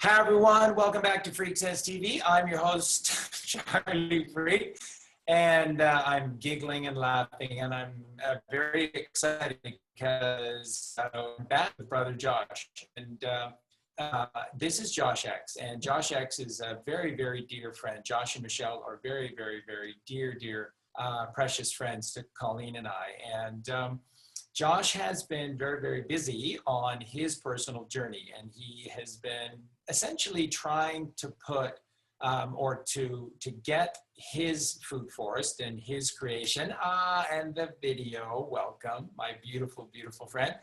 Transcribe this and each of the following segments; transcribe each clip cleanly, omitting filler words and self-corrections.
Hi everyone, welcome back to Freak Sense TV. I'm your host, Charlie Freak, and I'm giggling and laughing, and I'm very excited because I'm back with brother Josh. And this is Josh X, and Josh X is a very, very dear friend. Josh and Michelle are very, very, very dear, precious friends to Colleen and I. And Josh has been very, very busy on his personal journey, and he has been essentially trying to put or to get his food forest and his creation and the video. Welcome, my beautiful, beautiful friend.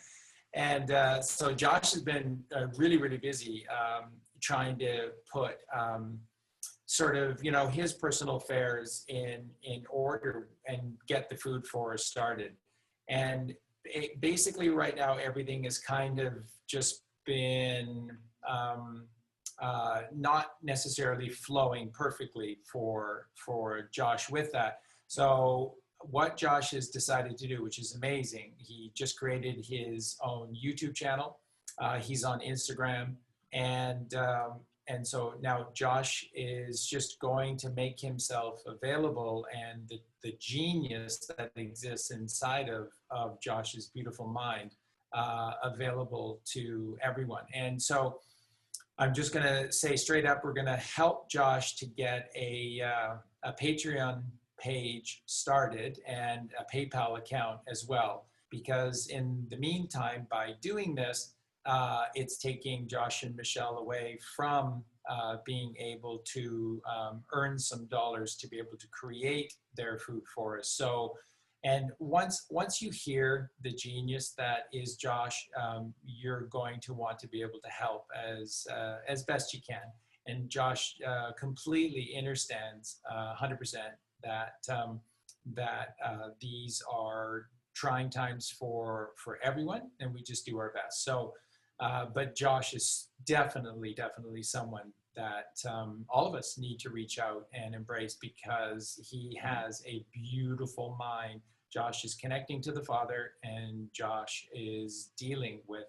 And so Josh has been really, really busy trying to put sort of, you know, his personal affairs in order and get the food forest started. And basically right now, everything has kind of just been not necessarily flowing perfectly for Josh with that. So what Josh has decided to do, which is amazing, he just created his own YouTube channel. He's on Instagram, and so now Josh is just going to make himself available, and the genius that exists inside of Josh's beautiful mind available to everyone. And so I'm just going to say straight up, we're going to help Josh to get a Patreon page started and a PayPal account as well, because in the meantime, by doing this, it's taking Josh and Michelle away from being able to earn some dollars to be able to create their food forest. So, and once you hear the genius that is Josh, you're going to want to be able to help as best you can. And Josh completely understands 100% that these are trying times for everyone, and we just do our best. So, but Josh is definitely someone that all of us need to reach out and embrace, because he has a beautiful mind. Josh is connecting to the Father, and Josh is dealing with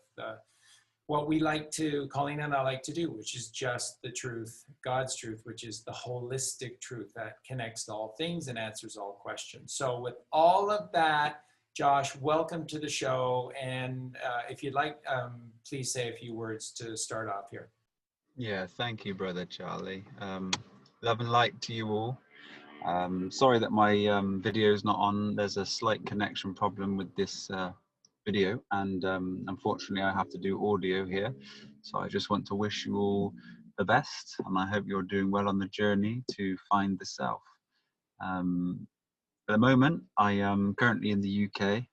what we like to, Colleen and I like to do, which is just the truth, God's truth, which is the holistic truth that connects to all things and answers all questions. So with all of that, Josh, welcome to the show. And if you'd like, please say a few words to start off here. Yeah, thank you, brother Charlie. Love and light to you all. Sorry that my video is not on. There's a slight connection problem with this video, and unfortunately I have to do audio here. So I just want to wish you all the best, and I hope you're doing well on the journey to find the self. At the moment, I am currently in the UK,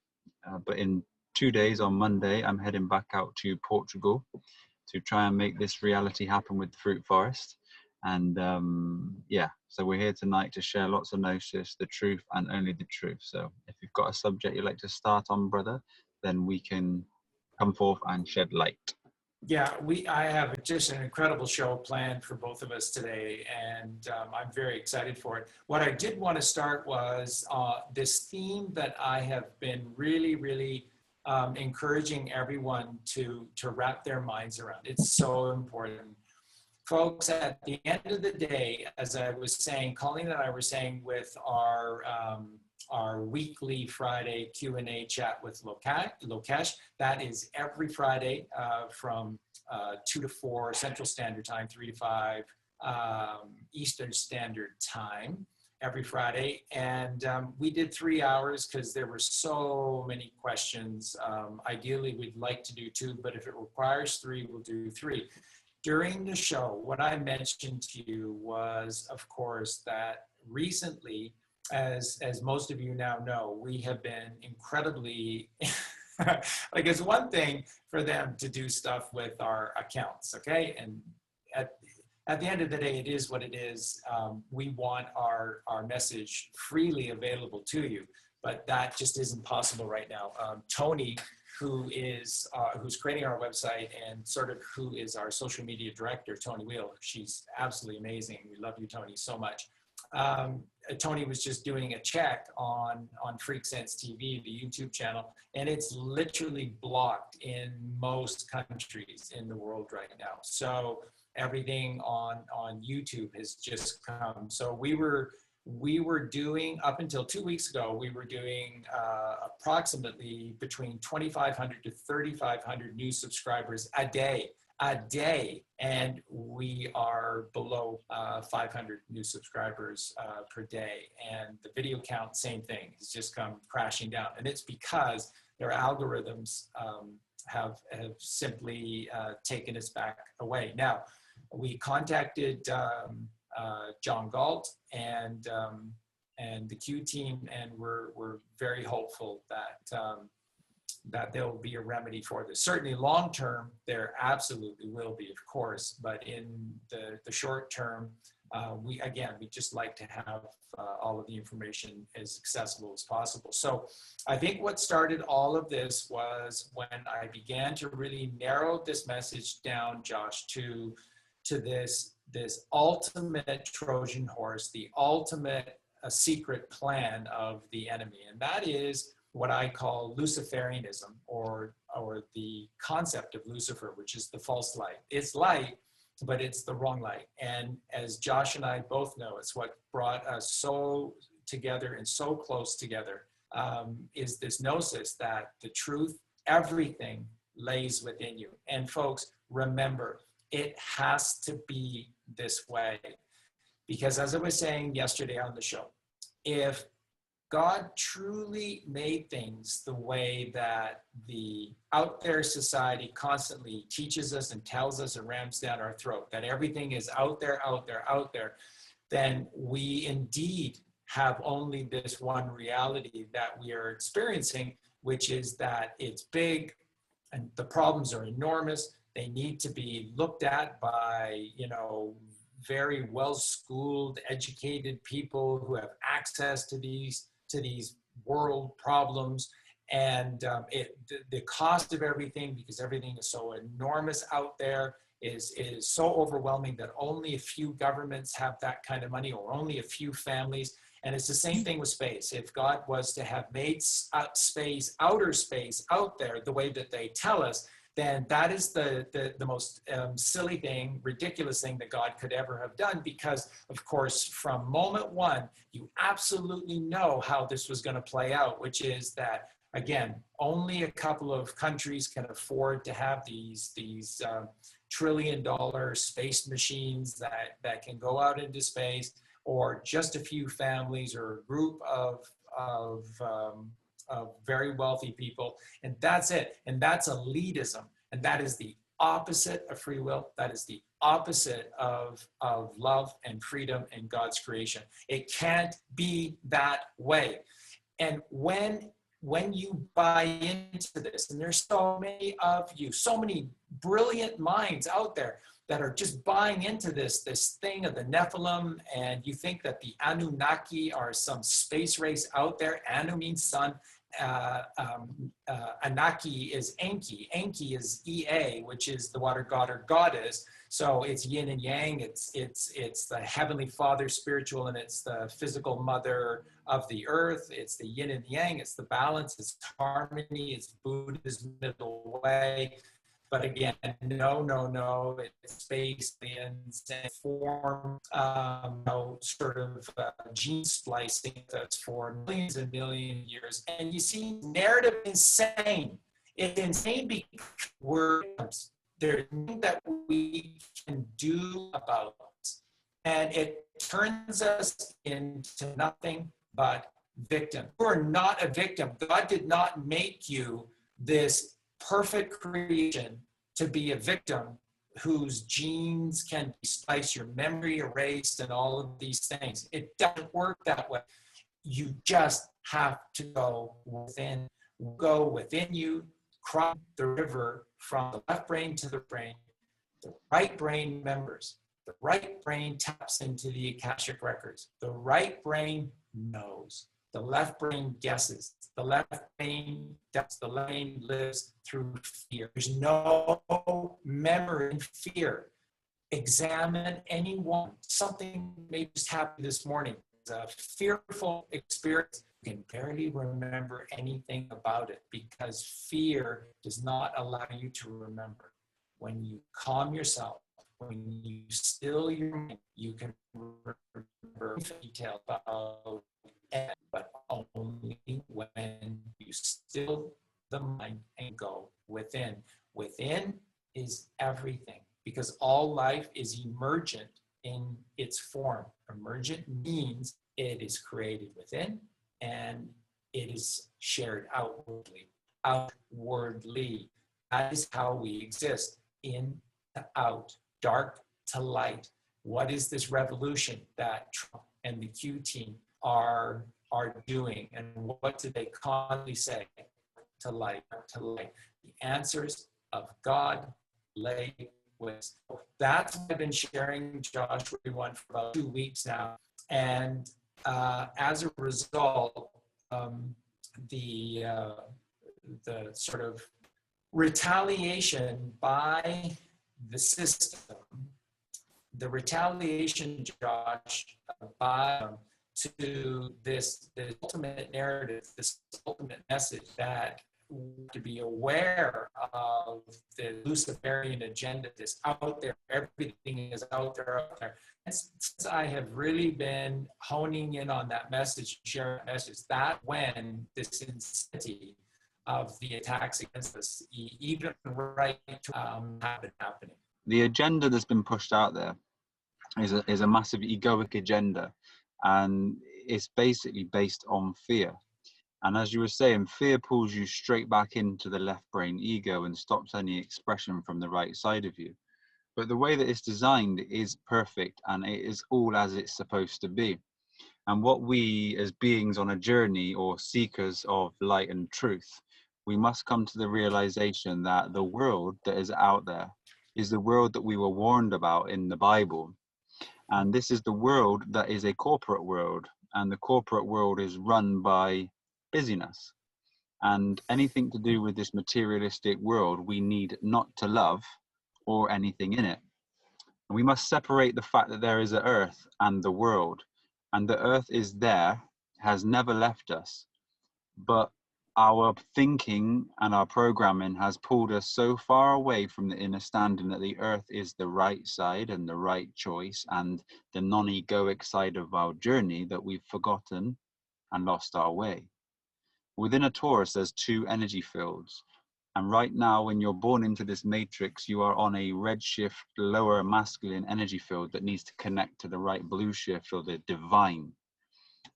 but in 2 days, on Monday, I'm heading back out to Portugal to try and make this reality happen with the fruit forest. And yeah, so we're here tonight to share lots of gnosis, the truth, and only the truth. So if you've got a subject you'd like to start on, brother, then we can come forth and shed light. Yeah, I have just an incredible show planned for both of us today, and I'm very excited for it. What I did want to start was this theme that I have been really encouraging everyone to wrap their minds around. It's so important. Folks, at the end of the day, as I was saying, Colleen and I were saying with our weekly Friday Q&A chat with Lokesh, that is every Friday from 2 to 4 Central Standard Time, 3 to 5 Eastern Standard Time, every Friday. And we did 3 hours because there were so many questions. Ideally, we'd like to do 2, but if it requires 3, we'll do 3. During the show, what I mentioned to you was, of course, that recently, as most of you now know, we have been incredibly, like, it's one thing for them to do stuff with our accounts, okay? And at the end of the day, it is what it is. We want our message freely available to you, but that just isn't possible right now. Tony, who's creating our website and sort of who is our social media director, Tony Wheel. She's absolutely amazing. We love you, Tony, so much. Tony was just doing a check on Freak Sense TV, the YouTube channel, and it's literally blocked in most countries in the world right now. So everything on YouTube has just come. So we were doing, up until 2 weeks ago, we were doing approximately between 2,500 to 3,500 new subscribers a day, and we are below 500 new subscribers per day. And the video count, same thing, has just come crashing down. And it's because their algorithms have simply taken us back away. Now, we contacted John Galt and the Q team, and we're very hopeful that there will be a remedy for this. Certainly long term, there absolutely will be, of course, but in the short term, we just like to have all of the information as accessible as possible. So I think what started all of this was when I began to really narrow this message down, Josh, to this ultimate Trojan horse, the ultimate secret plan of the enemy. And that is what I call Luciferianism, or the concept of Lucifer, which is the false light. It's light, but it's the wrong light. And as Josh and I both know, it's what brought us so together and so close together, is this gnosis that the truth, everything lays within you. And folks, remember, it has to be this way. Because as I was saying yesterday on the show, if God truly made things the way that the out there society constantly teaches us and tells us and rams down our throat, that everything is out there, then we indeed have only this one reality that we are experiencing, which is that it's big and the problems are enormous. They need to be looked at by, very well-schooled, educated people who have access to these world problems, and the cost of everything, because everything is so enormous out there, is so overwhelming that only a few governments have that kind of money, or only a few families. And it's the same thing with space. If God was to have made space, outer space out there the way that they tell us, then that is the most silly thing, ridiculous thing that God could ever have done, because, of course, from moment one, you absolutely know how this was going to play out, which is that, again, only a couple of countries can afford to have these trillion-dollar space machines that can go out into space, or just a few families or a group of very wealthy people, and that's it. And that's elitism, and that is the opposite of free will. That is the opposite of love and freedom and God's creation. It can't be that way. And when you buy into this, and there's so many of you, so many brilliant minds out there that are just buying into this thing of the Nephilim, and you think that the Anunnaki are some space race out there. Anu means sun. Anaki is Enki. Enki is Ea, which is the water god or goddess. So it's yin and yang. It's the heavenly father spiritual, and it's the physical mother of the earth. It's the yin and yang. It's the balance. It's harmony. It's Buddha's middle way. But again, no, it's space and form, sort of gene splicing that's for millions and millions of years. And you see, narrative insane. It's insane because words, there's nothing that we can do about it. And it turns us into nothing but victim. You are not a victim. God did not make you this perfect creation to be a victim whose genes can be spliced, your memory erased, and all of these things. It doesn't work that way. You just have to go within you, cross the river from the left brain to the brain. The right brain remembers. The right brain taps into the Akashic records. The right brain knows. The left brain guesses. The left brain does. The left brain lives through fear. There's no memory in fear. Examine anyone. Something may just happen this morning. It's a fearful experience. You can barely remember anything about it because fear does not allow you to remember. When you calm yourself, when you still your mind, you can remember details about it, but only when you still the mind and go within. Within is everything, because all life is emergent in its form. Emergent means it is created within and it is shared outwardly. Outwardly. That is how we exist, in to out, dark to light. What is this revolution that Trump and the Q team are doing? And what do they constantly say? To light, to light. The answers of God lay with. That's what I've been sharing, Josh, with everyone for about 2 weeks now. And as a result, the sort of retaliation by the system, the retaliation, Josh, by to this ultimate narrative, this ultimate message that to be aware of the Luciferian agenda that's out there. Everything is out there. And since I have really been honing in on that message, sharing that message, that when this insanity of the attacks against us, even right have been happening. The agenda that's been pushed out there is a massive egoic agenda, and it's basically based on fear. And as you were saying, fear pulls you straight back into the left brain ego and stops any expression from the right side of you. But the way that it's designed is perfect, and it is all as it's supposed to be. And what we as beings on a journey, or seekers of light and truth, we must come to the realization that the world that is out there is the world that we were warned about in the Bible. And this is the world that is a corporate world, and the corporate world is run by busyness. And anything to do with this materialistic world, we need not to love or anything in it. And we must separate the fact that there is an earth and the world, and the earth is there, has never left us, but our thinking and our programming has pulled us so far away from the inner standing that the earth is the right side and the right choice and the non-egoic side of our journey that we've forgotten and lost our way. Within a torus, there's 2 energy fields. And right now, when you're born into this matrix, you are on a redshift, lower masculine energy field that needs to connect to the right blue shift, or the divine.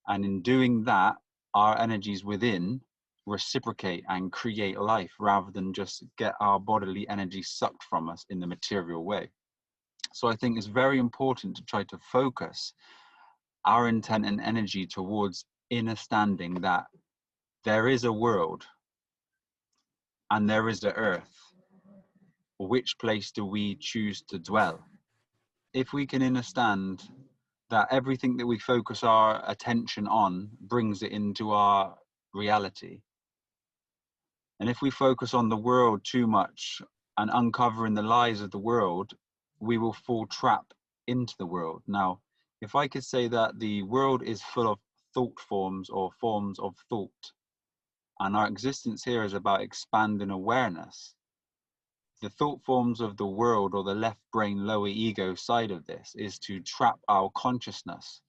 And in doing that, our energies within reciprocate and create life, rather than just get our bodily energy sucked from us in the material way. So I think it's very important to try to focus our intent and energy towards understanding that there is a world and there is the earth. Which place do we choose to dwell? If we can understand that everything that we focus our attention on brings it into our reality, and if we focus on the world too much and uncovering the lies of the world, we will fall trapped into the world. Now, if I could say that the world is full of thought forms, or forms of thought, and our existence here is about expanding awareness, the thought forms of the world, or the left brain lower ego side of this, is to trap our consciousness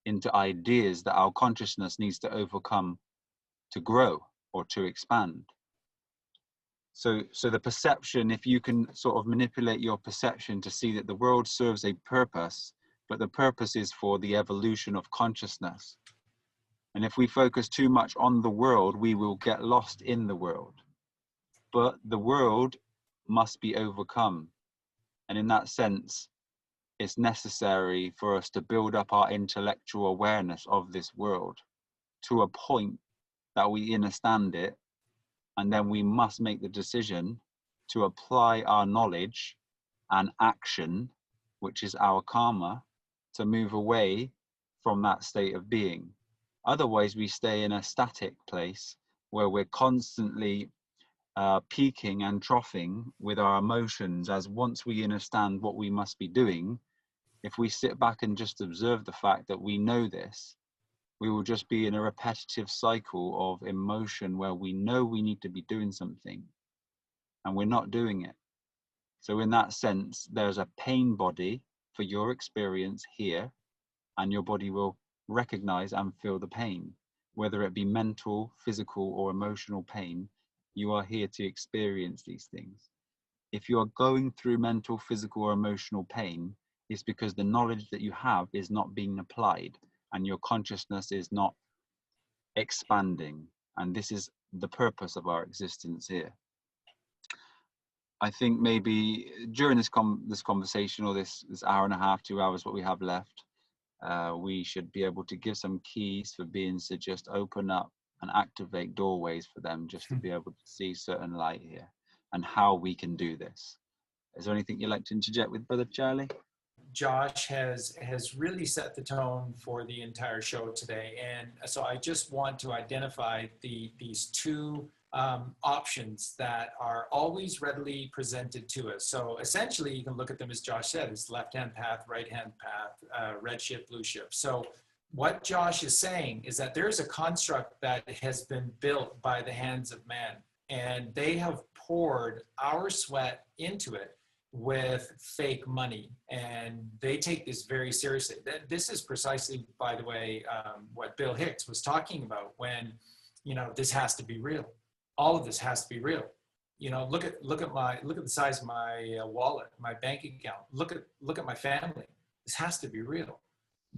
into ideas that our consciousness needs to overcome to grow or to expand. So the perception, if you can sort of manipulate your perception to see that the world serves a purpose, but the purpose is for the evolution of consciousness. And if we focus too much on the world, we will get lost in the world. But the world must be overcome. And in that sense, it's necessary for us to build up our intellectual awareness of this world to a point that we understand it. And then we must make the decision to apply our knowledge and action, which is our karma, to move away from that state of being. Otherwise, we stay in a static place where we're constantly peaking and troughing with our emotions, as once we understand what we must be doing, if we sit back and just observe the fact that we know this, we will just be in a repetitive cycle of emotion where we know we need to be doing something and we're not doing it. So in that sense, there's a pain body for your experience here, and your body will recognize and feel the pain, whether it be mental, physical, or emotional pain. You are here to experience these things. If you are going through mental, physical, or emotional pain, it's because the knowledge that you have is not being applied and your consciousness is not expanding. And this is the purpose of our existence here. I think maybe during this conversation, or this hour and a half, 2 hours, what we have left, we should be able to give some keys for beings to just open up and activate doorways for them, just to be able to see certain light here and how we can do this. Is there anything you'd like to interject with, Brother Charlie? Josh has really set the tone for the entire show today. And so I just want to identify these two options that are always readily presented to us. So essentially, you can look at them, as Josh said, as left-hand path, right-hand path, red shift, blue shift. So what Josh is saying is that there's a construct that has been built by the hands of man, and they have poured our sweat into it with fake money, and they take this very seriously. This is precisely, by the way, what Bill Hicks was talking about when, this has to be real. All of this has to be real. Look at the size of my wallet, my bank account. Look at my family. This has to be real.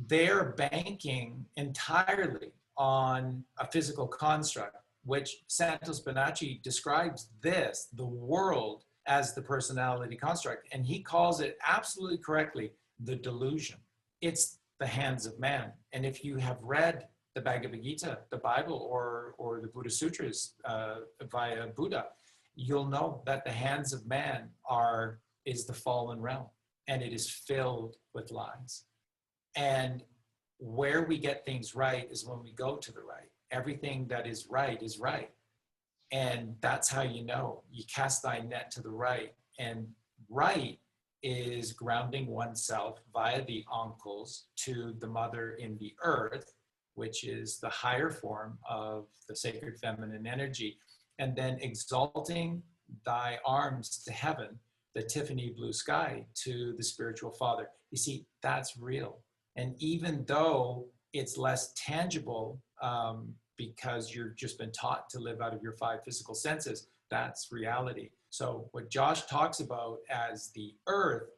They're banking entirely on a physical construct, which Santos Bonacci describes the world, as the personality construct, and he calls it absolutely correctly the delusion. It's the hands of man. And if you have read the Bhagavad Gita, the Bible, or the Buddha Sutras via Buddha, you'll know that the hands of man is the fallen realm, and it is filled with lies. And where we get things right is when we go to the right. Everything that is right is right. And that's how you know. You cast thy net to the right. And right is grounding oneself via the ankles to the mother in the earth, which is the higher form of the sacred feminine energy. And then exalting thy arms to heaven, the Tiffany blue sky, to the spiritual father. You see, that's real. And even though it's less tangible, because you've just been taught to live out of your 5 physical senses, that's reality. So what Josh talks about as the earth,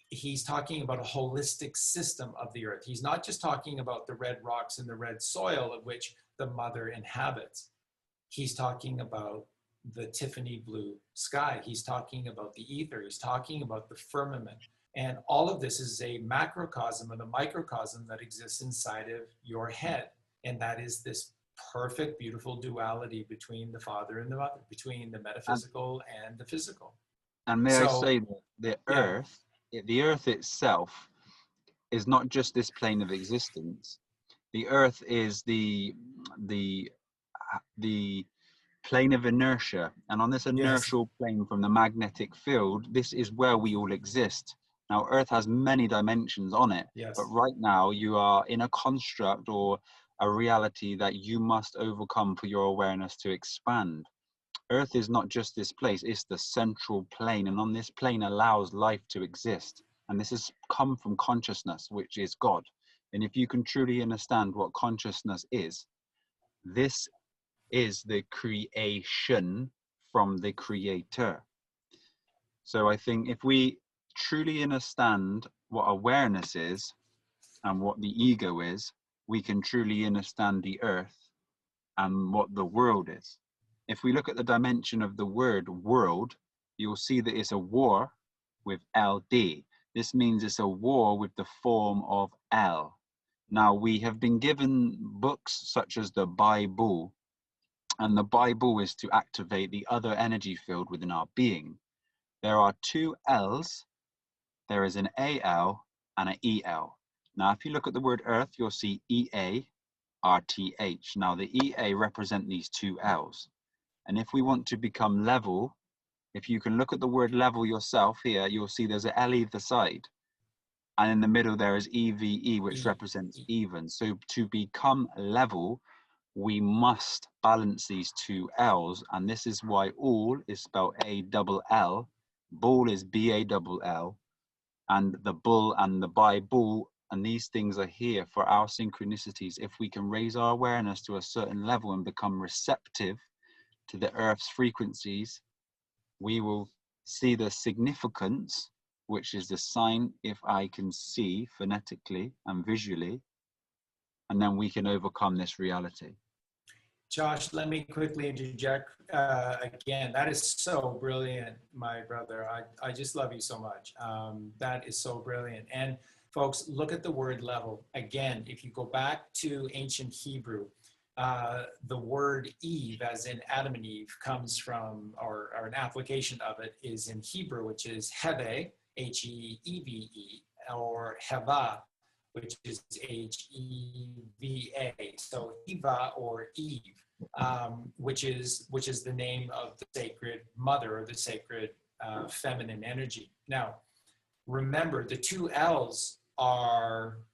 he's talking about a holistic system of the earth. He's not just talking about the red rocks and the red soil of which the mother inhabits. He's talking about the Tiffany blue sky. He's talking about the ether. He's talking about the firmament. And all of this is a macrocosm and a microcosm that exists inside of your head. And that is this perfect, beautiful duality between the father and the mother, between the metaphysical and the physical. And may I say that the earth itself is not just this plane of existence. The earth is the plane of inertia, and on this inertial plane from the magnetic field, this is where we all exist. Now, earth has many dimensions on it, but right now you are in a construct or a reality that you must overcome for your awareness to expand. Earth is not just this place, it's the central plane, and on this plane allows life to exist. And this has come from consciousness, which is God. And if you can truly understand what consciousness is, this is the creation from the creator. So I think if we truly understand what awareness is and what the ego is, we can truly understand the earth and what the world is. If we look at the dimension of the word world, you'll see that it's a war with LD. This means it's a war with the form of L. Now, we have been given books such as the Bible, and the Bible is to activate the other energy field within our being. There are 2 L's. There is an AL and an EL. Now, if you look at the word earth, you'll see EA, RTH. Now, the EA represent these 2 L's. And if we want to become level, if you can look at the word level yourself here, you'll see there's an L either side. And in the middle, there is EVE, which represents even. So to become level, we must balance these 2 L's. And this is why all is spelled ALL, Bull is BALL, and the bull and the Bible, and these things are here for our synchronicities. If we can raise our awareness to a certain level and become receptive to the earth's frequencies, we will see the significance, which is the sign if I can see phonetically and visually, and then we can overcome this reality. Josh, let me quickly interject again. That is so brilliant, my brother. I just love you so much. That is so brilliant. And folks, look at the word level. Again, if you go back to ancient Hebrew, the word Eve, as in Adam and Eve, comes from, or an application of it is in Hebrew, which is Heve, H-E-E-V-E, or Heva, which is H-E-V-A. So Eva or Eve, which is the name of the sacred mother, or the sacred feminine energy. Now, remember, the two L's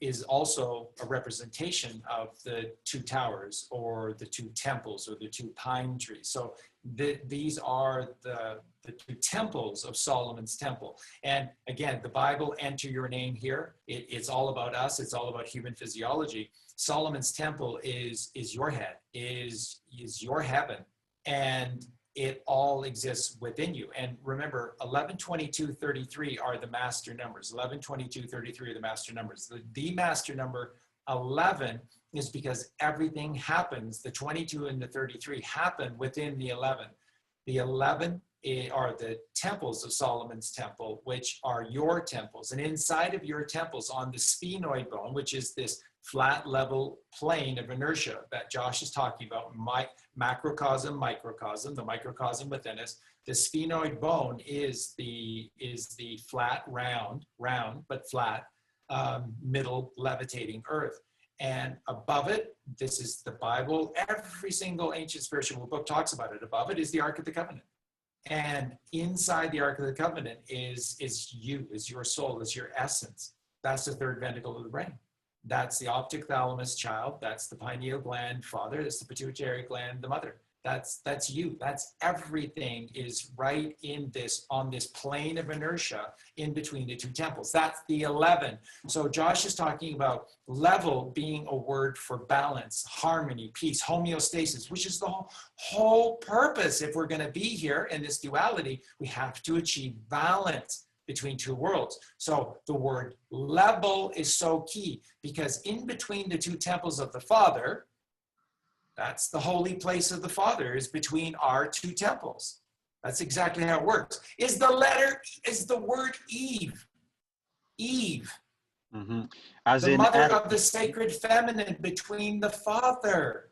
is also a representation of the two towers, or the two temples, or the two pine trees. So these are the two temples of Solomon's temple. And again, the Bible, enter your name here. It's all about us. It's all about human physiology. Solomon's temple is your head, is your heaven, and it all exists within you. And remember, 11, 22, 33 are the master numbers. 11, 22, 33 are the master numbers. The master number 11 is because everything happens, the 22 and the 33 happen within the 11. The 11 are the temples of Solomon's temple, which are your temples. And inside of your temples, on the sphenoid bone, which is this flat level plane of inertia that Josh is talking about, macrocosm, microcosm, the microcosm within us. The sphenoid bone is the flat, round but flat, middle levitating earth. And above it, this is the Bible. Every single ancient spiritual book talks about it. Above it is the Ark of the Covenant. And inside the Ark of the Covenant is you, is your soul, is your essence. That's the third ventricle of the brain. That's the optic thalamus, child. That's the pineal gland, father. That's the pituitary gland, the mother. That's you. That's everything is right in this, on this plane of inertia in between the two temples. That's the 11. So Josh is talking about level being a word for balance, harmony, peace, homeostasis, which is the whole purpose. If we're going to be here in this duality, we have to achieve balance between two worlds. So the word level is so key, because in between the two temples of the Father, that's the holy place of the Father, is between our two temples. That's exactly how it works. Is the word Eve. Eve. Mm-hmm. As the in mother of the sacred feminine between the Father.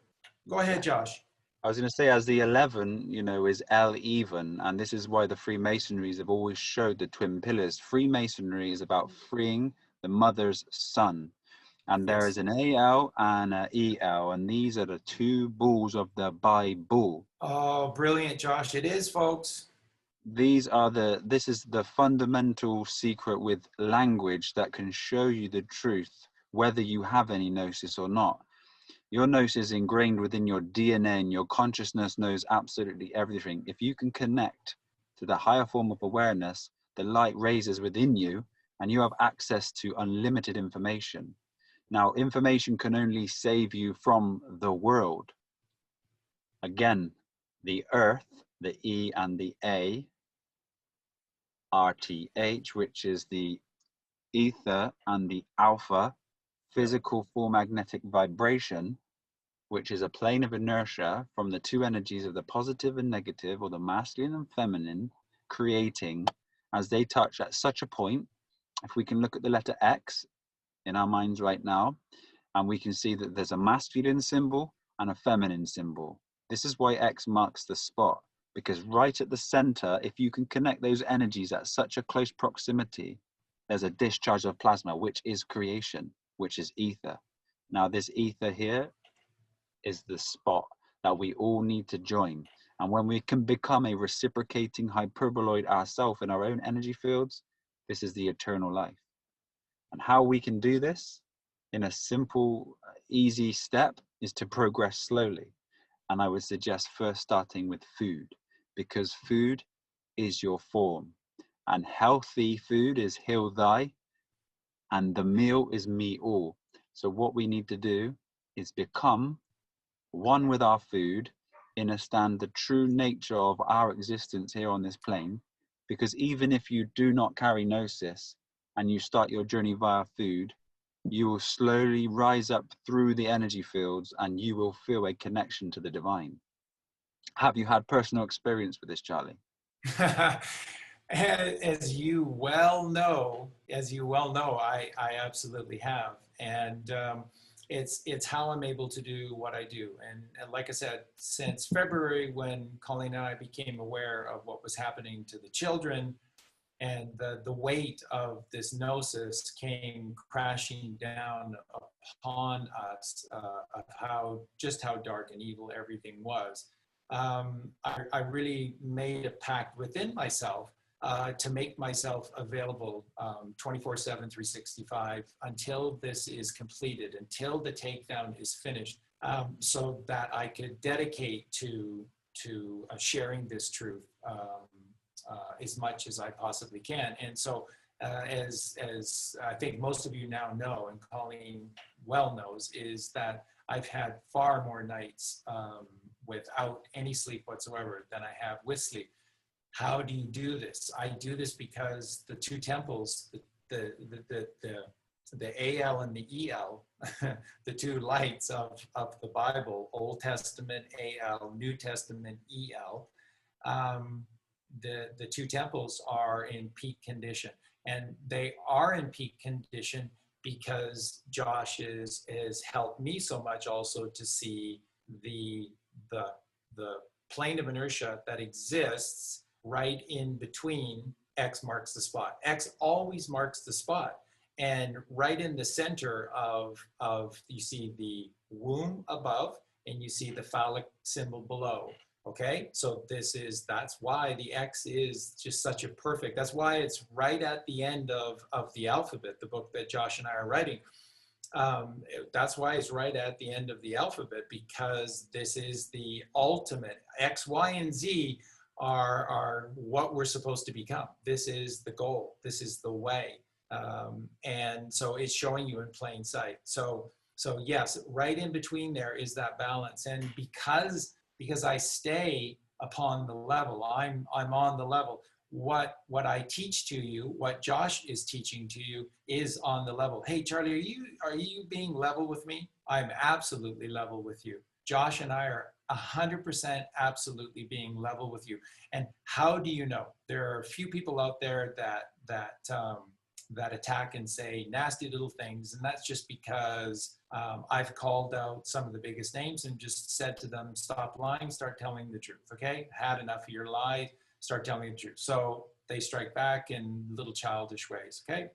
Go ahead, Josh. I was going to say, as the 11, is L even, and this is why the Freemasonries have always showed the twin pillars. Freemasonry is about freeing the mother's son, and there is an AL and an EL, and these are the two bulls of the Bible. Oh, brilliant, Josh. It is, folks. This is the fundamental secret with language that can show you the truth, whether you have any gnosis or not. Your gnosis is ingrained within your DNA, and your consciousness knows absolutely everything. If you can connect to the higher form of awareness, the light raises within you, and you have access to unlimited information. Now, information can only save you from the world. Again, the earth, the E and the A, RTH, which is the ether, and the alpha, physical full magnetic vibration, which is a plane of inertia from the two energies of the positive and negative, or the masculine and feminine, creating, as they touch at such a point. If we can look at the letter X in our minds right now, and we can see that there's a masculine symbol and a feminine symbol. This is why X marks the spot, because right at the center, if you can connect those energies at such a close proximity, there's a discharge of plasma, which is creation, which is ether. Now, this ether here is the spot that we all need to join. And when we can become a reciprocating hyperboloid ourselves in our own energy fields, this is the eternal life. And how we can do this in a simple, easy step is to progress slowly. And I would suggest first starting with food, because food is your form. and healthy food is heal thy, and the meal is me all. So what we need to do is become one with our food, understand the true nature of our existence here on this plane, because even if you do not carry gnosis and you start your journey via food, you will slowly rise up through the energy fields and you will feel a connection to the divine. Have you had personal experience with this, Charlie? As you well know, I absolutely have. And it's how I'm able to do what I do. And like I said, since February, when Colleen and I became aware of what was happening to the children, and the weight of this gnosis came crashing down upon us, of how dark and evil everything was. I really made a pact within myself to make myself available 24/7, 365 until this is completed, until the takedown is finished, so that I could dedicate to sharing this truth as much as I possibly can. And so, as I think most of you now know, and Colleen well knows, is that I've had far more nights without any sleep whatsoever than I have with sleep. How do you do this? I do this because the two temples, the AL and the EL, the two lights of the Bible, Old Testament AL, New Testament EL, the two temples are in peak condition. And they are in peak condition because Josh has helped me so much also to see the plane of inertia that exists right in between. X marks the spot. X always marks the spot. And right in the center of you see the womb above and you see the phallic symbol below. Okay, so that's why the X is just such a perfect, that's why it's right at the end of the alphabet, the book that Josh and I are writing. That's why it's right at the end of the alphabet, because this is the ultimate. X, Y, and Z are what we're supposed to become. This is the goal. This is the way. And so it's showing you in plain sight. So yes, right in between there is that balance. And because I stay upon the level, I'm on the level. What I teach to you, what Josh is teaching to you, is on the level. Hey, Charlie, are you being level with me? I'm absolutely level with you. Josh and I are 100% absolutely being level with you. And how do you know? There are a few people out there that attack and say nasty little things, and that's just because I've called out some of the biggest names and just said to them, stop lying, start telling the truth, okay? Had enough of your lies, start telling the truth. So they strike back in little childish ways, okay?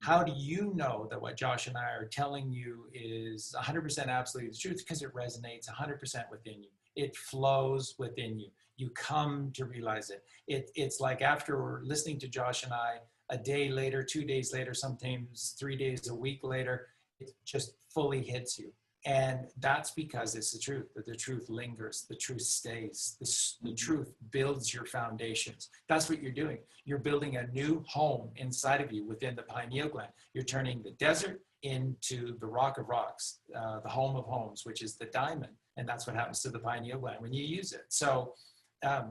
How do you know that what Josh and I are telling you is 100% absolutely the truth? Because it resonates 100% within you. It flows within you. You come to realize it. It's like after listening to Josh and I, a day later, 2 days later, sometimes 3 days, a week later, it just fully hits you. And that's because it's the truth, that the truth lingers, the truth stays, the truth builds your foundations. That's what you're doing. You're building a new home inside of you within the pineal gland. You're turning the desert into the rock of rocks, the home of homes, which is the diamond. And that's what happens to the pineal gland when you use it. So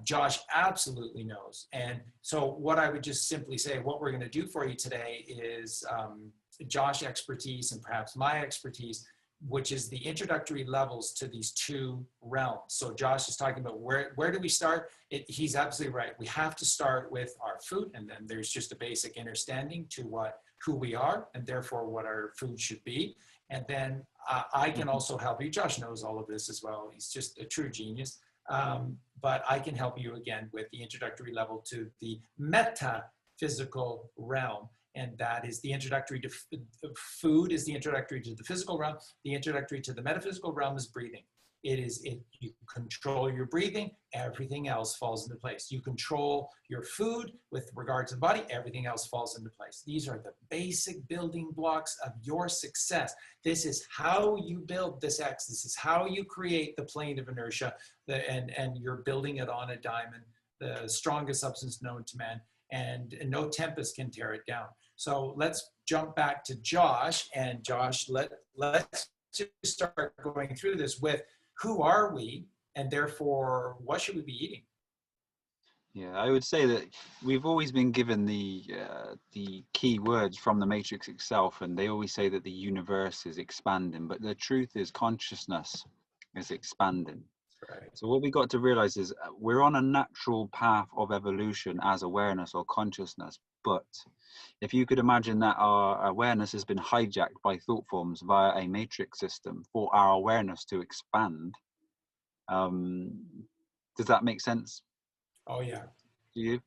Josh absolutely knows. And so what I would just simply say, what we're going to do for you today is Josh expertise and perhaps my expertise, which is the introductory levels to these two realms. So Josh is talking about where do we start? He's absolutely right. We have to start with our food, and then there's just a basic understanding to who we are, and therefore what our food should be. And then I can also help you. Josh knows all of this as well. He's just a true genius. But I can help you again with the introductory level to the metaphysical realm. And that is the introductory to food, is the introductory to the physical realm. The introductory to the metaphysical realm is breathing. You control your breathing, everything else falls into place. You control your food with regard to the body, everything else falls into place. These are the basic building blocks of your success. This is how you build this X. This is how you create the plane of inertia, and you're building it on a diamond, the strongest substance known to man. and no tempest can tear it down. So let's jump back to Josh, and Josh, let's just start going through this with who are we, and therefore what should we be eating? Yeah, I would say that we've always been given the key words from the Matrix itself, and they always say that the universe is expanding, but the truth is consciousness is expanding. Right. So what we got to realize is we're on a natural path of evolution as awareness or consciousness, but if you could imagine that our awareness has been hijacked by thought forms via a matrix system for our awareness to expand, does that make sense? Oh yeah. To you?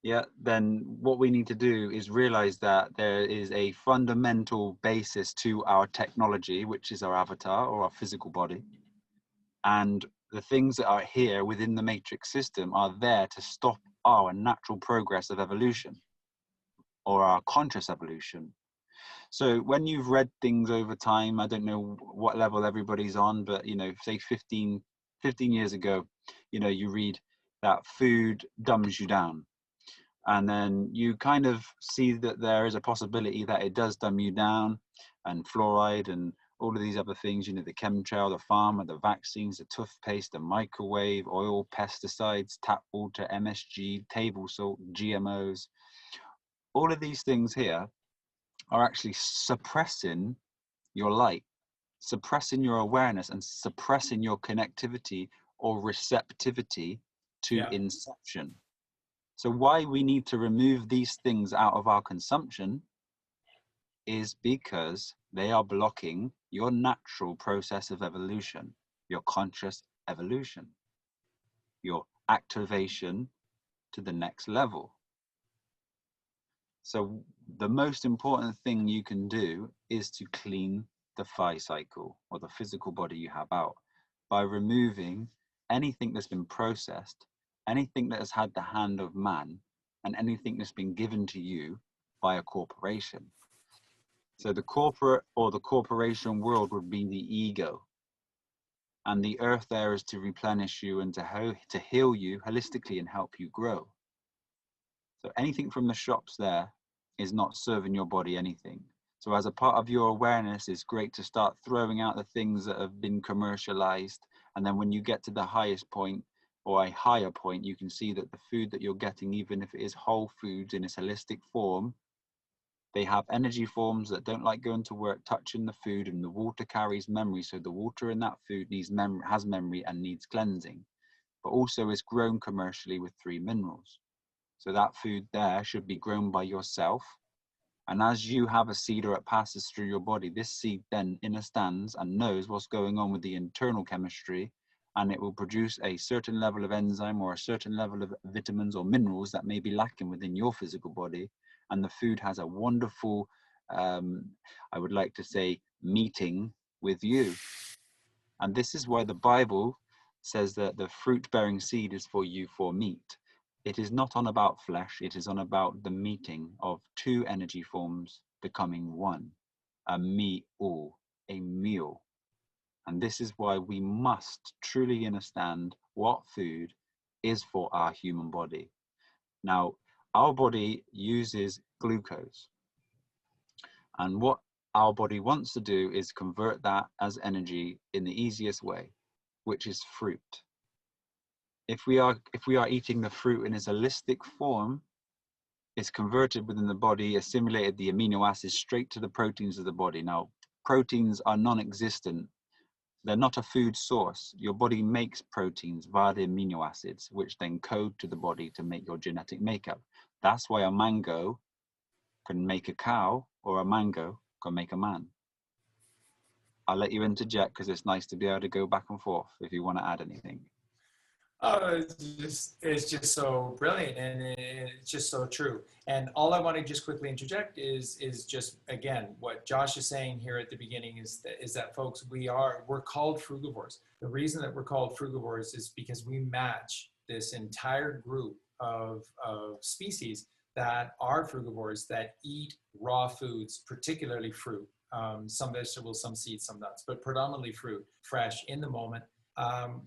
Yeah, then what we need to do is realize that there is a fundamental basis to our technology, which is our avatar or our physical body. And the things that are here within the matrix system are there to stop our natural progress of evolution or our conscious evolution. So when you've read things over time, I don't know what level everybody's on, but say 15 years ago, you read that food dumbs you down. And then you kind of see that there is a possibility that it does dumb you down, and fluoride and all of these other things, the chemtrail, the pharma, the vaccines, the toothpaste, the microwave, oil, pesticides, tap water, MSG, table salt, GMOs. All of these things here are actually suppressing your light, suppressing your awareness, and suppressing your connectivity or receptivity to inception. So why we need to remove these things out of our consumption is because they are blocking your natural process of evolution, your conscious evolution, your activation to the next level. So the most important thing you can do is to clean the phi cycle or the physical body you have out by removing anything that's been processed, anything that has had the hand of man, and anything that's been given to you by a corporation. So the corporate or the corporation world would be the ego. And the earth there is to replenish you and to heal you holistically and help you grow. So anything from the shops there is not serving your body anything. So as a part of your awareness, it's great to start throwing out the things that have been commercialized. And then when you get to the highest point or a higher point, you can see that the food that you're getting, even if it is whole foods in its holistic form, they have energy forms that don't like going to work, touching the food, and the water carries memory. So the water in that food has memory and needs cleansing, but also is grown commercially with 3 minerals. So that food there should be grown by yourself. And as you have a seed or it passes through your body, this seed then understands and knows what's going on with the internal chemistry, and it will produce a certain level of enzyme or a certain level of vitamins or minerals that may be lacking within your physical body. And the food has a wonderful, I would like to say, meeting with you. And this is why the Bible says that the fruit-bearing seed is for you for meat. It is not on about flesh, it is on about the meeting of 2 energy forms becoming one, a me-all, a meal. And this is why we must truly understand what food is for our human body. Now, our body uses glucose. And what our body wants to do is convert that as energy in the easiest way, which is fruit. If we are eating the fruit in its holistic form, it's converted within the body, assimilated the amino acids straight to the proteins of the body. Now, proteins are non-existent. They're not a food source. Your body makes proteins via the amino acids, which then code to the body to make your genetic makeup. That's why a mango can make a cow, or a mango can make a man. I'll let you interject because it's nice to be able to go back and forth if you want to add anything. Oh, it's just so brilliant, and it's just so true. And all I want to just quickly interject is just, again, what Josh is saying here at the beginning is that folks, we're called frugivores. The reason that we're called frugivores is because we match this entire group of species that are frugivores, that eat raw foods, particularly fruit, some vegetables, some seeds, some nuts, but predominantly fruit, fresh, in the moment.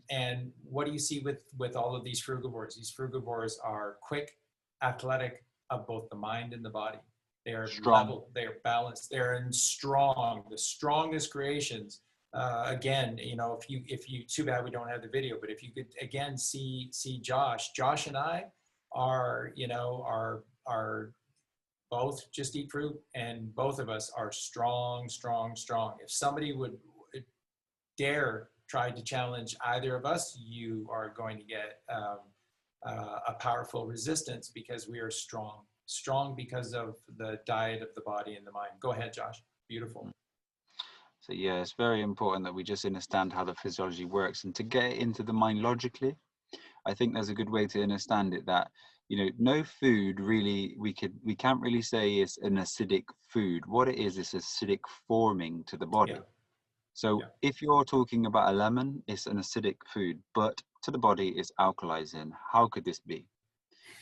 And what do you see with all of these frugivores? These frugivores are quick, athletic, of both the mind and the body. They are Strong. level, they are balanced, they're in strong, the strongest creations. Again, you know, if you, too bad we don't have the video, but if you could again see Josh and I are, you know, are both just eat fruit, and both of us are strong. If somebody would dare try to challenge either of us, you are going to get a powerful resistance, because we are strong because of the diet of the body and the mind. Go ahead, Josh. Beautiful. So yeah, it's very important that we just understand how the physiology works, and to get into the mind logically, I think there's a good way to understand it, that, you know, no food really, we can't really say it's an acidic food. What it is acidic forming to the body. Yeah. So Yeah. if you're talking about a lemon, it's an acidic food, but to the body it's alkalizing. How could this be?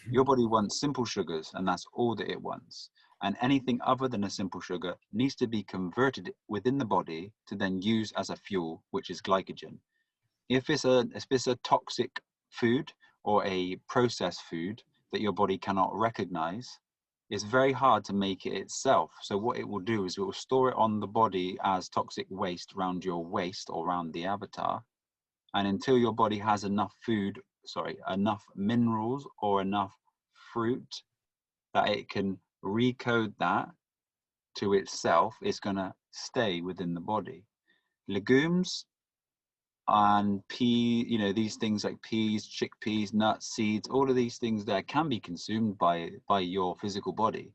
Your body wants simple sugars, and that's all that it wants. And anything other than a simple sugar needs to be converted within the body to then use as a fuel, which is glycogen. If it's a toxic food or a processed food that your body cannot recognize, it's very hard to make it itself. So what it will do is it will store it on the body as toxic waste around your waist or around the avatar. And until your body has enough enough minerals or enough fruit that it can recode that to itself, it's going to stay within the body. Legumes and you know, these things like peas, chickpeas, nuts, seeds, all of these things there can be consumed by your physical body,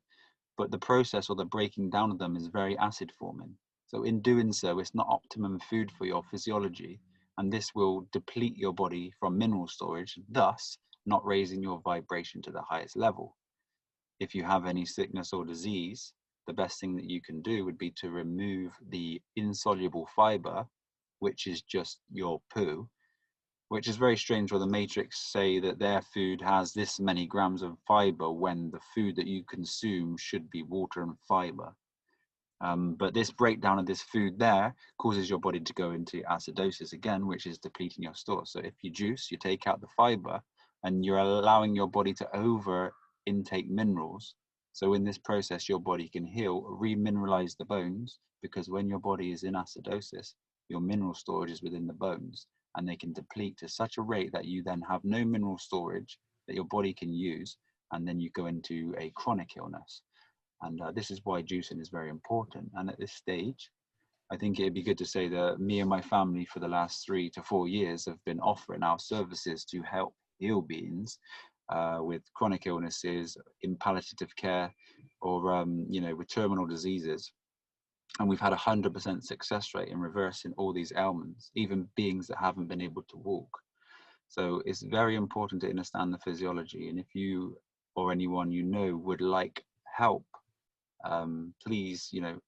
but the process or the breaking down of them is very acid forming. So in doing so, it's not optimum food for your physiology, and this will deplete your body from mineral storage, thus not raising your vibration to the highest level. If you have any sickness or disease, the best thing that you can do would be to remove the insoluble fiber, which is just your poo, which is very strange where the Matrix say that their food has this many grams of fiber when the food that you consume should be water and fiber. But this breakdown of this food there causes your body to go into acidosis again, which is depleting your store. So if you juice, you take out the fiber and you're allowing your body to over intake minerals. So in this process, your body can heal, remineralize the bones, because when your body is in acidosis, your mineral storage is within the bones, and they can deplete to such a rate that you then have no mineral storage that your body can use, and then you go into a chronic illness. And this is why juicing is very important. And at this stage, I think it'd be good to say that me and my family for the last 3 to 4 years have been offering our services to help heal beings with chronic illnesses, in palliative care, or you know, with terminal diseases. And we've had 100% success rate in reversing all these ailments, even beings that haven't been able to walk. So it's very important to understand the physiology. And if you or anyone you know would like help, please, you know,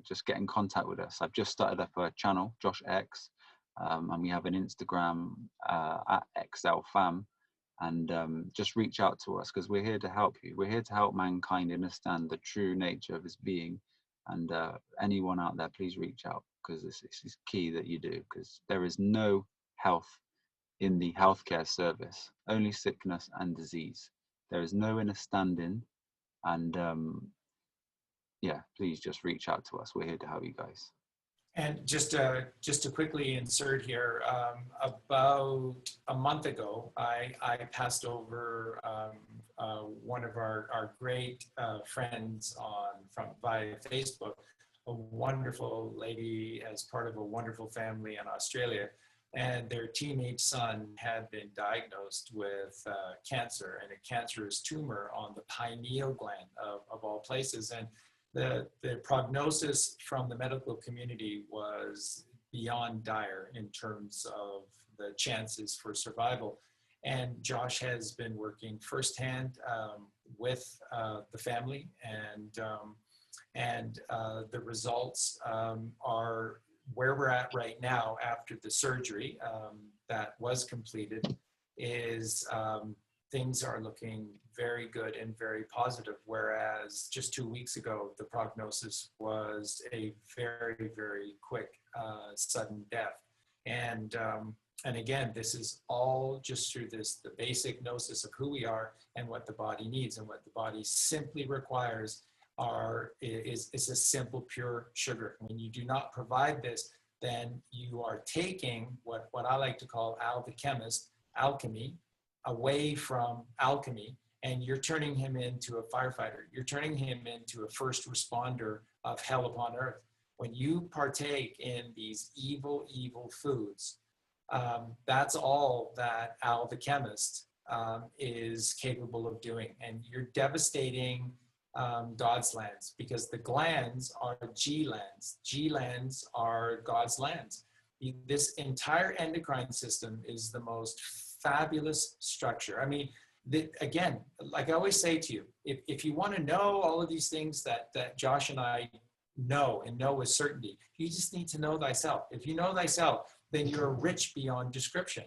just get in contact with us. I've just started up a channel, Josh X, and we have an Instagram at XLFam, and just reach out to us, because we're here to help you. We're here to help mankind understand the true nature of his being. And anyone out there, please reach out, because this is key that you do, because there is no health in the healthcare service, only sickness and disease. There is no understanding, and yeah, please just reach out to us. We're here to help you guys. And just to quickly insert here, about a month ago, I passed over one of our great friends via Facebook, a wonderful lady as part of a wonderful family in Australia, and their teenage son had been diagnosed with cancer, and a cancerous tumor on the pineal gland of all places. And the prognosis from the medical community was beyond dire in terms of the chances for survival. And Josh has been working firsthand with the family, and the results are where we're at right now after the surgery that was completed is things are looking very good and very positive, whereas just 2 weeks ago, the prognosis was a very, very quick, sudden death. And And again, this is all just through the basic gnosis of who we are and what the body needs, and what the body simply requires is a simple, pure sugar. When you do not provide this, then you are taking what I like to call Al the chemist, alchemy, away from alchemy, and you're turning him into a firefighter. You're turning him into a first responder of hell upon earth. When you partake in these evil, evil foods, that's all that Al the chemist is capable of doing. And you're devastating God's lands, because the glands are G lands. G lands are God's lands. This entire endocrine system is the most fabulous structure. I mean, again, like I always say to you, if you want to know all of these things that Josh and I know, and know with certainty, you just need to know thyself. If you know thyself, then you're rich beyond description.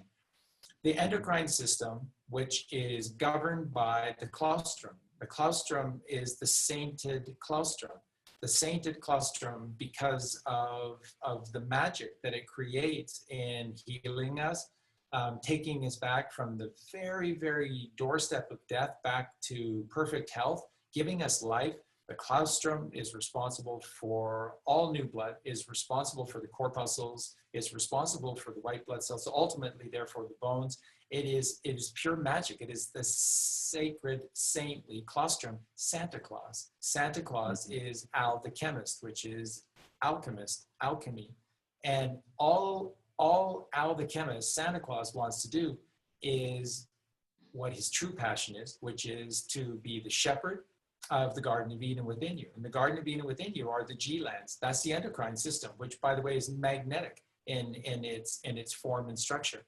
The endocrine system, which is governed by the claustrum. The claustrum is the sainted claustrum. The sainted claustrum, because of the magic that it creates in healing us, taking us back from the very, very doorstep of death back to perfect health, giving us life. The claustrum is responsible for all new blood, is responsible for the corpuscles, is responsible for the white blood cells, so ultimately, therefore, the bones. It is pure magic. It is the sacred, saintly claustrum, Santa Claus. Santa Claus is Al the chemist, which is alchemist, alchemy. And all Al the chemist, Santa Claus, wants to do is what his true passion is, which is to be the shepherd of the Garden of Eden within you. And the Garden of Eden within you are the G lands. That's the endocrine system, which, by the way, is magnetic in its form and structure.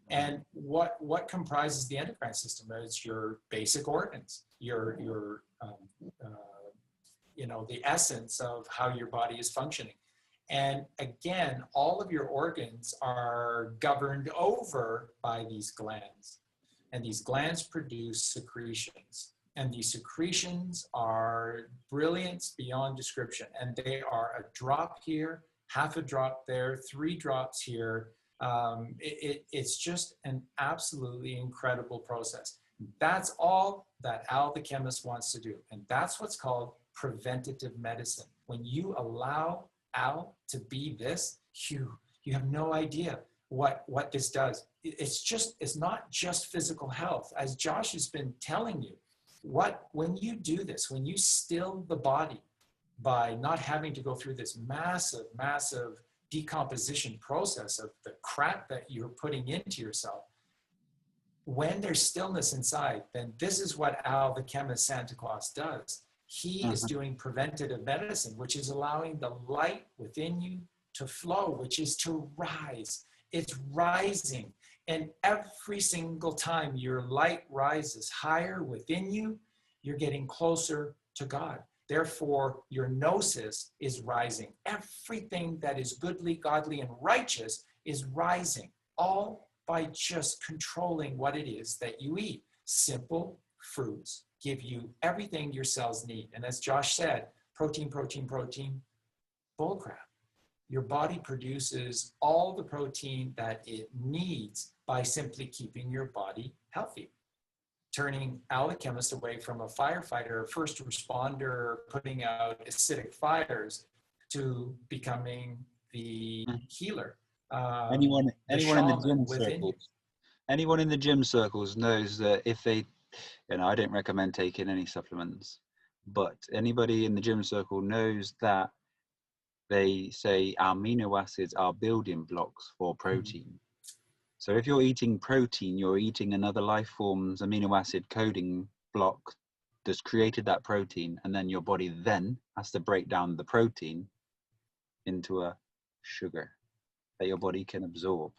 And what comprises the endocrine system is your basic organs, your the essence of how your body is functioning. And again, all of your organs are governed over by these glands, and these glands produce secretions. And these secretions are brilliance beyond description. And they are a drop here, half a drop there, 3 drops here. It's just an absolutely incredible process. That's all that Al the chemist wants to do. And that's what's called preventative medicine. When you allow Al to be this, you have no idea what this does. It's not just physical health. As Josh has been telling you, when you do this, when you still the body by not having to go through this massive, massive decomposition process of the crap that you're putting into yourself, when there's stillness inside, then this is what Al the chemist, Santa Claus, does. He is doing preventative medicine, which is allowing the light within you to flow, which is to rise. It's rising. And every single time your light rises higher within you, you're getting closer to God. Therefore, your gnosis is rising. Everything that is goodly, godly, and righteous is rising, all by just controlling what it is that you eat. Simple fruits give you everything your cells need. And as Josh said, protein, protein, protein, bullcrap. Your body produces all the protein that it needs by simply keeping your body healthy. Turning Al the chemist away from a firefighter, a first responder, putting out acidic fires, to becoming the healer. Anyone in the gym within circles, you. anyone in the gym circles knows that if they, I don't recommend taking any supplements, but anybody in the gym circle knows that they say amino acids are building blocks for protein. So if you're eating protein, you're eating another life form's amino acid coding block that's created that protein, and then your body then has to break down the protein into a sugar that your body can absorb.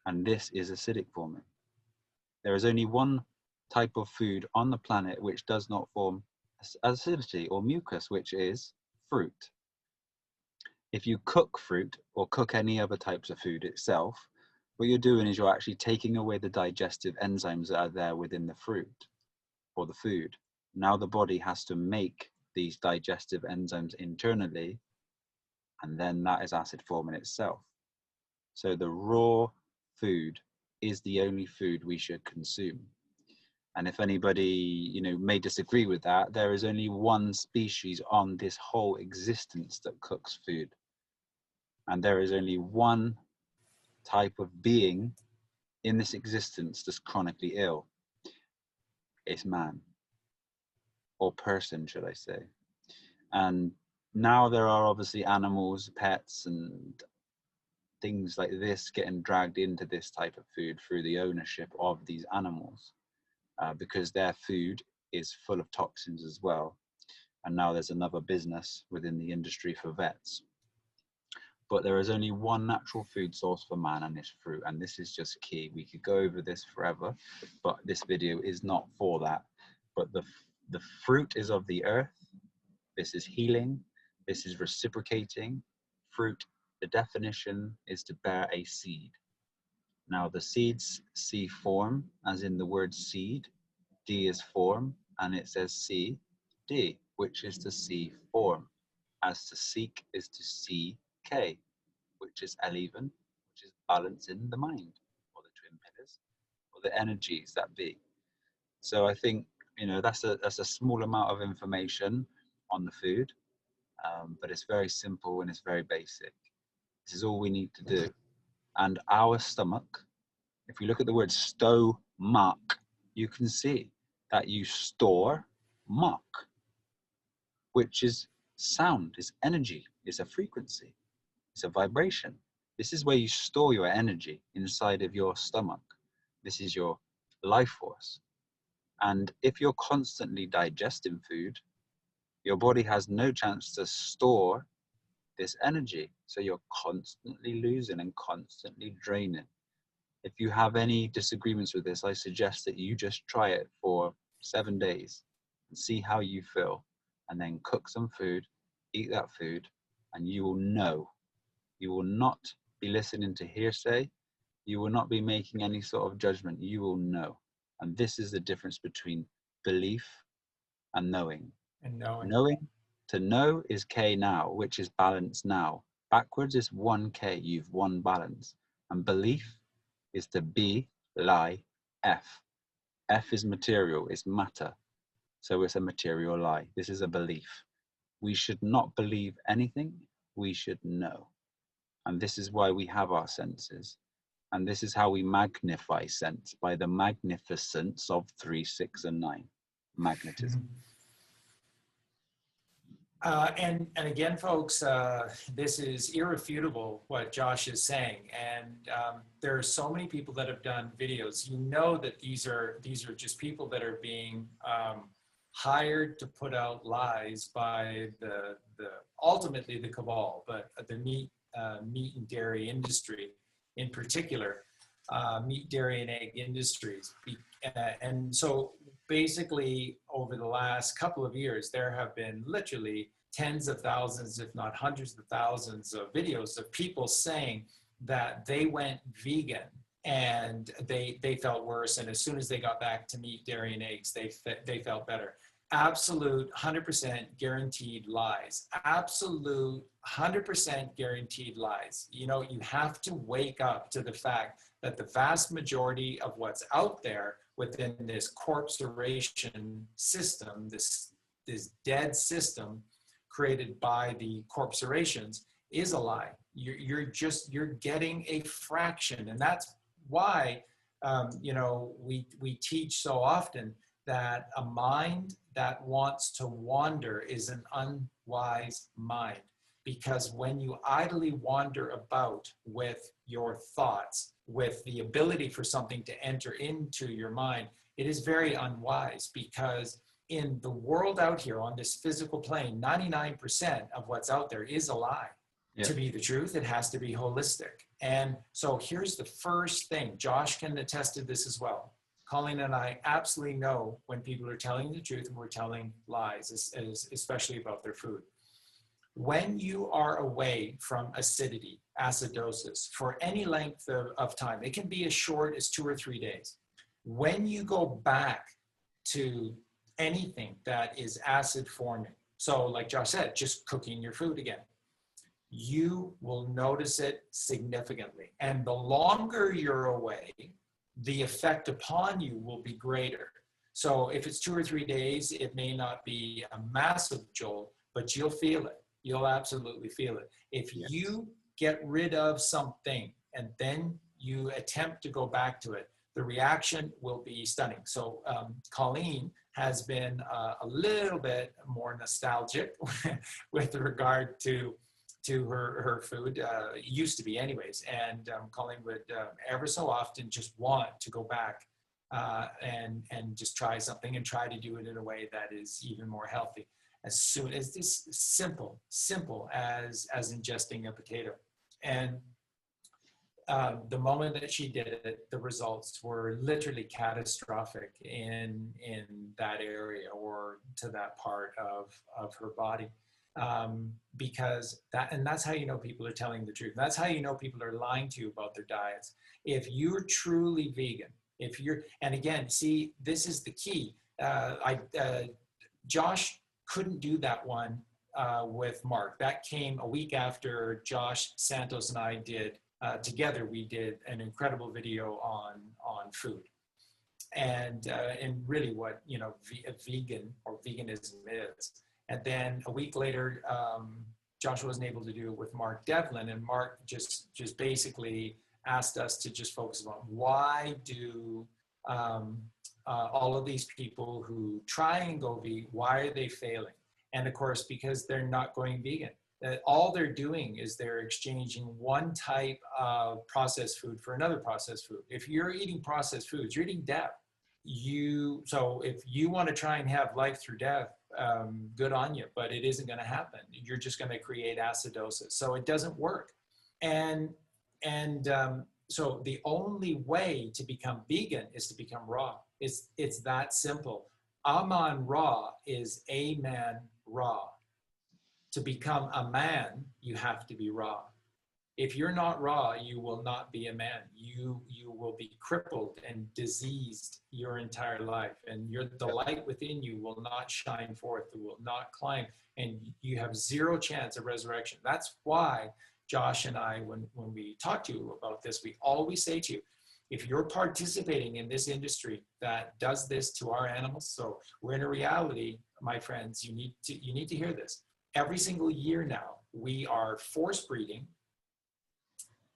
And this is acidic forming. There is only one type of food on the planet which does not form acidity or mucus, which is fruit. If you cook fruit or cook any other types of food itself, what you're doing is you're actually taking away the digestive enzymes that are there within the fruit or the food. Now the body has to make these digestive enzymes internally, and then that is acid forming itself. So the raw food is the only food we should consume. And if anybody, may disagree with that, there is only one species on this whole existence that cooks food. And there is only one type of being in this existence that's chronically ill. It's man, or person, should I say. And now there are obviously animals, pets, and things like this getting dragged into this type of food through the ownership of these animals, because their food is full of toxins as well. And now there's another business within the industry for vets. But there is only one natural food source for man, and it's fruit. And this is just key. We could go over this forever, but this video is not for that. But the fruit is of the earth. This is healing. This is reciprocating. Fruit, the definition is to bear a seed. Now the seeds see form, as in the word seed. D is form, and it says see, D, which is to see form. As to seek is to see K, which is eleven, which is balance in the mind, or the twin pillars, or the energies that be. So I think, that's a small amount of information on the food, but it's very simple and it's very basic. This is all we need to do. And our stomach, if we look at the word stomach, you can see that you store muck, which is sound, is energy, is a frequency, it's a vibration. This is where you store your energy, inside of your stomach. This is your life force. And if you're constantly digesting food, your body has no chance to store this energy. So you're constantly losing and constantly draining. If you have any disagreements with this, I suggest that you just try it for 7 days and see how you feel. And then cook some food, eat that food, and you will know. You will not be listening to hearsay. You will not be making any sort of judgment. You will know. And this is the difference between belief and knowing. And knowing. Knowing, to know is K now, which is balance now. Backwards is 1K, you've won balance. And belief is to be, lie, F. F is material, it's matter. So it's a material lie. This is a belief. We should not believe anything, we should know. And this is why we have our senses. And this is how we magnify sense, by the magnificence of 3, 6, and 9. Magnetism. And again, folks, this is irrefutable what Josh is saying. And there are so many people that have done videos. You know that these are just people that are being hired to put out lies by the ultimately the cabal, but the meat and dairy industry in particular, meat, dairy, and egg industries. And so basically over the last couple of years, there have been literally tens of thousands, if not hundreds of thousands of videos of people saying that they went vegan and they felt worse. And as soon as they got back to meat, dairy, and eggs, they felt better. Absolute 100% guaranteed lies. Absolute 100% guaranteed lies. You have to wake up to the fact that the vast majority of what's out there within this corporation system, this dead system created by the corporations, is a lie. You're getting a fraction. And that's why, we teach so often that a mind that wants to wander is an unwise mind. Because when you idly wander about with your thoughts, with the ability for something to enter into your mind, it is very unwise, because in the world out here on this physical plane, 99% of what's out there is a lie. Yeah. To be the truth, it has to be holistic. And so here's the first thing. Josh can attest to this as well. Colleen and I absolutely know when people are telling the truth and we're telling lies, especially about their food. When you are away from acidity, acidosis, for any length of time, it can be as short as 2 or 3 days. When you go back to anything that is acid forming, so like Josh said, just cooking your food again, you will notice it significantly. And the longer you're away, the effect upon you will be greater. So if it's 2 or 3 days, it may not be a massive jolt, but you'll feel it. You'll absolutely feel it. If Yes. you get rid of something and then you attempt to go back to it, the reaction will be stunning. So Colleen has been a little bit more nostalgic with regard to her food, used to be anyways. And Colleen would ever so often just want to go back and just try something and try to do it in a way that is even more healthy. As soon as this simple as ingesting a potato. And the moment that she did it, the results were literally catastrophic in that area or to that part of her body. Because that's how you know people are telling the truth. That's how you know people are lying to you about their diets. If you're truly vegan, and again, see, this is the key. Josh couldn't do that one with Mark. That came a week after Josh Santos and I did together. We did an incredible video on food and really what vegan or veganism is. And then a week later, Josh wasn't able to do it with Mark Devlin, and Mark just basically asked us to just focus on why do all of these people who try and go vegan, why are they failing? And of course, because they're not going vegan. All they're doing is they're exchanging one type of processed food for another processed food. If you're eating processed foods, you're eating death. So if you want to try and have life through death, good on you, but it isn't going to happen. You're just going to create acidosis. So it doesn't work. And so the only way to become vegan is to become raw. It's that simple. Aman Ra is a man raw. To become a man, you have to be raw. If you're not raw, you will not be a man. You will be crippled and diseased your entire life, and the light within you will not shine forth. It will not climb, and you have zero chance of resurrection. That's why Josh and I, when we talk to you about this, we always say to you, if you're participating in this industry that does this to our animals, so we're in a reality, my friends, you need to hear this. Every single year now, we are force breeding.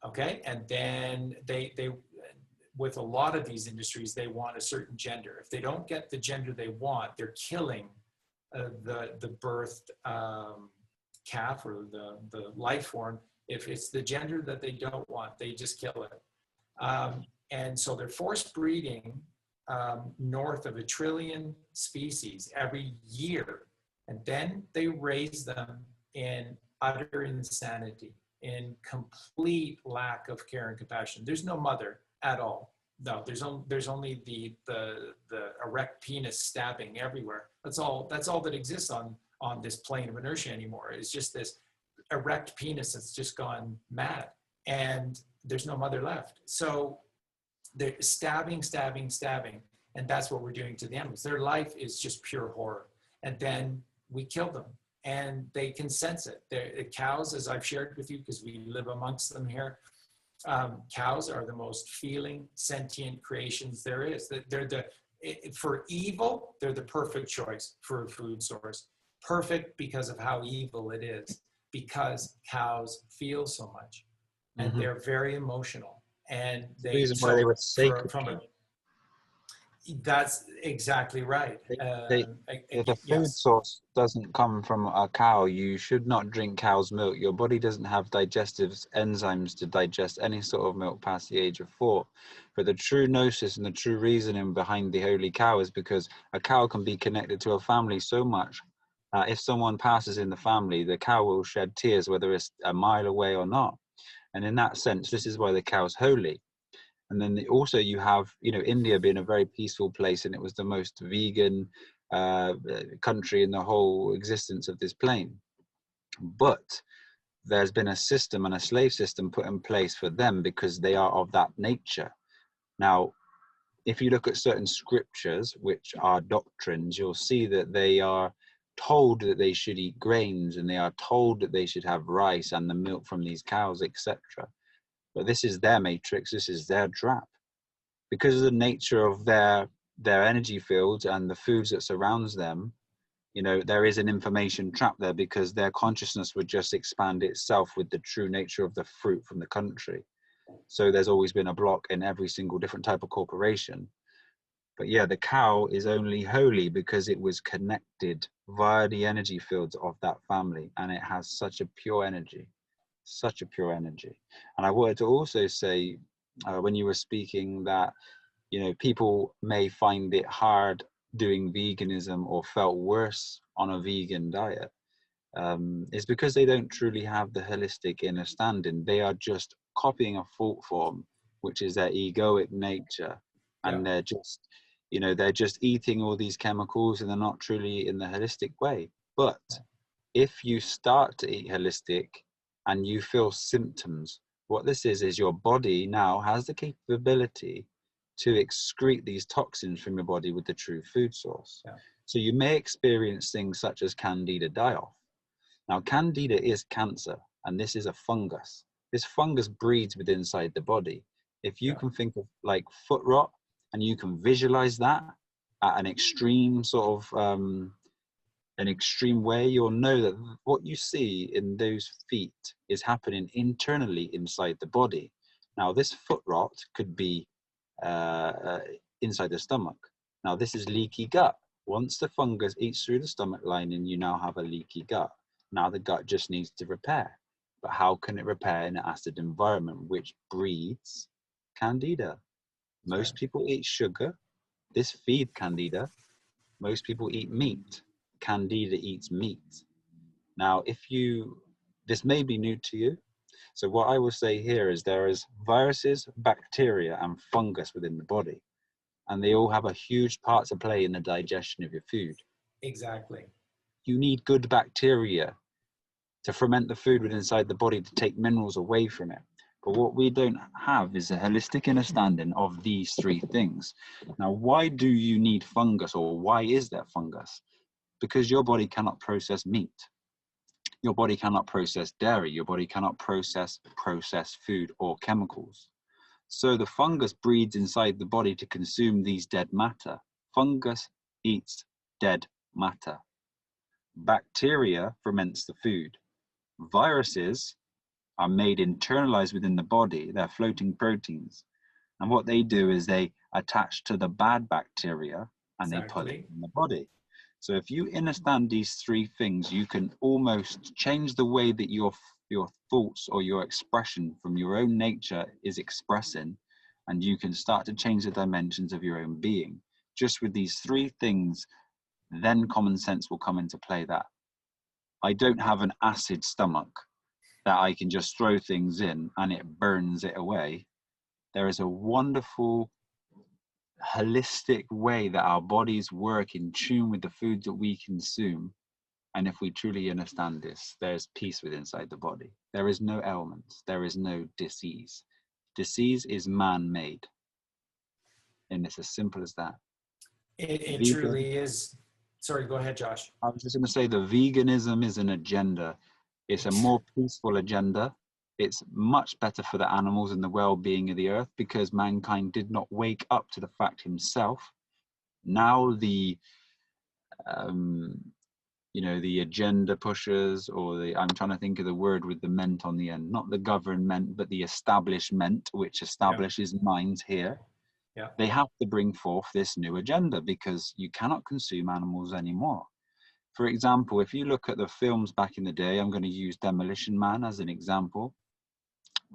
Okay, and then they with a lot of these industries, they want a certain gender. If they don't get the gender they want, they're killing the birthed calf or the life form. If it's the gender that they don't want, they just kill it. And so they're force breeding north of 1 trillion species every year, and then they raise them in utter insanity, in complete lack of care and compassion. There's no mother at all. No, there's only the erect penis stabbing everywhere. That's all that exists on this plane of inertia anymore. It's just this erect penis that's just gone mad, and there's no mother left. So they're stabbing, and that's what we're doing to the animals. Their life is just pure horror, and then we kill them. And they can sense it. The cows, as I've shared with you, because we live amongst them here, cows are the most feeling, sentient creations there is. For evil, they're the perfect choice for a food source. Perfect because of how evil it is, because cows feel so much, and they're very emotional. And the reason why they were sacred. That's exactly right. If a food source doesn't come from a cow, you should not drink cow's milk. Your body doesn't have digestive enzymes to digest any sort of milk past the age of 4. But the true gnosis and the true reasoning behind the holy cow is because a cow can be connected to a family so much. If someone passes in the family, the cow will shed tears, whether it's a mile away or not. And in that sense, this is why the cow's holy. And then also you have, India being a very peaceful place, and it was the most vegan country in the whole existence of this plane. But there's been a system and a slave system put in place for them because they are of that nature. Now, if you look at certain scriptures, which are doctrines, you'll see that they are told that they should eat grains, and they are told that they should have rice and the milk from these cows, etc. But this is their matrix, this is their trap. Because of the nature of their energy fields and the foods that surrounds them, you know, there is an information trap there, because their consciousness would just expand itself with the true nature of the fruit from the country. So there's always been a block in every single different type of corporation. But yeah, the cow is only holy because it was connected via the energy fields of that family, and it has such a pure energy, such a pure energy. And I wanted to also say, when you were speaking, that, you know, people may find it hard doing veganism or felt worse on a vegan diet, is because they don't truly have the holistic understanding. They are just copying a thought form, which is their egoic nature, and they're just, you know, they're just eating all these chemicals, and they're not truly in the holistic way. But if you start to eat holistic and you feel symptoms, what this is your body now has the capability to excrete these toxins from your body with the true food source. So you may experience things such as Candida die-off. Now, Candida is cancer, and this is a fungus. This fungus breeds within inside the body. If you can think of like foot rot, and you can visualize that at an extreme sort of an extreme way, you'll know that what you see in those feet is happening internally inside the body. Now, this foot rot could be inside the stomach. Now, this is leaky gut. Once the fungus eats through the stomach lining, you now have a leaky gut. Now the gut just needs to repair. But how can it repair in an acid environment which breeds Candida? Most people eat sugar. This feeds Candida. Most people eat meat. Candida eats meat. Now, this may be new to you. So what I will say here is there is viruses, bacteria, and fungus within the body, and they all have a huge part to play in the digestion of your food. Exactly. You need good bacteria to ferment the food within inside the body, to take minerals away from it. But what we don't have is a holistic understanding of these three things. Now, why do you need fungus, or why is there fungus? Because your body cannot process meat. Your body cannot process dairy. Your body cannot process processed food or chemicals. So the fungus breeds inside the body to consume these dead matter. Fungus eats dead matter. Bacteria ferments the food. Viruses are made internalized within the body. They're floating proteins. And what they do is they attach to the bad bacteria and they pull it in the body. So if you understand these three things, you can almost change the way that your thoughts or your expression from your own nature is expressing, and you can start to change the dimensions of your own being. Just with these three things, then common sense will come into play, that I don't have an acid stomach that I can just throw things in and it burns it away. There is a wonderful holistic way that our bodies work in tune with the foods that we consume. And if we truly understand this, there's peace within inside the body. There is no ailments. There is no disease. Disease is man-made. And it's as simple as that. It truly is. Sorry, go ahead, Josh. I was just going to say, the veganism is an agenda. It's a more peaceful agenda. It's much better for the animals and the well-being of the earth, because mankind did not wake up to the fact himself. Now the the agenda pushers, or I'm trying to think of the word with the ment on the end, not the government, but the establishment, which establishes minds here. They have to bring forth this new agenda, because you cannot consume animals anymore. For example, if you look at the films back in the day, I'm going to use Demolition Man as an example,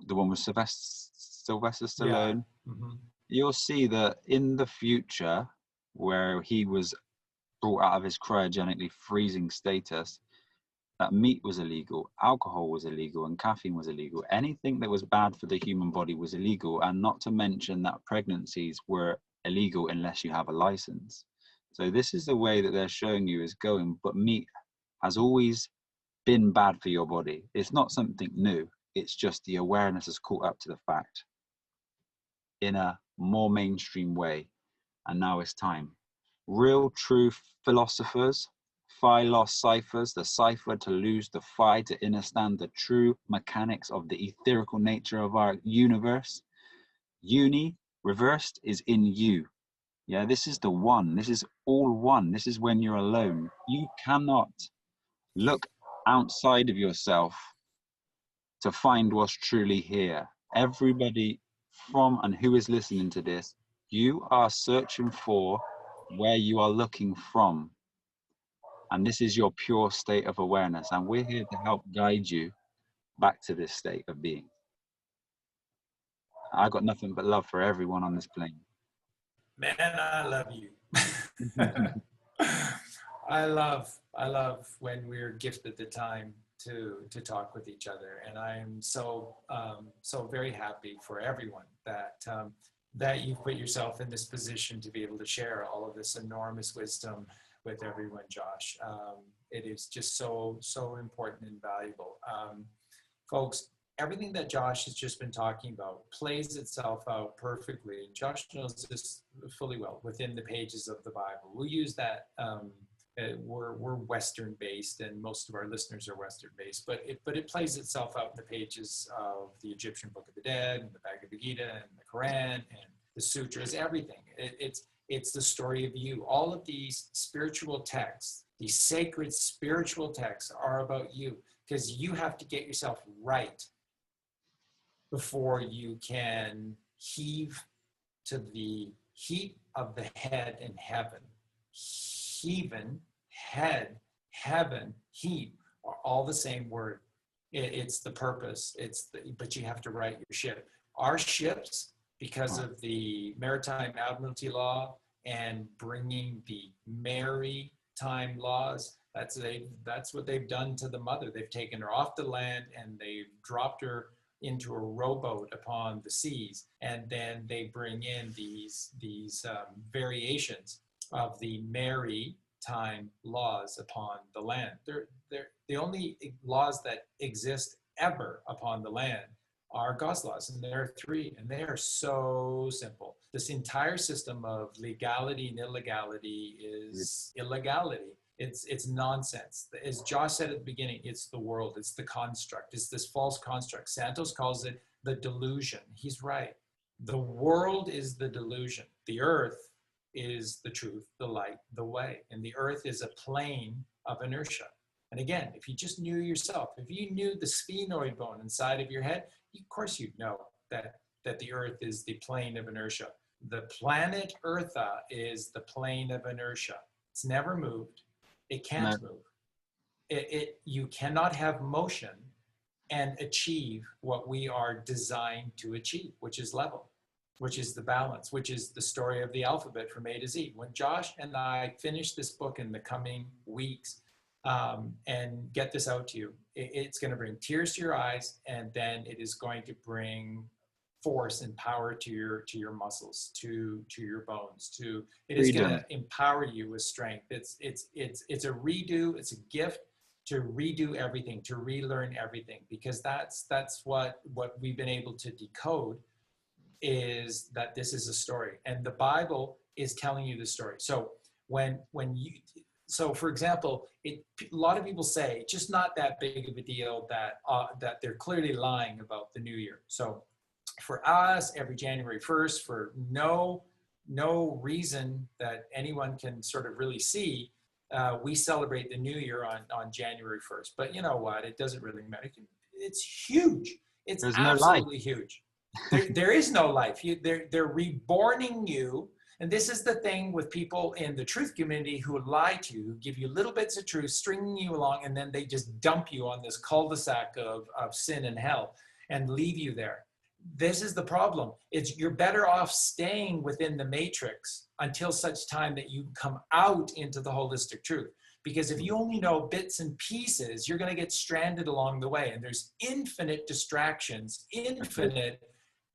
the one with Sylvester Stallone. You'll see that in the future, where he was brought out of his cryogenically freezing status, that meat was illegal, alcohol was illegal, and caffeine was illegal. Anything that was bad for the human body was illegal, and not to mention that pregnancies were illegal unless you have a license. So this is the way that they're showing you is going, but meat has always been bad for your body. It's not something new. It's just the awareness has caught up to the fact in a more mainstream way. And now it's time. Real, true philosophers, Phi-loss ciphers, the cipher to lose the phi, to understand the true mechanics of the etherical nature of our universe. Uni, reversed, is in you. Yeah, this is the one. This is all one. This is when you're alone. You cannot look outside of yourself to find what's truly here. Everybody from and who is listening to this, you are searching for where you are looking from. And this is your pure state of awareness. And we're here to help guide you back to this state of being. I got nothing but love for everyone on this plane. Man, I love you. I love when we're gifted the time to talk with each other, and I'm so very happy for everyone that you've put yourself in this position to be able to share all of this enormous wisdom with everyone, Josh. It is just so important and valuable. Folks, everything that Josh has just been talking about plays itself out perfectly. And Josh knows this fully well within the pages of the Bible. We'll use that. We're Western based, and most of our listeners are Western based, but it plays itself out in the pages of the Egyptian Book of the Dead, and the Bhagavad Gita, and the Quran, and the Sutras. Everything. It's the story of you. All of these spiritual texts, these sacred spiritual texts, are about you, because you have to get yourself right before you can heave to the heat of the head in heaven. Heaven, head, heaven, heat are all the same word. It's the purpose. But you have to right your ship. Our ships, because of the Maritime Admiralty Law and bringing the maritime laws, that's what they've done to the mother. They've taken her off the land and they've dropped her into a rowboat upon the seas, and then they bring in these variations of the maritime laws upon the land. They're the only laws that exist ever upon the land are God's laws, and there are 3, and they are so simple. This entire system of legality and illegality is illegality. It's nonsense. As Josh said at the beginning, it's the world, it's the construct, it's this false construct. Santos calls it the delusion. He's right. The world is the delusion. The earth is the truth, the light, the way. And the earth is a plane of inertia. And again, if you just knew yourself, if you knew the sphenoid bone inside of your head, of course you'd know that the earth is the plane of inertia. The planet Eartha is the plane of inertia. It's never moved. It can't move. You cannot have motion and achieve what we are designed to achieve, which is level, which is the balance, which is the story of the alphabet from A to Z. When Josh and I finish this book in the coming weeks and get this out to you, it's going to bring tears to your eyes, and then it is going to bring force and power to your muscles, to your bones, it is going to empower you with strength. It's a redo. It's a gift to redo everything, to relearn everything, because that's what we've been able to decode, is that this is a story, and the Bible is telling you the story. So so for example, a lot of people say just not that big of a deal that they're clearly lying about the new year. So for us, every January 1st, for no reason that anyone can sort of really see, we celebrate the new year on January 1st. But you know what? It doesn't really matter. It's huge. There's absolutely no huge. There is no life. They're reborning you. And this is the thing with people in the truth community who lie to you, who give you little bits of truth, stringing you along, and then they just dump you on this cul-de-sac of sin and hell and leave you there. This is the problem. You're better off staying within the matrix until such time that you come out into the holistic truth. Because if you only know bits and pieces, you're going to get stranded along the way. And there's infinite distractions, infinite,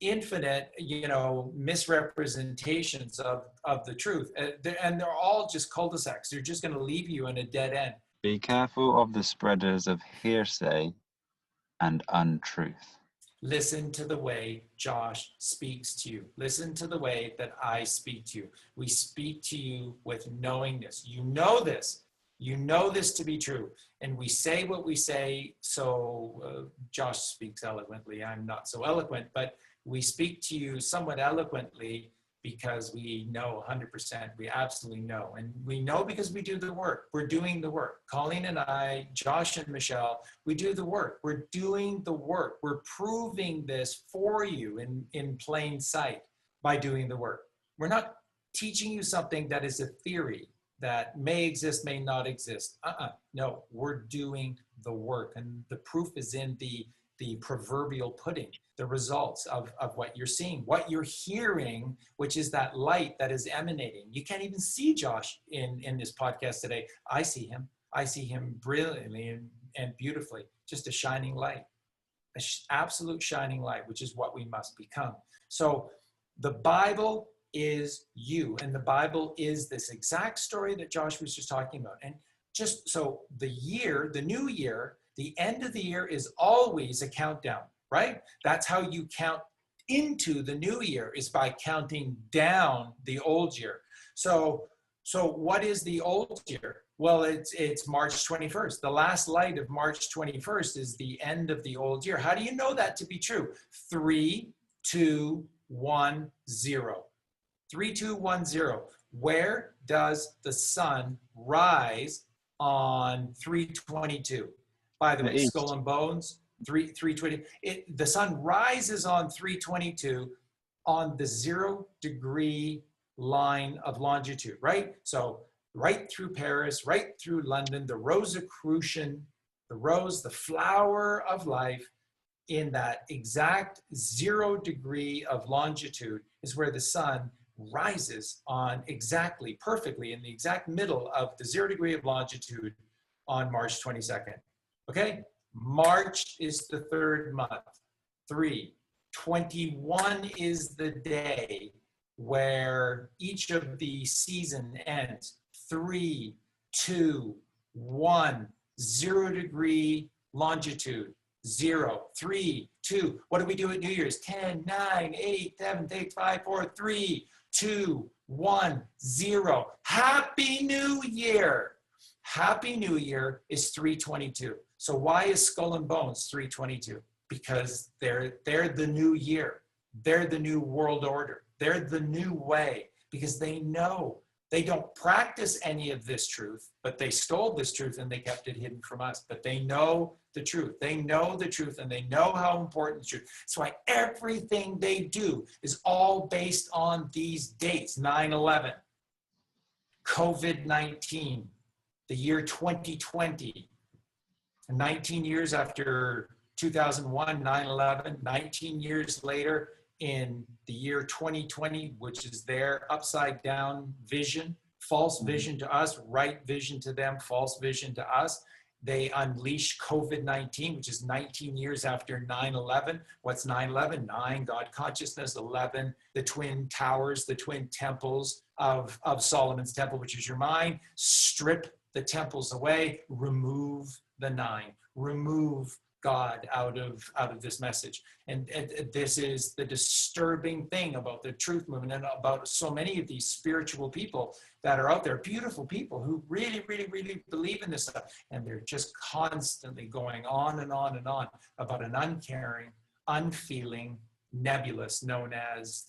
misrepresentations of the truth. And they're all just cul-de-sacs. They're just going to leave you in a dead end. Be careful of the spreaders of hearsay and untruth. Listen to the way Josh speaks to you. Listen to the way that I speak to you. We speak to you with knowingness. You know this. You know this to be true. And we say what we say. So Josh speaks eloquently. I'm not so eloquent, but we speak to you somewhat eloquently because we know 100%. We absolutely know. And we know because we do the work. We're doing the work. Colleen and I, Josh and Michelle, we do the work. We're doing the work. We're proving this for you in plain sight by doing the work. We're not teaching you something that is a theory that may exist, may not exist. No, we're doing the work. And the proof is in the proverbial pudding, the results of what you're seeing, what you're hearing, which is that light that is emanating. You can't even see Josh in this podcast today. I see him. I see him brilliantly and beautifully, just a shining light, absolute shining light, which is what we must become. So the Bible is you, and the Bible is this exact story that Josh was just talking about. And just so the new year, the end of the year is always a countdown, right? That's how you count into the new year, is by counting down the old year. So what is the old year? Well, it's March 21st. The last light of March 21st is the end of the old year. How do you know that to be true? 3, 2, 1, 0. 3, 2, 1, 0. Where does the sun rise on 3/22? By the way, East. Skull and Bones, 3/20. The sun rises on 3/22 on the 0-degree line of longitude, right? So right through Paris, right through London, the Rosicrucian, the rose, the flower of life, in that exact 0 degree of longitude is where the sun rises on exactly, perfectly, in the exact middle of the 0 degree of longitude on March 22nd. Okay, March is the third month. 3/21 is the day where each of the season ends. 3, 2, 1, 0 degree longitude. 0, 3, 2. What do we do at New Year's? 10, 9, 8, 7, 8, 5, 4, 3, 2, 1, 0. Happy New Year. Happy New Year is 3/22. So why is Skull and Bones 3/22? Because they're the new year. They're the new world order. They're the new way, because they know. They don't practice any of this truth, but they stole this truth and they kept it hidden from us. But they know the truth. They know the truth, and they know how important the truth. That's why everything they do is all based on these dates. 9/11, COVID-19, the year 2020, 19 years after 2001, 9/11, 19 years later, in the year 2020, which is their upside down vision, false vision to us, right vision to them, false vision to us. They unleash COVID-19, which is 19 years after 9/11. What's 9/11? 9, God consciousness. 11, the twin towers, the twin temples of Solomon's temple, which is your mind. Strip the temples away, remove the 9, remove God out of this message. And this is the disturbing thing about the truth movement and about so many of these spiritual people that are out there, beautiful people who really, really, really believe in this stuff. And they're just constantly going on and on and on about an uncaring, unfeeling nebulous known as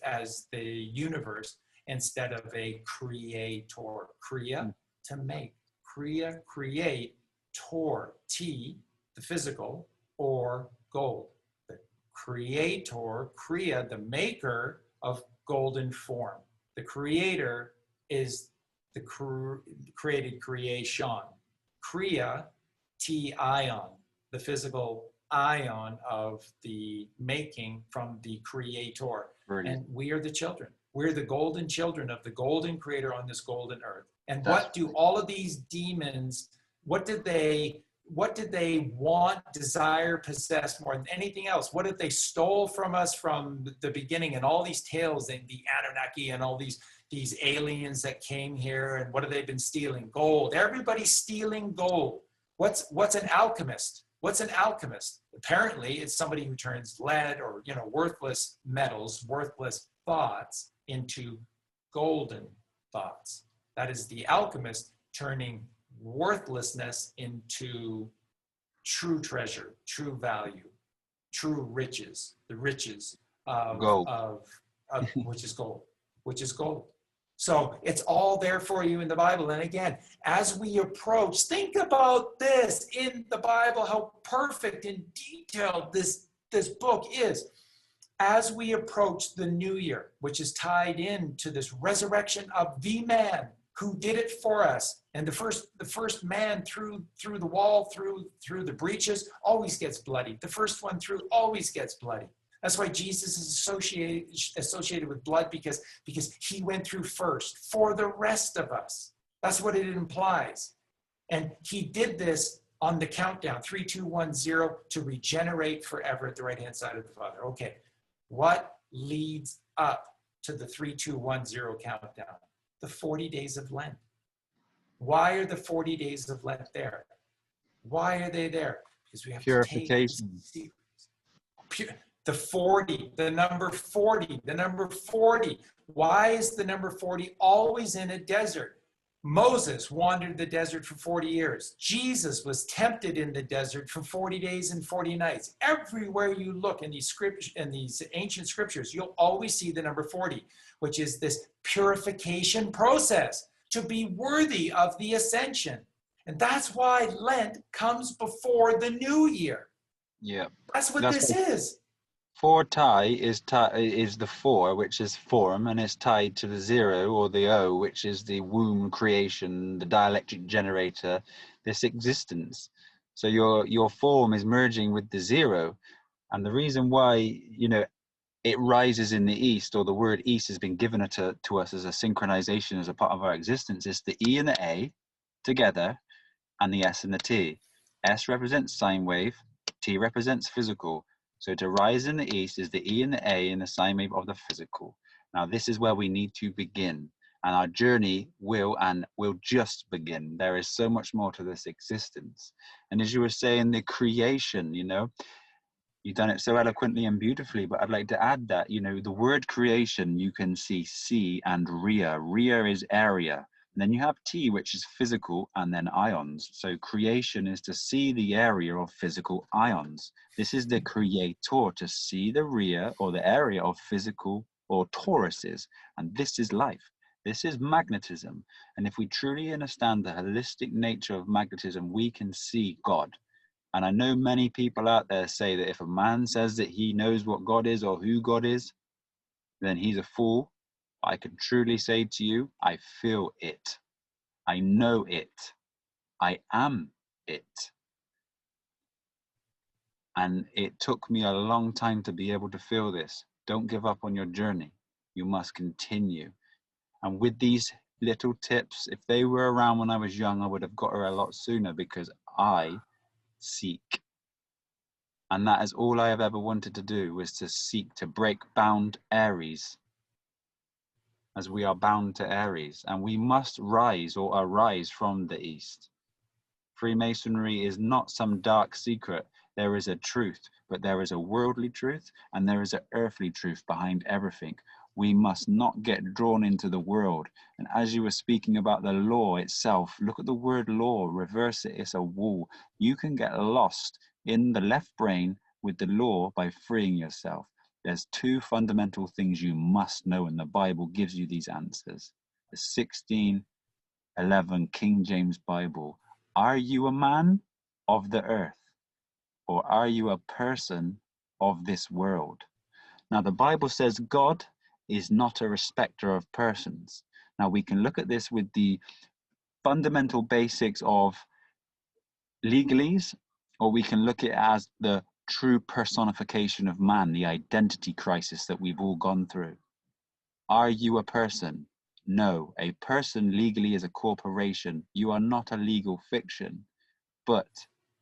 the universe, instead of a creator. Kriya, to make. Kriya, create. Tor, T, the physical, or gold. The creator, Kriya, the maker of golden form. The creator is the created creation. Kriya, T, ion, the physical ion of the making from the creator. Brilliant. And we are the children. We're the golden children of the golden creator on this golden earth. And what do all of these demons, what did they want, desire, possess more than anything else? What did they stole from us from the beginning? And all these tales, and the Anunnaki and all these aliens that came here, and what have they been stealing? Gold. Everybody's stealing gold. What's an alchemist? What's an alchemist? Apparently, it's somebody who turns lead or worthless metals, worthless thoughts into golden thoughts. That is the alchemist turning worthlessness into true treasure, true value, true riches, the riches Gold. of which is gold, which is gold. So it's all there for you in the Bible. And again, as we approach, think about this in the Bible, how perfect and detailed this book is. As we approach the new year, which is tied into this resurrection of the man who did it for us, and the first man through the wall, through the breaches, always gets bloody. The first one through always gets bloody. That's why Jesus is associated with blood, because he went through first for the rest of us. That's what it implies. And he did this on the countdown, 3, 2, 1, 0, to regenerate forever at the right-hand side of the Father. Okay, what leads up to the 3, 2, 1, 0 countdown? The 40 days of Lent. Why are the 40 days of Lent there? Why are they there? Because we have Purification. to take the 40, the number 40, the number 40. Why is the number 40 always in a desert? Moses wandered the desert for 40 years. Jesus was tempted in the desert for 40 days and 40 nights. Everywhere you look in these scriptures, in these ancient scriptures, you'll always see the number 40, which is this purification process to be worthy of the ascension. And that's why Lent comes before the new year. Yeah. That's what this is. 4 is the 4, which is form, and it's tied to the 0 or the O, which is the womb creation, the dialectic generator, this existence. So your form is merging with the 0, and the reason why it rises in the east, or the word east has been given to us as a synchronization, as a part of our existence, is the E and the A together, and the S and the T. S represents sine wave, T represents physical. So to rise in the east is the E and the A in the sine wave of the physical. Now this is where we need to begin, and our journey will just begin. There is so much more to this existence. And as you were saying, the creation, you've done it so eloquently and beautifully, but I'd like to add that, the word creation, you can see and Ria. Ria is area. And then you have T, which is physical, and then ions. So creation is to see the area of physical ions. This is the creator, to see the Ria, or the area of physical or toruses. And this is life. This is magnetism. And if we truly understand the holistic nature of magnetism, we can see God. And I know many people out there say that if a man says that he knows what God is or who God is, then he's a fool. I can truly say to you, I feel it. I know it. I am it. And it took me a long time to be able to feel this. Don't give up on your journey. You must continue. And with these little tips, if they were around when I was young, I would have got her a lot sooner, because I seek. And that is all I have ever wanted to do, was to seek to break bound Aries, as we are bound to Aries, and we must rise or arise from the east. Freemasonry is not some dark secret. There is a truth, but there is a worldly truth and there is an earthly truth behind everything. We must not get drawn into the world. And as you were speaking about the law itself, look at the word law, reverse it, it's a wall. You can get lost in the left brain with the law by freeing yourself. There's 2 fundamental things you must know, and the Bible gives you these answers. The 1611 King James Bible. Are you a man of the earth, or are you a person of this world? Now the Bible says God is not a respecter of persons. Now we can look at this with the fundamental basics of legalese, or we can look at it as the true personification of man, the identity crisis that we've all gone through. Are you a person? No, a person legally is a corporation. You are not a legal fiction. But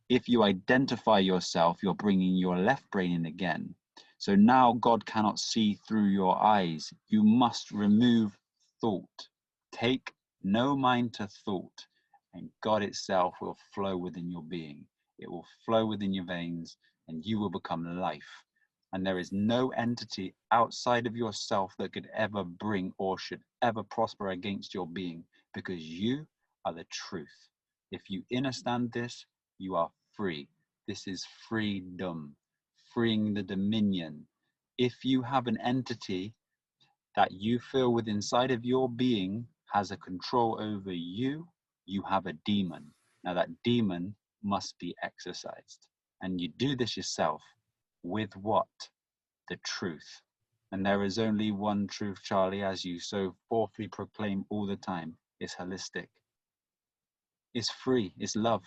if you identify yourself, you're bringing your left brain in again. So now God cannot see through your eyes. You must remove thought. Take no mind to thought, and God itself will flow within your being. It will flow within your veins, and you will become life. And there is no entity outside of yourself that could ever bring or should ever prosper against your being, because you are the truth. If you understand this, you are free. This is freedom, freeing the dominion. If you have an entity that you feel with inside of your being has a control over you, you have a demon. Now that demon must be exorcised. And you do this yourself with what? The truth. And there is only one truth, Charlie, as you so forthly proclaim all the time. It's holistic. It's free. It's love.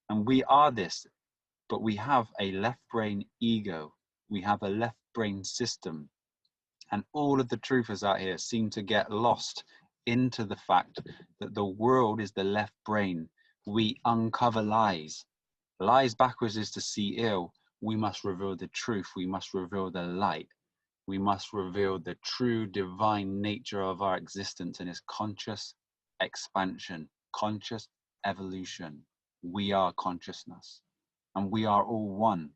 And we are this, but we have a left brain ego. We have a left brain system. And all of the truthers out here seem to get lost into the fact that the world is the left brain. We uncover lies. Lies backwards is to see ill. We must reveal the truth. We must reveal the light. We must reveal the true divine nature of our existence and its conscious expansion, conscious evolution. We are consciousness and we are all one.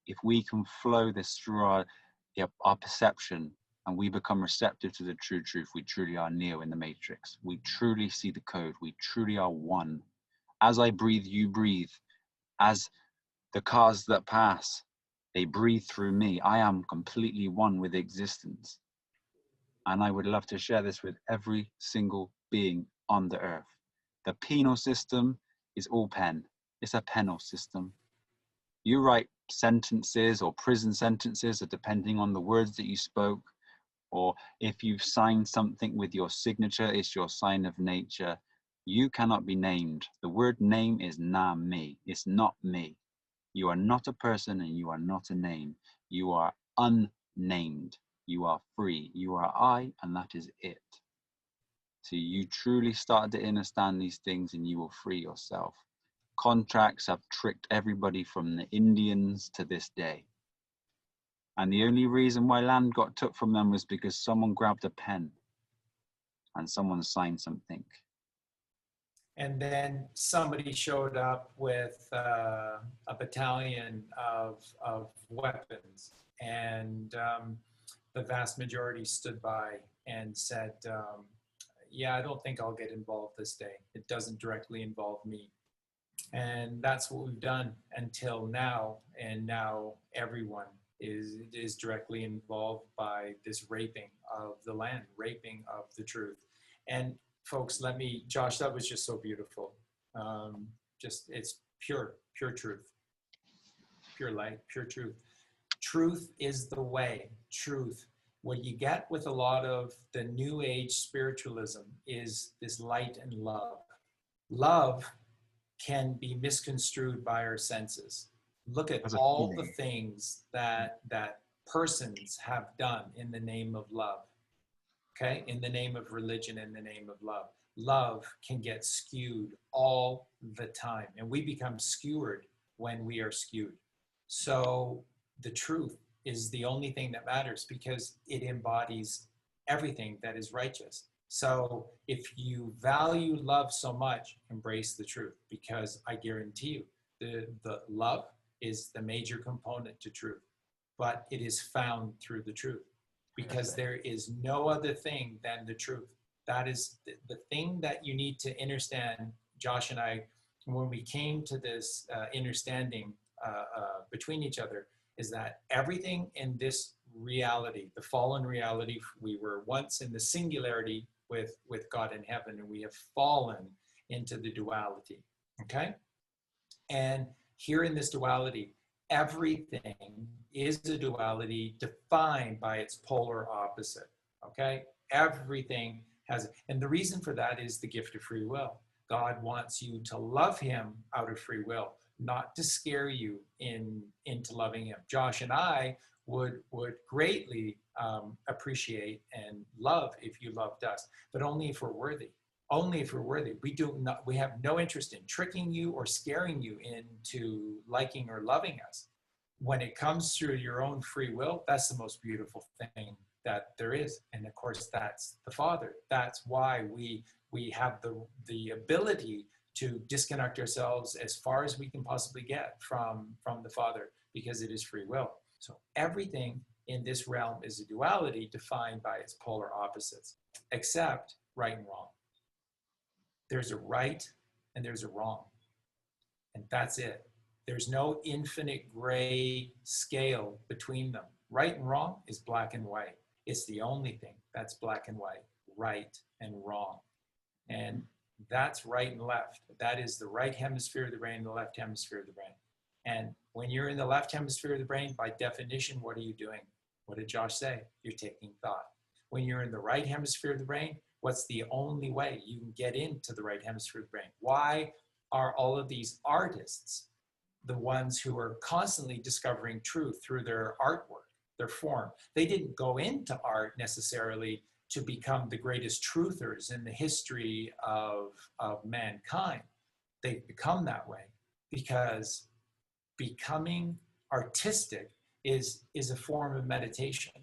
If we can flow this through our perception and we become receptive to the true truth, we truly are Neo in the Matrix. We truly see the code. We truly are one. As I breathe, you breathe. As the cars that pass, they breathe through me. I am completely one with existence. And I would love to share this with every single being on the earth. The penal system is all pen. It's a penal system. You write sentences or prison sentences, depending on the words that you spoke, or if you've signed something with your signature, it's your sign of nature. You cannot be named. The word name is na me. It's not me. You are not a person and you are not a name. You are unnamed. You are free. You are I, and that is it. So you truly start to understand these things and you will free yourself. Contracts have tricked everybody from the Indians to this day. And the only reason why land got took from them was because someone grabbed a pen and someone signed something. And then somebody showed up with a battalion of weapons, and the vast majority stood by and said, yeah, I don't think I'll get involved this day. It doesn't directly involve me. And that's what we've done until now. And now everyone is directly involved by this raping of the land, raping of the truth. And folks, Josh, that was just so beautiful. It's pure truth, pure light, pure truth. Truth is the way, truth. What you get with a lot of the new age spiritualism is this light and love. Love can be misconstrued by our senses. Look at all the things that persons have done in the name of love. Okay, in the name of religion, in the name of love. Love can get skewed all the time, and we become skewered when we are skewed. So the truth is the only thing that matters because it embodies everything that is righteous. So if you value love so much, embrace the truth, because I guarantee you the love is the major component to truth, but it is found through the truth. Because there is no other thing than the truth. That is the thing that you need to understand. Josh and I, when we came to this understanding between each other, is that everything in this reality, the fallen reality, we were once in the singularity with God in heaven, and we have fallen into the duality, okay? And here in this duality, everything is a duality defined by its polar opposite, okay? Everything has, and the reason for that is the gift of free will. God wants you to love him out of free will, not to scare you into loving him. Josh and I would greatly appreciate and love if you loved us, but only if we're worthy. Only if we're worthy. We have no interest in tricking you or scaring you into liking or loving us. When it comes through your own free will, that's the most beautiful thing that there is. And of course, that's the Father. That's why we have the ability to disconnect ourselves as far as we can possibly get from the Father, because it is free will. So everything in this realm is a duality defined by its polar opposites, except right and wrong. There's a right and there's a wrong. And that's it. There's no infinite gray scale between them. Right and wrong is black and white. It's the only thing that's black and white, right and wrong. And that's right and left. That is the right hemisphere of the brain, the left hemisphere of the brain. And when you're in the left hemisphere of the brain, by definition, what are you doing? What did Josh say? You're taking thought. When you're in the right hemisphere of the brain, what's the only way you can get into the right hemisphere of the brain? Why are all of these artists the ones who are constantly discovering truth through their artwork, their form? They didn't go into art necessarily to become the greatest truthers in the history of mankind. They've become that way because becoming artistic is a form of meditation.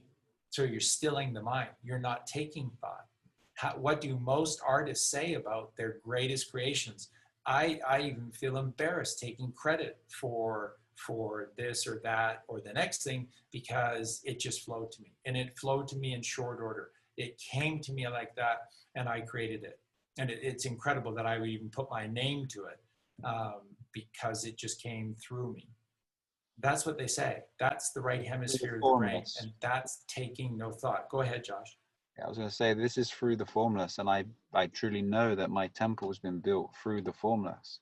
So you're stilling the mind. You're not taking thought. What do most artists say about their greatest creations? I even feel embarrassed taking credit for this or that or the next thing because it just flowed to me. And it flowed to me in short order. It came to me like that, and I created it. And it's incredible that I would even put my name to it because it just came through me. That's what they say. That's the right hemisphere of the brain, and that's taking no thought. Go ahead, Josh. Yeah, I was going to say, this is through the formless, and I truly know that my temple has been built through the formless.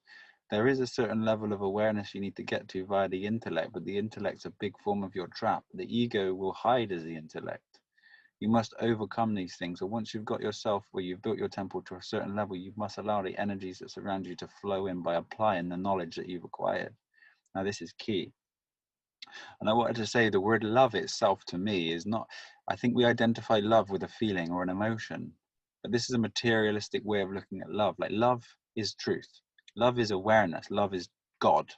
There is a certain level of awareness you need to get to via the intellect, but the intellect's a big form of your trap. The ego will hide as the intellect. You must overcome these things. So once you've got yourself where you've built your temple to a certain level, you must allow the energies that surround you to flow in by applying the knowledge that you've acquired. Now, this is key. And I wanted to say the word love itself to me is not, I think we identify love with a feeling or an emotion, but this is a materialistic way of looking at love. Like, love is truth. Love is awareness. Love is God.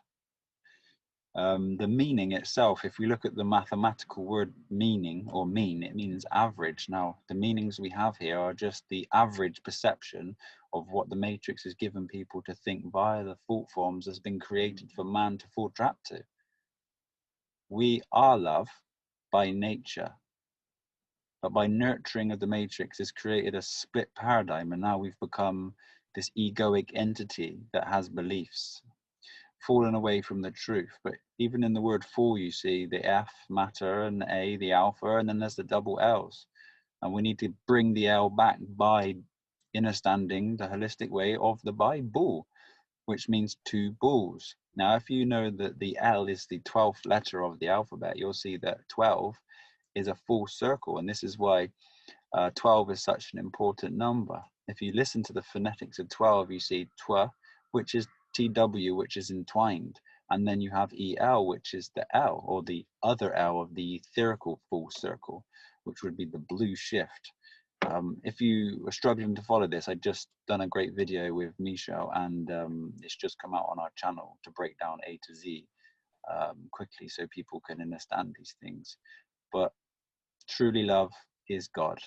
The meaning itself, if we look at the mathematical word meaning or mean, it means average. Now, the meanings we have here are just the average perception of what the matrix has given people to think via the thought forms that's been created for man to fall trapped to. We are love by nature, but by nurturing of the matrix has created a split paradigm, and now we've become this egoic entity that has beliefs, fallen away from the truth. But even in the word fall, you see the F, matter, and the A, the alpha, and then there's the double L's. And we need to bring the L back by understanding the holistic way of the Bible, which means two bulls. Now, if you know that the L is the 12th letter of the alphabet, you'll see that 12 is a full circle. And this is why 12 is such an important number. If you listen to the phonetics of 12, you see twa, which is TW, which is entwined. And then you have EL, which is the L, or the other L of the etherical full circle, which would be the blue shift. If you are struggling to follow this, I just done a great video with Michelle, and it's just come out on our channel to break down A to Z quickly so people can understand these things. But truly love is God,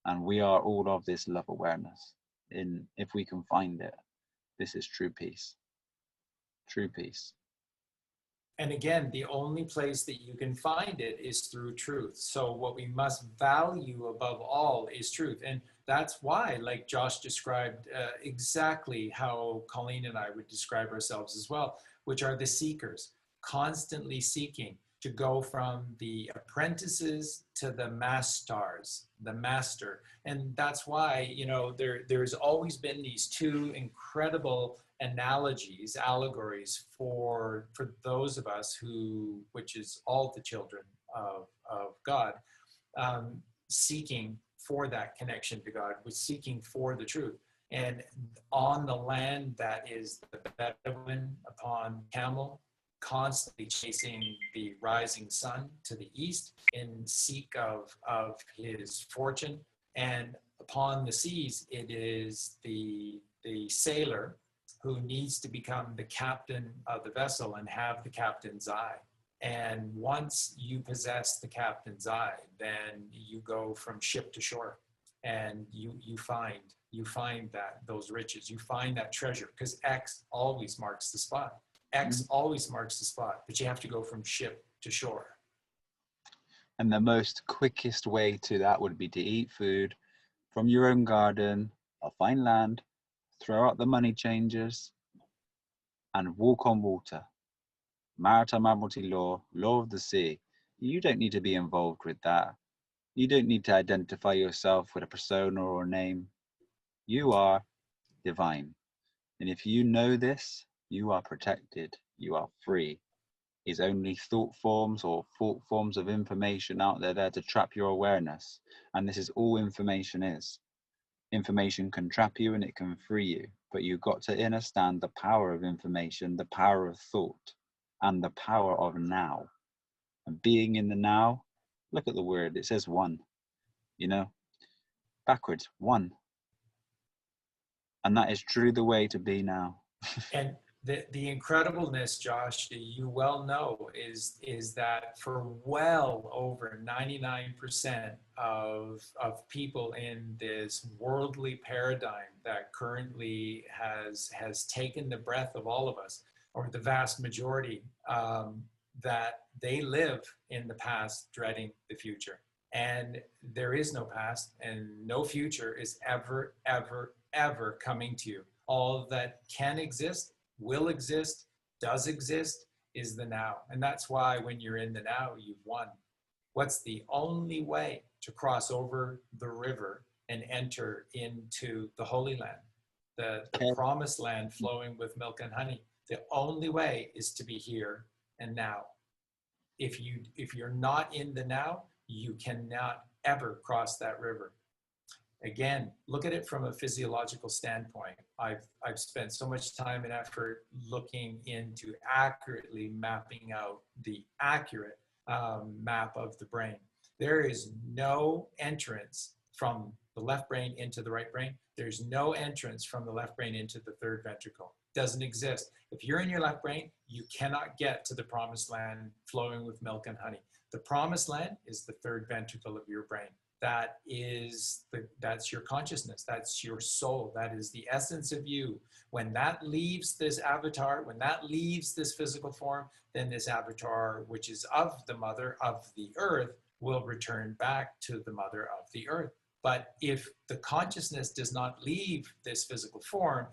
and we are all of this love awareness. If we can find it, this is true peace. True peace. And again, the only place that you can find it is through truth. So what we must value above all is truth. And that's why, like Josh described, exactly how Colleen and I would describe ourselves as well, which are the seekers, constantly seeking to go from the apprentices to the masters, the master. And that's why, you know, there's always been these two incredible analogies, allegories for those of us who, which is all the children of God, seeking for that connection to God, was seeking for the truth. And on the land that is the Bedouin upon camel, constantly chasing the rising sun to the east in seek of his fortune. And upon the seas, it is the sailor who needs to become the captain of the vessel and have the captain's eye. And once you possess the captain's eye, then you go from ship to shore, and you find that those riches, you find that treasure, because X always marks the spot. X always marks the spot, but you have to go from ship to shore. And the most quickest way to that would be to eat food from your own garden, or find land, throw out the money changers, and walk on water. Maritime admiralty law, law of the sea. You don't need to be involved with that. You don't need to identify yourself with a persona or a name. You are divine. And if you know this, you are protected. You are free. Is only thought forms or thought forms of information out there to trap your awareness. And this is all information is. Information can trap you and it can free you, but you've got to understand the power of information, the power of thought, and the power of now. And being in the now, look at the word, it says one, backwards, one. And that is truly the way to be now. And the incredibleness, Josh, you well know, is that for well over 99% of people in this worldly paradigm that currently has taken the breath of all of us, or the vast majority, that they live in the past, dreading the future. And there is no past, and no future is ever, ever, ever coming to you. All that can exist, will exist, does exist is the now. And that's why when you're in the now, you've won. What's the only way to cross over the river and enter into the Holy Land, the promised land flowing with milk and honey? The only way is to be here and now. If you're not in the now, you cannot ever cross that river. Again, look at it from a physiological standpoint. I've spent so much time and effort looking into accurately mapping out the accurate map of the brain. There is no entrance from the left brain into the right brain. There's no entrance from the left brain into the third ventricle. Doesn't exist. If you're in your left brain, you cannot get to the promised land flowing with milk and honey. The promised land is the third ventricle of your brain. That's your consciousness. That's your soul. That is the essence of you. When that leaves this avatar, when that leaves this physical form, then this avatar, which is of the mother of the earth, will return back to the mother of the earth. But if the consciousness does not leave this physical form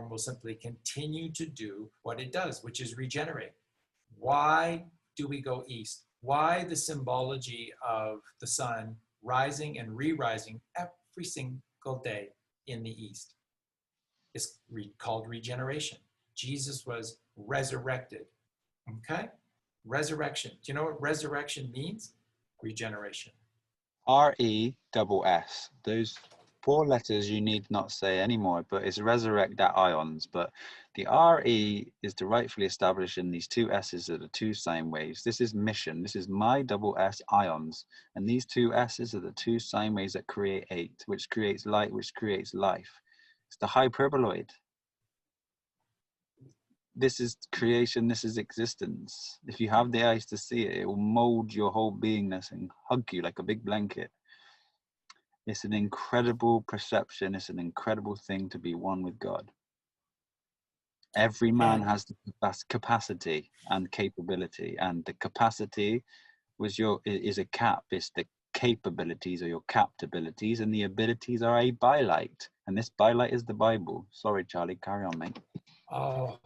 will simply continue to do what it does, which is regenerate. Why do we go east? Why the symbology of the sun rising and re-rising every single day in the east? It's called regeneration. Jesus was resurrected. Okay? Resurrection. Do you know what resurrection means? Regeneration. RESS. Those 4 letters you need not say anymore, but it's resurrect that ions. But the RE is to rightfully establish in these 2 S's are the 2 sine waves. This is mission. This is my double S ions. And these 2 S's are the 2 sine waves that create 8, which creates light, which creates life. It's the hyperboloid. This is creation, this is existence. If you have the eyes to see it, it will mold your whole beingness and hug you like a big blanket. It's an incredible perception. It's an incredible thing to be one with God. Every man has the capacity and capability, and the capacity is a cap. It's the capabilities or your capabilities, and the abilities are a bylight. And this bylight is the Bible. Sorry, Charlie, carry on, mate. Oh,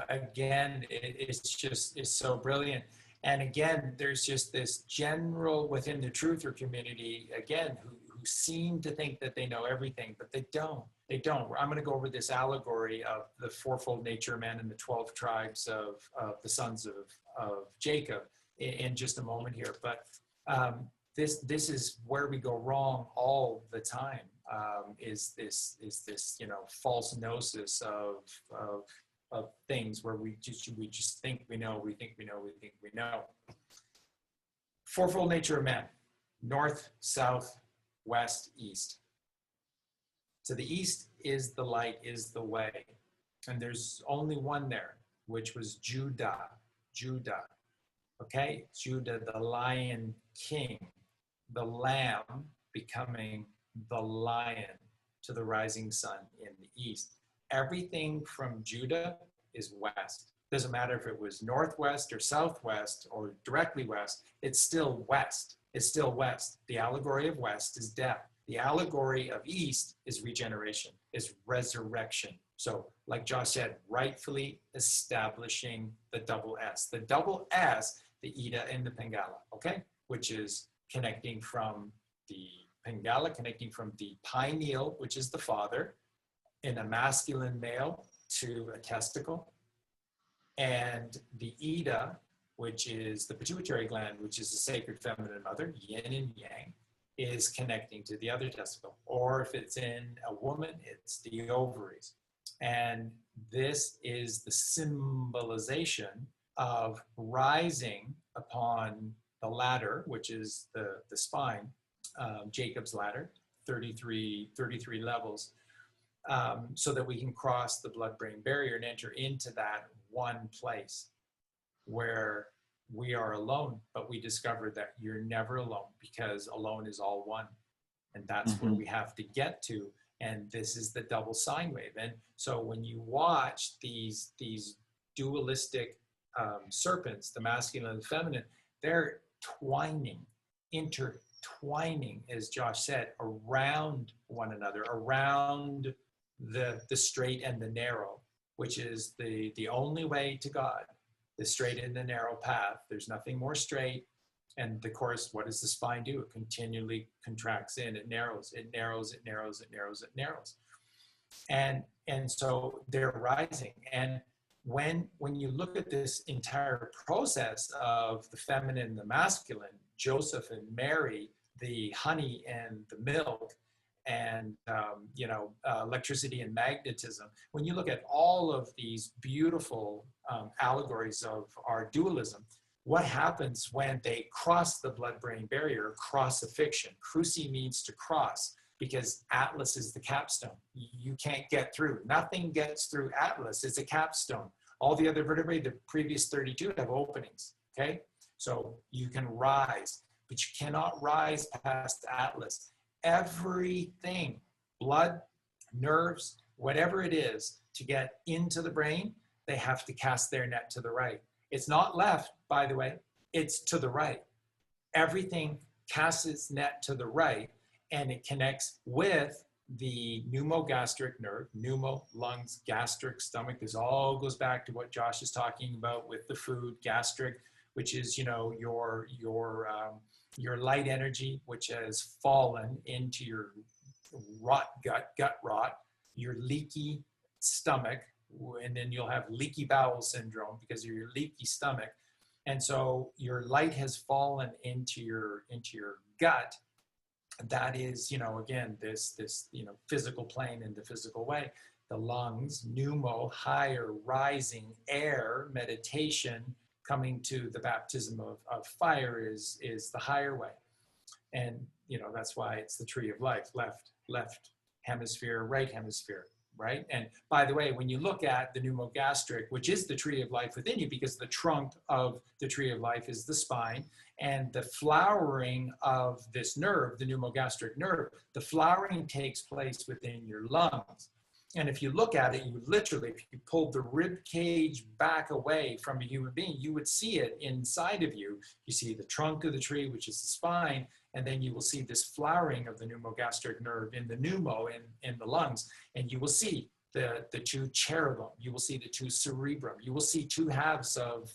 again, it's so brilliant. And again, there's just this general within the truther community, again, who seem to think that they know everything, but they don't. They don't. I'm going to go over this allegory of the fourfold nature of man and the 12 tribes of the sons of Jacob in just a moment here. But this is where we go wrong all the time. Is this false gnosis of things where we just think we know, we think we know. Fourfold nature of man: north, south, west, east. To the east is the light, is the way, and there's only one there, which was Judah. Okay, Judah, the lion king, the lamb becoming the lion to the rising sun in the east. Everything from Judah is west. Doesn't matter if it was northwest or southwest or directly west, it's still west. It's still west. The allegory of west is death. The allegory of east is regeneration, is resurrection. So like Josh said, rightfully establishing the double S. The double S, the Ida and the Pingala, okay? Which is connecting from the Pingala, connecting from the pineal, which is the father, in a masculine male to a testicle. And the Ida, which is the pituitary gland, which is the sacred feminine mother, yin and yang, is connecting to the other testicle. Or if it's in a woman, it's the ovaries. And this is the symbolization of rising upon the ladder, which is the spine, Jacob's ladder, 33 levels, so that we can cross the blood-brain barrier and enter into that one place where we are alone, but we discover that you're never alone, because alone is all one. And that's where we have to get to. And this is the double sine wave. And so when you watch these dualistic serpents, the masculine and the feminine, they're intertwining, as Josh said, around one another, around the straight and the narrow, which is the only way to God, the straight and the narrow path. There's nothing more straight. And of course, what does the spine do? It continually contracts in, it narrows, it narrows, it narrows, it narrows, it narrows. And so they're rising. And when you look at this entire process of the feminine and the masculine, Joseph and Mary, the honey and the milk, and electricity and magnetism, when you look at all of these beautiful allegories of our dualism, what happens when they cross the blood-brain barrier, crucifixion? Cruci means to cross, because Atlas is the capstone. You can't get through. Nothing gets through Atlas. It's a capstone. All the other vertebrae, the previous 32, have openings, okay? So you can rise, but you cannot rise past Atlas. Everything, blood, nerves, whatever it is, to get into the brain, they have to cast their net to the right. It's not left, by the way, it's to the right. Everything casts its net to the right, and it connects with the pneumogastric nerve, pneumo, lungs, gastric, stomach. This all goes back to what Josh is talking about with the food, gastric, which is, your light energy, which has fallen into your rot gut rot, your leaky stomach, and then you'll have leaky bowel syndrome because of your leaky stomach. And so your light has fallen into your gut. That is, again, this physical plane in the physical way. The lungs, pneumo, higher, rising, air, meditation, coming to the baptism of fire is the higher way. And, that's why it's the tree of life, left hemisphere, right hemisphere, right? And by the way, when you look at the pneumogastric, which is the tree of life within you, because the trunk of the tree of life is the spine, and the flowering of this nerve, the pneumogastric nerve, the flowering takes place within your lungs. And if you look at it, you literally, if you pulled the rib cage back away from a human being, you would see it inside of you. You see the trunk of the tree, which is the spine, and then you will see this flowering of the pneumogastric nerve in the pneumo, in the lungs, and you will see the two cherubim, you will see the two cerebrum, you will see two halves of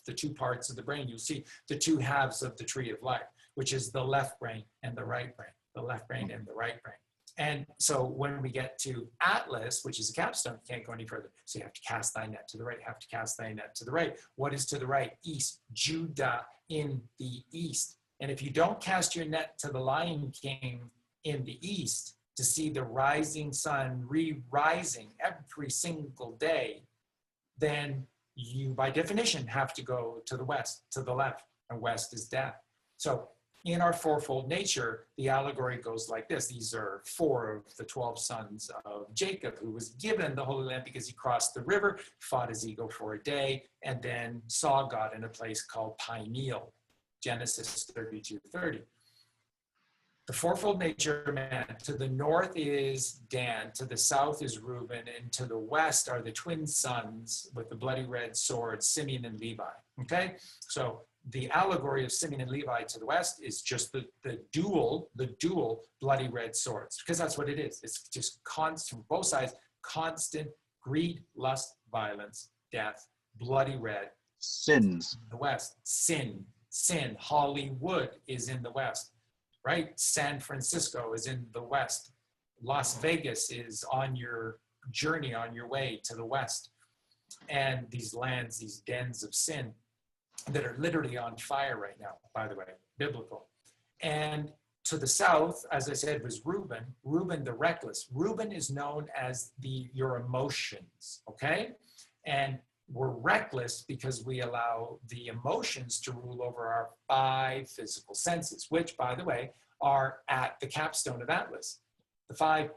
the two parts of the brain. You'll see the two halves of the tree of life, which is the left brain and the right brain, the left brain and the right brain. And so when we get to Atlas, which is a capstone, you can't go any further. So you have to cast thy net to the right, you have to cast thy net to the right. What is to the right? East, Judah in the east. And if you don't cast your net to the Lion King in the east to see the rising sun re-rising every single day, then you, by definition, have to go to the west, to the left, and west is death. So in our fourfold nature, the allegory goes like this. These are 4 of the 12 sons of Jacob, who was given the Holy Land because he crossed the river, fought his ego for a day, and then saw God in a place called Pineal, Genesis 32:30. The fourfold nature man, to the north is Dan, to the south is Reuben, and to the west are the twin sons with the bloody red swords, Simeon and Levi. Okay, so the allegory of Simeon and Levi to the west is just the dual bloody red swords, because that's what it is. It's just constant, both sides, constant Greed, lust, violence, death, bloody red. Sins. The West. Sin. Hollywood is in the West, right? San Francisco is in the West. Las Vegas is on your journey, on your way to the West. And these lands, these dens of sin that are literally on fire right now, by the way, biblical. And to the south, as I said, was Reuben the reckless. Reuben is known as your emotions, okay? And we're reckless because we allow the emotions to rule over our 5 physical senses, which, by the way, are at the capstone of Atlas. The 5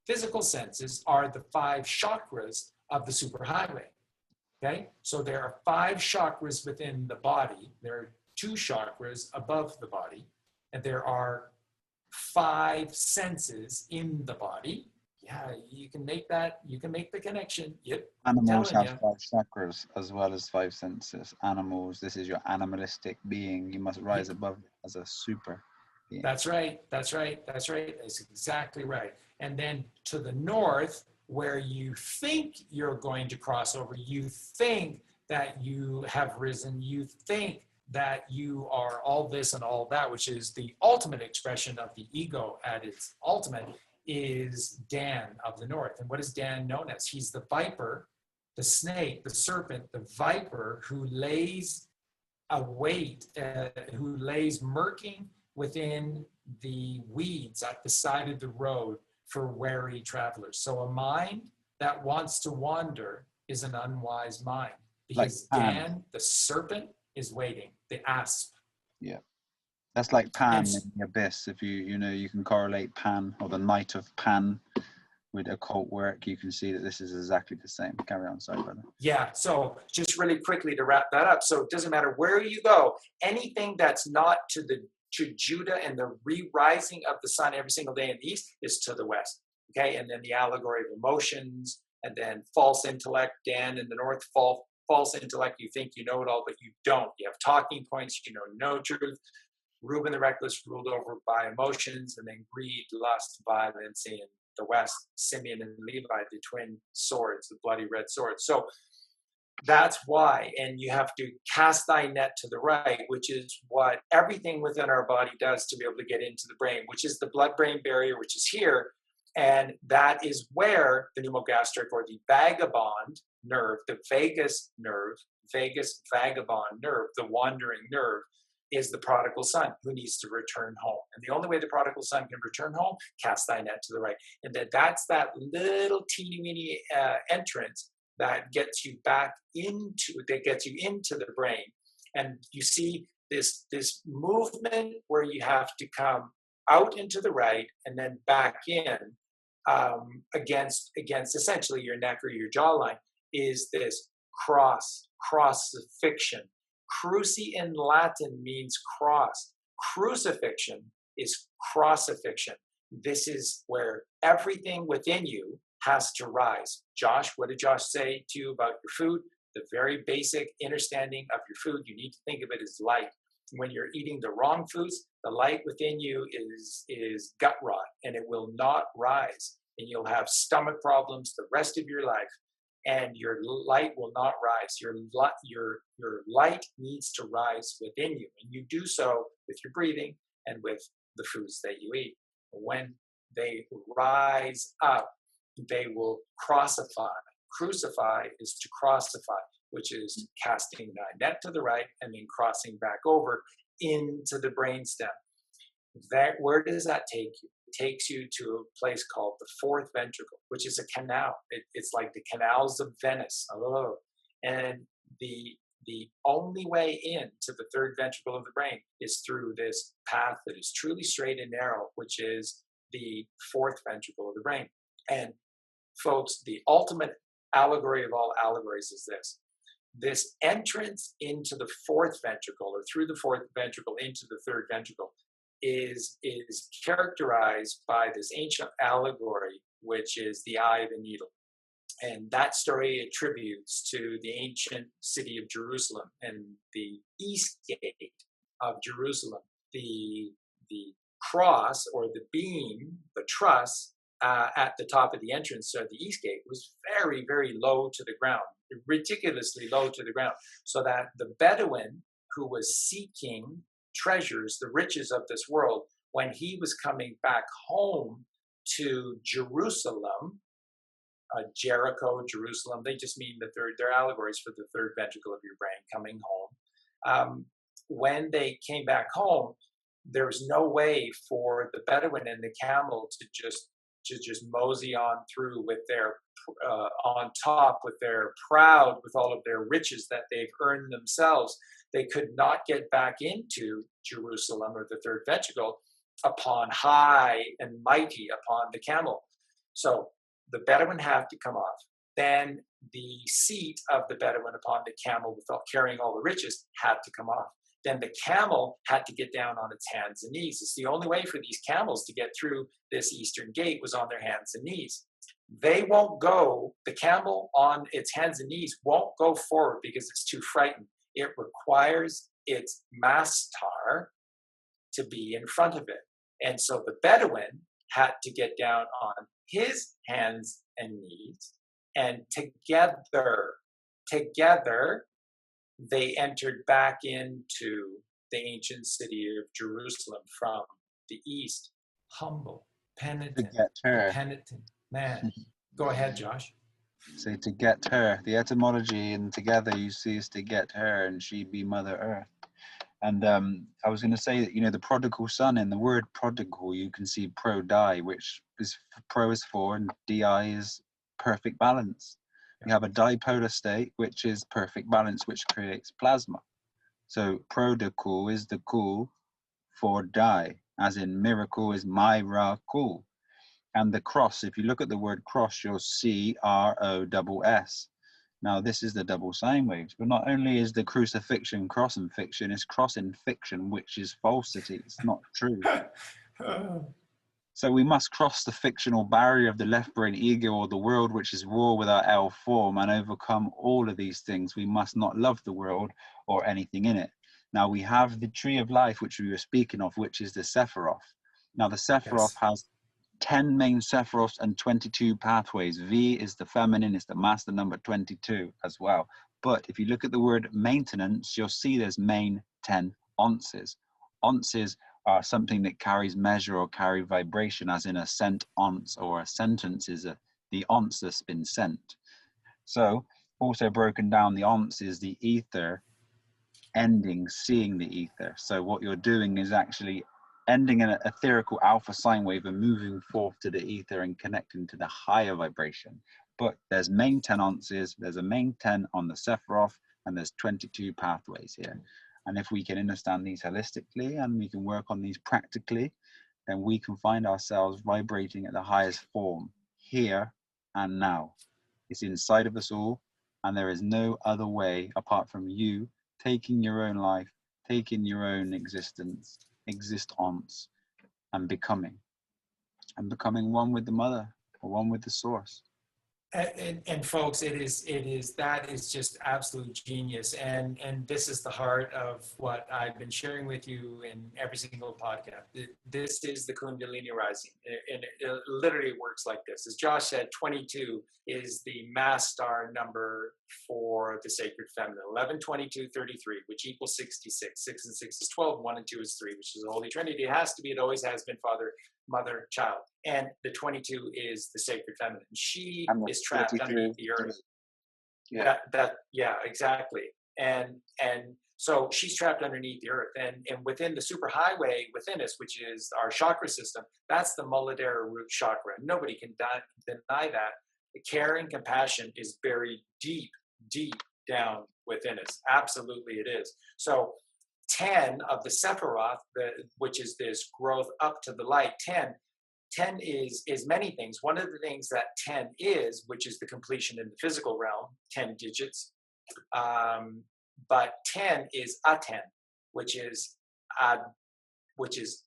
physical senses are the 5 chakras of the superhighway. Okay, so there are 5 chakras within the body. There are 2 chakras above the body, and there are 5 senses in the body. Yeah, you can make that. You can make the connection. Yep. Animals have You. 5 chakras as well as 5 senses. Animals, this is your animalistic being. You must rise above it as a super being. That's right. That's exactly right. And then to the north, where you think you're going to cross over, you think that you have risen, you think that you are all this and all that, which is the ultimate expression of the ego at its ultimate, is Dan of the north. And what is Dan known as? He's the viper, the snake, the serpent, the viper who lays who lays murking within the weeds at the side of the road for wary travelers. So a mind that wants to wander is an unwise mind, because like Dan, the serpent, is waiting, the asp. Yeah, that's like Pan in the Abyss. If you can correlate Pan, or the Knight of Pan, with occult work, you can see that this is exactly the same. Carry on, sorry, brother. Yeah, so just really quickly to wrap that up. So it doesn't matter where you go, anything that's not to Judah and the re-rising of the sun every single day in the east is to the west. Okay, and then the allegory of emotions, and then false intellect, Dan in the north, false intellect, you think you know it all, but you don't. You have talking points, you know no truth. Reuben the reckless, ruled over by emotions, and then greed, lust, violence in the west. Simeon and Levi, the twin swords, the bloody red swords. So that's why, and you have to cast thy net to the right, which is what everything within our body does to be able to get into the brain, which is the blood-brain barrier, which is here. And that is where the pneumogastric, or the vagabond nerve, the vagus nerve, vagus vagabond nerve, the wandering nerve, is the prodigal son who needs to return home. And the only way the prodigal son can return home, cast thy net to the right. And that's that little teeny weeny entrance that gets you into the brain. And you see this movement where you have to come out into the right and then back in against essentially your neck or your jawline, is this crucifixion. Cruci in Latin means cross. Crucifixion is crossifixion. This is where everything within you has to rise. Josh, what did Josh say to you about your food? The very basic understanding of your food, you need to think of it as light. When you're eating the wrong foods, the light within you is gut rot, and it will not rise. And you'll have stomach problems the rest of your life, and your light will not rise. Your light needs to rise within you, and you do so with your breathing and with the foods that you eat. When they rise up, they will crucify. Crucify is to crossify, which is casting thy net to the right and then crossing back over into the brainstem. Where does that take you? It takes you to a place called the fourth ventricle, which is a canal. It's like the canals of Venice. Oh, and the only way into the third ventricle of the brain is through this path that is truly straight and narrow, which is the fourth ventricle of the brain. And folks, the ultimate allegory of all allegories is this entrance into the fourth ventricle, or through the fourth ventricle into the third ventricle, is characterized by this ancient allegory, which is the eye of a needle. And that story attributes to the ancient city of Jerusalem and the east gate of Jerusalem. The cross, or the beam, the truss, at the top of the entrance or the east gate was very, very low to the ground, ridiculously low to the ground, so that the Bedouin who was seeking treasures, the riches of this world, when he was coming back home to Jerusalem, Jericho, Jerusalem, they just mean they're allegories for the third ventricle of your brain coming home. When they came back home, there was no way for the Bedouin and the camel to just mosey on through with their on top, with their proud, with all of their riches that they've earned themselves. They could not get back into Jerusalem or the third ventricle upon high and mighty upon the camel. So the Bedouin had to come off. Then the seat of the Bedouin upon the camel, without carrying all the riches, had to come off. Then the camel had to get down on its hands and knees. It's the only way for these camels to get through this eastern gate was on their hands and knees. They won't go, the camel on its hands and knees won't go forward because it's too frightened. It requires its mastar to be in front of it. And so the Bedouin had to get down on his hands and knees, and together, they entered back into the ancient city of Jerusalem from the east. Humble, penitent, To get her. penitent man. Go ahead, Josh. So to get her, the etymology and together you see is to get her, and she be Mother Earth. And I was going to say that, you know, the prodigal son, in the word prodigal, you can see pro-di, which is pro is for, and di is perfect balance. You have a dipolar state, which is perfect balance, which creates plasma. So prodigal is the cool for di, as in miracle is miracle. And the cross, if you look at the word cross, you'll see ROSS. Now, this is the double sine waves, but not only is the crucifixion cross in fiction, it's cross in fiction, which is falsity. It's not true. So we must cross the fictional barrier of the left brain ego, or the world, which is raw without L form, and overcome all of these things. We must not love the world or anything in it. Now, we have the tree of life, which we were speaking of, which is the Sephiroth. Now, the Sephiroth has 10 main Sephiroths and 22 pathways. V is the feminine, is the master number 22 as well. But if you look at the word maintenance, you'll see there's main 10 onces. Onces are something that carries measure or carry vibration, as in a sent once, or a sentence is the once that's been sent. So also broken down, the once is the ether ending, seeing the ether. So what you're doing is actually ending an etherical alpha sine wave and moving forth to the ether and connecting to the higher vibration. But there's main 10 onces, there's a main 10 on the Sephiroth, and there's 22 pathways here. And if we can understand these holistically and we can work on these practically, then we can find ourselves vibrating at the highest form, here and now. It's inside of us all, and there is no other way apart from you taking your own life, taking your own existence, existence, and becoming one with the mother, or one with the source. And folks, that is just absolute genius, and this is the heart of what I've been sharing with you in every single podcast. This is the Kundalini rising, and it literally works like this. As Josh said, 22 is the mass star number for the sacred feminine. 11, 22, 33, which equals 66. 6 and 6 is 12. 1 and 2 is 3, which is the Holy Trinity. It has to be. It always has been. Father, Mother, Child. And the 22 is the sacred feminine. She is trapped underneath the earth. Yeah. Yeah, exactly. And so she's trapped underneath the earth. And within the superhighway within us, which is our chakra system, that's the Muladhara root chakra. Nobody can deny that. The care and compassion is buried deep, deep down within us. Absolutely it is. So 10 of the Sephiroth, which is this growth up to the light, 10 is many things. One of the things that 10 is, which is the completion in the physical realm, 10 digits. But 10 is aten, which is atum, which is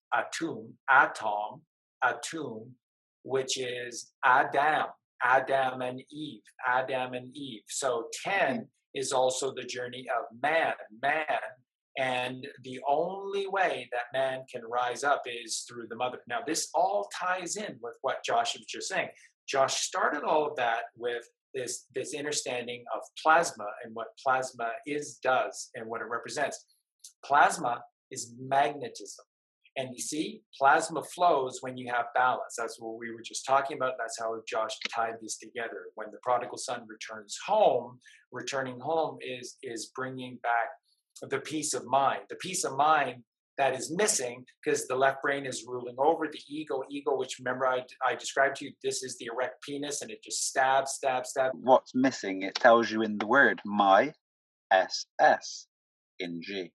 Adam and Eve. So 10 is also the journey of man. Man And the only way that man can rise up is through the mother. Now, this all ties in with what Josh was just saying. Josh started all of that with this understanding of plasma and what plasma does, and what it represents. Plasma is magnetism. And you see, plasma flows when you have balance. That's what we were just talking about. That's how Josh tied this together. When the prodigal son returns home, returning home is bringing back the peace of mind. The peace of mind that is missing because the left brain is ruling over the ego, which remember I described to you, this is the erect penis and it just stabs. What's missing? It tells you in the word, my SS in G.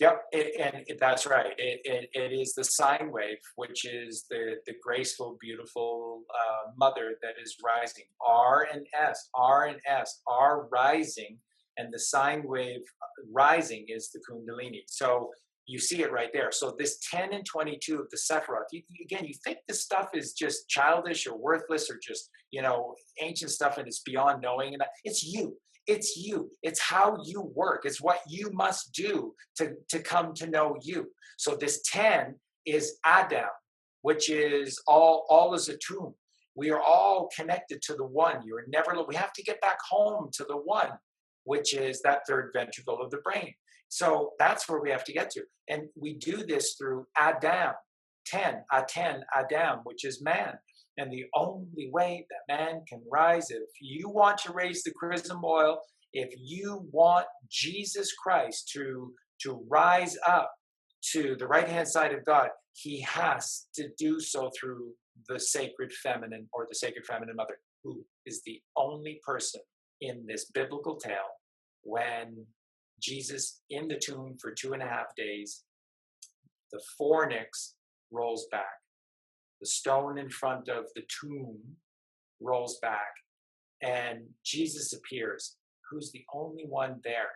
Yep, that's right. It is the sine wave, which is the graceful, beautiful mother that is rising. R and S, R rising, and the sine wave rising is the Kundalini. So you see it right there. So this 10 and 22 of the Sephiroth, again, you think this stuff is just childish or worthless or just, ancient stuff and it's beyond knowing. And it's you. It's you. It's how you work. It's what you must do to come to know you. So this 10 is Adam, which is all is a tomb. We are all connected to the one. You're never. We have to get back home to the one, which is that third ventricle of the brain. So that's where we have to get to. And we do this through Adam, 10, Adam, which is man. And the only way that man can rise, if you want to raise the chrism oil, if you want Jesus Christ to rise up to the right-hand side of God, he has to do so through the sacred feminine or the sacred feminine mother, who is the only person in this biblical tale when Jesus in the tomb for 2.5 days, the fornix rolls back. The stone in front of the tomb rolls back and Jesus appears, who's the only one there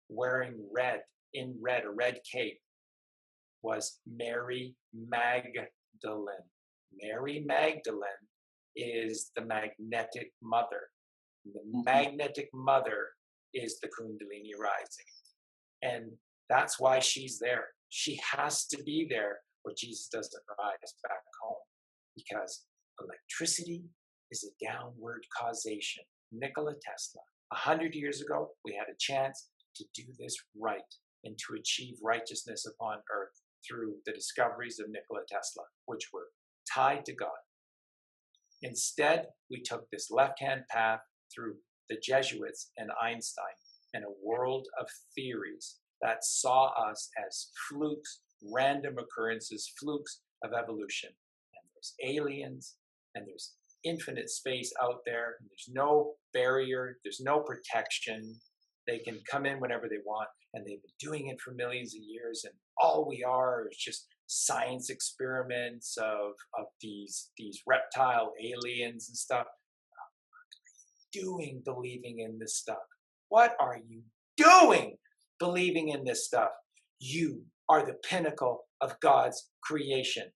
wearing red, a red cape, was Mary Magdalene. Mary Magdalene is the magnetic mother. The magnetic mother is the Kundalini rising. And that's why she's there. She has to be there where Jesus doesn't rise back home, because electricity is a downward causation. Nikola Tesla. 100 years ago, we had a chance to do this right and to achieve righteousness upon earth through the discoveries of Nikola Tesla, which were tied to God. Instead, we took this left-hand path through the Jesuits and Einstein and a world of theories that saw us as flukes, random occurrences, flukes of evolution. And there's aliens, and there's infinite space out there, and there's no barrier, there's no protection. They can come in whenever they want, and they've been doing it for millions of years, and all we are is just science experiments of these reptile aliens and stuff. Believing in this stuff? What are you doing believing in this stuff? You are the pinnacle of God's creation.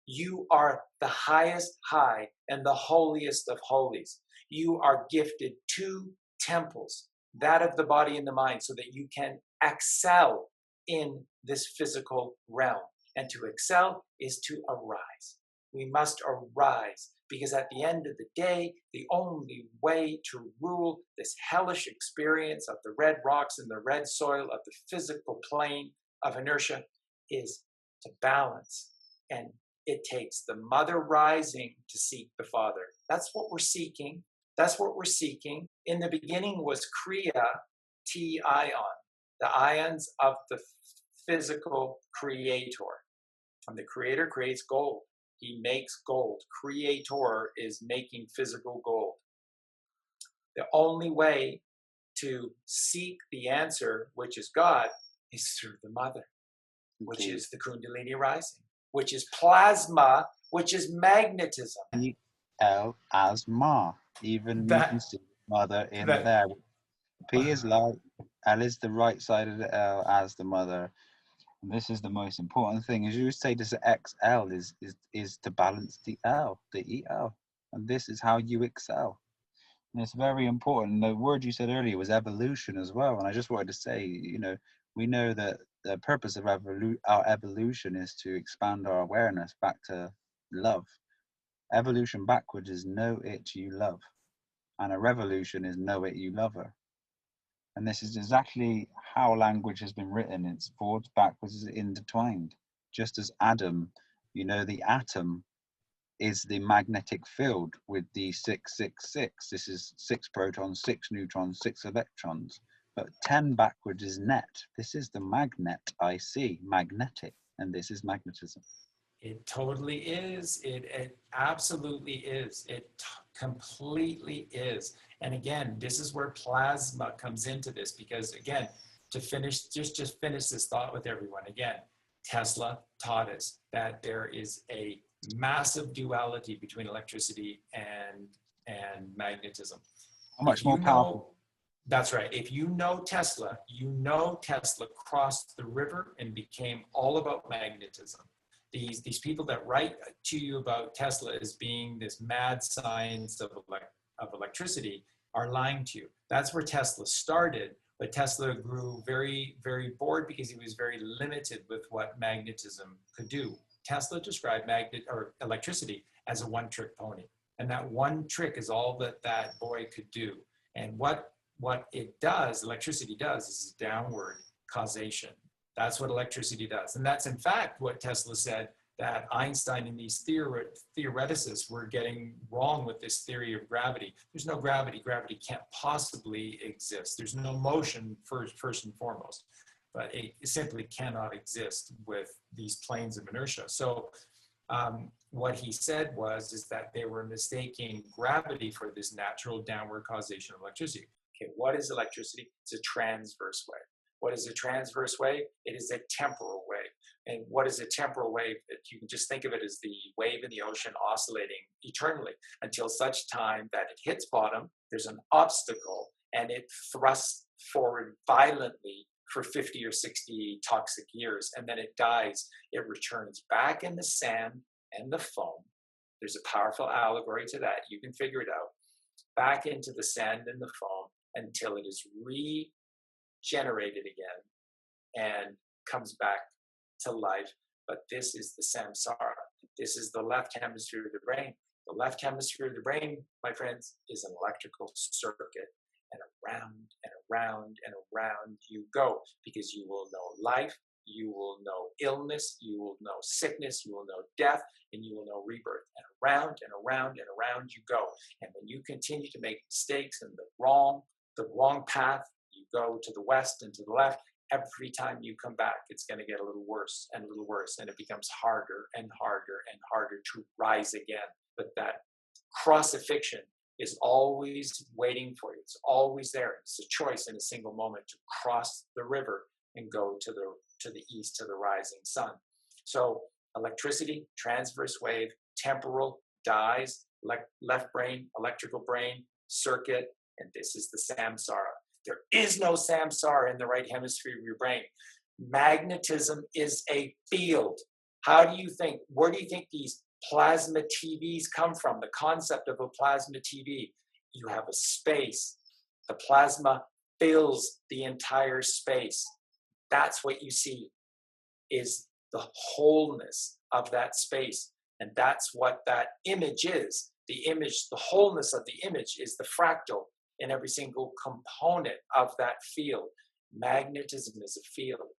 You are the highest high and the holiest of holies. You are gifted 2 temples, that of the body and the mind, so that you can excel in this physical realm. And to excel is to arise. We must arise, because at the end of the day, the only way to rule this hellish experience of the red rocks and the red soil of the physical plane of inertia is to balance. And it takes the mother rising to seek the father. That's what we're seeking. That's what we're seeking. In the beginning was Kriya, T-ion, the ions of the physical creator. And the creator creates gold. He makes gold. Creator is making physical gold. The only way to seek the answer, which is God, is through the mother, which is the Kundalini rising, which is plasma, which is magnetism. L as Ma. Even you can see mother in there. P is light, L is the right side of the L as the mother. And this is the most important thing. As you say, this XL is to balance the L, the EL. And this is how you excel. And it's very important. The word you said earlier was evolution as well. And I just wanted to say, we know that the purpose of our evolution is to expand our awareness back to love. Evolution backwards is know it you love. And a revolution is know it you love her. And this is exactly how language has been written. It's forwards, backwards, is intertwined. Just as Adam, the atom is the magnetic field with the 666. This is 6 protons, 6 neutrons, 6 electrons. But 10 backwards is net. This is the magnet I see, magnetic, and this is magnetism. It totally is. It absolutely is. Completely is. And again, this is where plasma comes into this, because again, to finish, just finish this thought with everyone. Again, Tesla taught us that there is a massive duality between electricity and magnetism. How much more powerful? That's right. If you know Tesla crossed the river and became all about magnetism. These people that write to you about Tesla as being this mad science of electricity are lying to you. That's where Tesla started, but Tesla grew very, very bored because he was very limited with what magnetism could do. Tesla described electricity as a one-trick pony, and that one trick is all that boy could do. And what it does, electricity does, is downward causation. That's what electricity does. And that's in fact what Tesla said that Einstein and these theoreticists were getting wrong with this theory of gravity. There's no gravity. Gravity can't possibly exist. There's no motion first and foremost, but it simply cannot exist with these planes of inertia. So what he said is that they were mistaking gravity for this natural downward causation of electricity. Okay, what is electricity? It's a transverse wave. What is a transverse wave? It is a temporal wave. And what is a temporal wave? You can just think of it as the wave in the ocean oscillating eternally until such time that it hits bottom, there's an obstacle, and it thrusts forward violently for 50 or 60 toxic years, and then it dies. It returns back in the sand and the foam. There's a powerful allegory to that. You can figure it out. Back into the sand and the foam until it is regenerated again and comes back to life. But this is the samsara. This is the left hemisphere of the brain. The left hemisphere of the brain, my friends, is an electrical circuit. And around and around and around you go, because you will know life, you will know illness, you will know sickness, you will know death, and you will know rebirth. And around and around and around you go. And when you continue to make mistakes in the wrong path, you go to the west and to the left. Every time you come back, it's going to get a little worse, and it becomes harder and harder and harder to rise again. But that crucifixion is always waiting for you. It's always there. It's a choice in a single moment to cross the river and go to the east, to the rising sun. So electricity, transverse wave, temporal, dies, left brain, electrical brain, circuit, and this is the samsara. There is no samsara in the right hemisphere of your brain. Magnetism is a field. Where do you think these plasma TVs come from? The concept of a plasma TV. You have a space. The plasma fills the entire space. That's what you see, is the wholeness of that space. And that's what that image is. The image, the wholeness of the image is the fractal in every single component of that field. Magnetism is a field.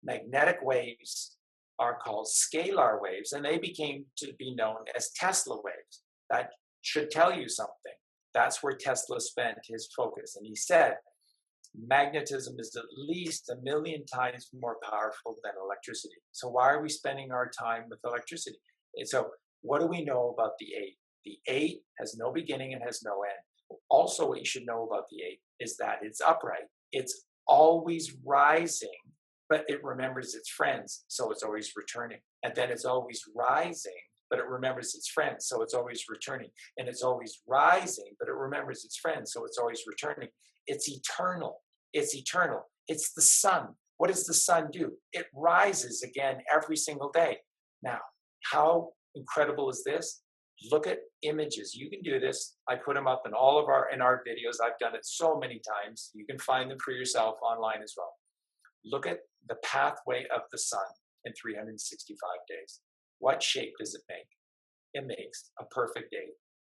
Magnetic waves are called scalar waves, and they became to be known as Tesla waves. That should tell you something. That's where Tesla spent his focus. And he said, magnetism is at least 1 million times more powerful than electricity. So why are we spending our time with electricity? And so what do we know about the 8? The 8 has no beginning and has no end. Also, what you should know about the 8 is that it's upright. It's always rising, but it remembers its friends, so it's always returning. And then it's always rising, but it remembers its friends, so it's always returning. And it's always rising, but it remembers its friends, so it's always returning. It's eternal. It's eternal. It's the sun. What does the sun do? It rises again every single day. Now, how incredible is this? Look at images. You can do this. I put them up in all of our videos. I've done it so many times. You can find them for yourself online as well. Look at the pathway of the sun in 365 days. What shape does it make? It makes a perfect 8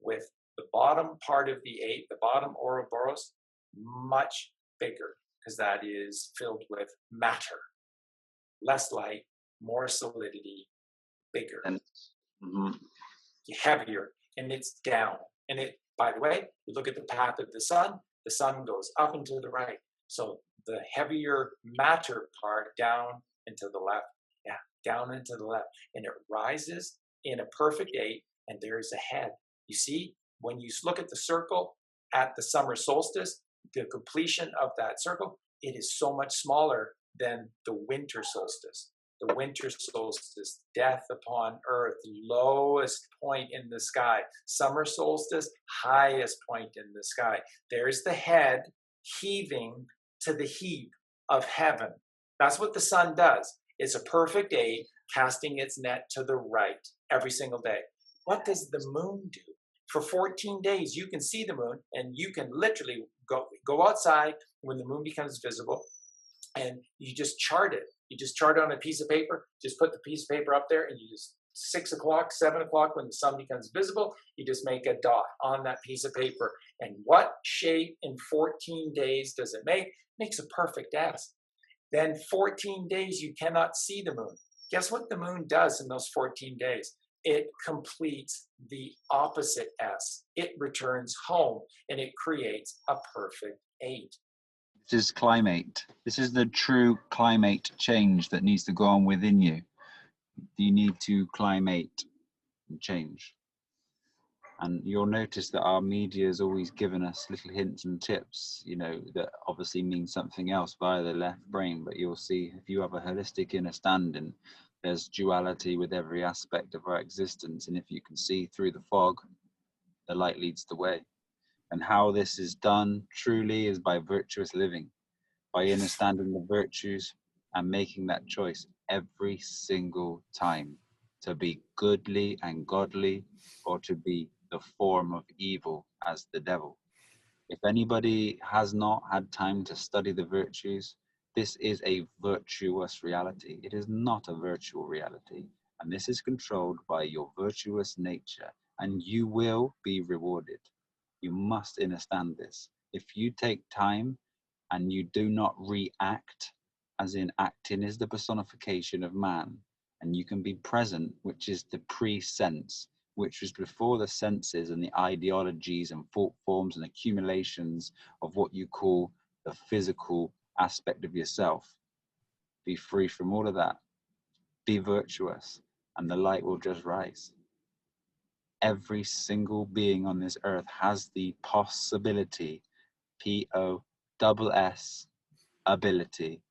with the bottom part of the 8, the bottom Ouroboros, much bigger because that is filled with matter. Less light, more solidity, bigger. And Heavier, and it's down. And it, by the way, you look at the path of the sun goes up and to the right. So the heavier matter part down and to the left. Yeah, down and to the left. And it rises in a perfect 8, and there is a head. You see, when you look at the circle at the summer solstice, the completion of that circle, it is so much smaller than the winter solstice. The winter solstice, death upon earth, lowest point in the sky. Summer solstice, highest point in the sky. There's the head heaving to the heap of heaven. That's what the sun does. It's a perfect 8, casting its net to the right every single day. What does the moon do? For 14 days, you can see the moon, and you can literally go outside when the moon becomes visible, and you just chart it. You just chart it on a piece of paper, just put the piece of paper up there, and you just 6 o'clock, 7 o'clock, when the sun becomes visible, you just make a dot on that piece of paper. And what shape in 14 days does it make? It makes a perfect S. Then 14 days, you cannot see the moon. Guess what the moon does in those 14 days? It completes the opposite S. It returns home, and it creates a perfect 8. this is climate. This is the true climate change that needs to go on within you. You need to climate and change. And you'll notice that our media has always given us little hints and tips, you know, that obviously mean something else via the left brain. But you'll see, if you have a holistic understanding, there's duality with every aspect of our existence. And if you can see through the fog, the light leads the way. And how this is done truly is by virtuous living, by understanding the virtues and making that choice every single time to be goodly and godly, or to be the form of evil as the devil. If anybody has not had time to study the virtues, this is a virtuous reality. It is not a virtual reality. And this is controlled by your virtuous nature, and you will be rewarded. You must understand this. If you take time and you do not react, as in acting is the personification of man, and you can be present, which is the pre-sense, which was before the senses and the ideologies and thought forms and accumulations of what you call the physical aspect of yourself. Be free from all of that. Be virtuous, and the light will just rise. Every single being on this earth has the possibility, POSS, ability.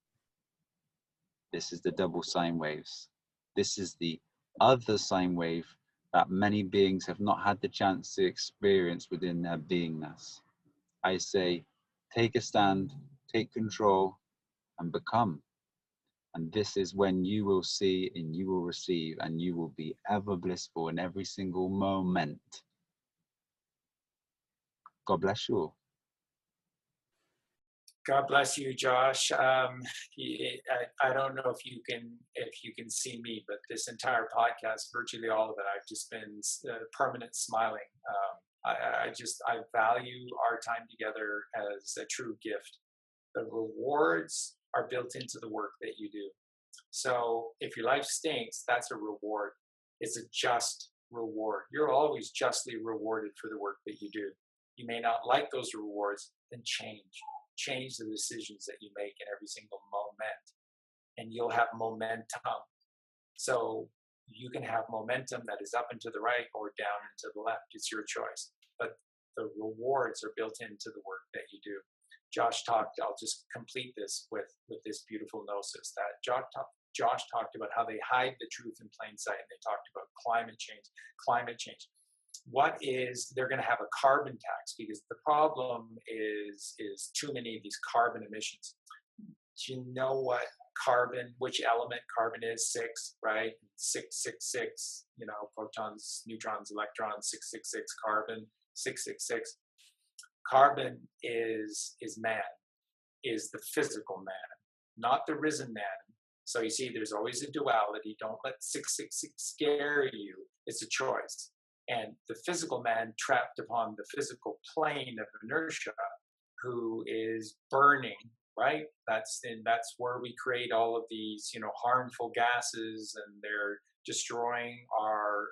This is the double sine waves. This is the other sine wave that many beings have not had the chance to experience within their beingness. I say, take a stand, take control, and become. And this is when you will see and you will receive, and you will be ever blissful in every single moment. God bless you all. God bless you, Josh. I don't know if you can see me, but this entire podcast, virtually all of it, I've just been permanent smiling. I value our time together as a true gift. The rewards are built into the work that you do. So if your life stinks, that's a reward. It's a just reward. You're always justly rewarded for the work that you do. You may not like those rewards, then change the decisions that you make in every single moment, and you'll have momentum. So you can have momentum that is up and to the right or down and to the left. It's your choice, but the rewards are built into the work that you do. Josh talked, I'll just complete this with this beautiful gnosis that Josh talked about how they hide the truth in plain sight, and they talked about climate change. They're going to have a carbon tax, because the problem is too many of these carbon emissions. do you know what carbon, which element carbon is? 6, right? 666, protons, neutrons, electrons, 666 carbon, 666. Carbon is man, is the physical man, not the risen man. So you see, there's always a duality. Don't let 666 scare you. It's a choice. And the physical man trapped upon the physical plane of inertia, who is burning, right? That's where we create all of these, harmful gases, and they're destroying our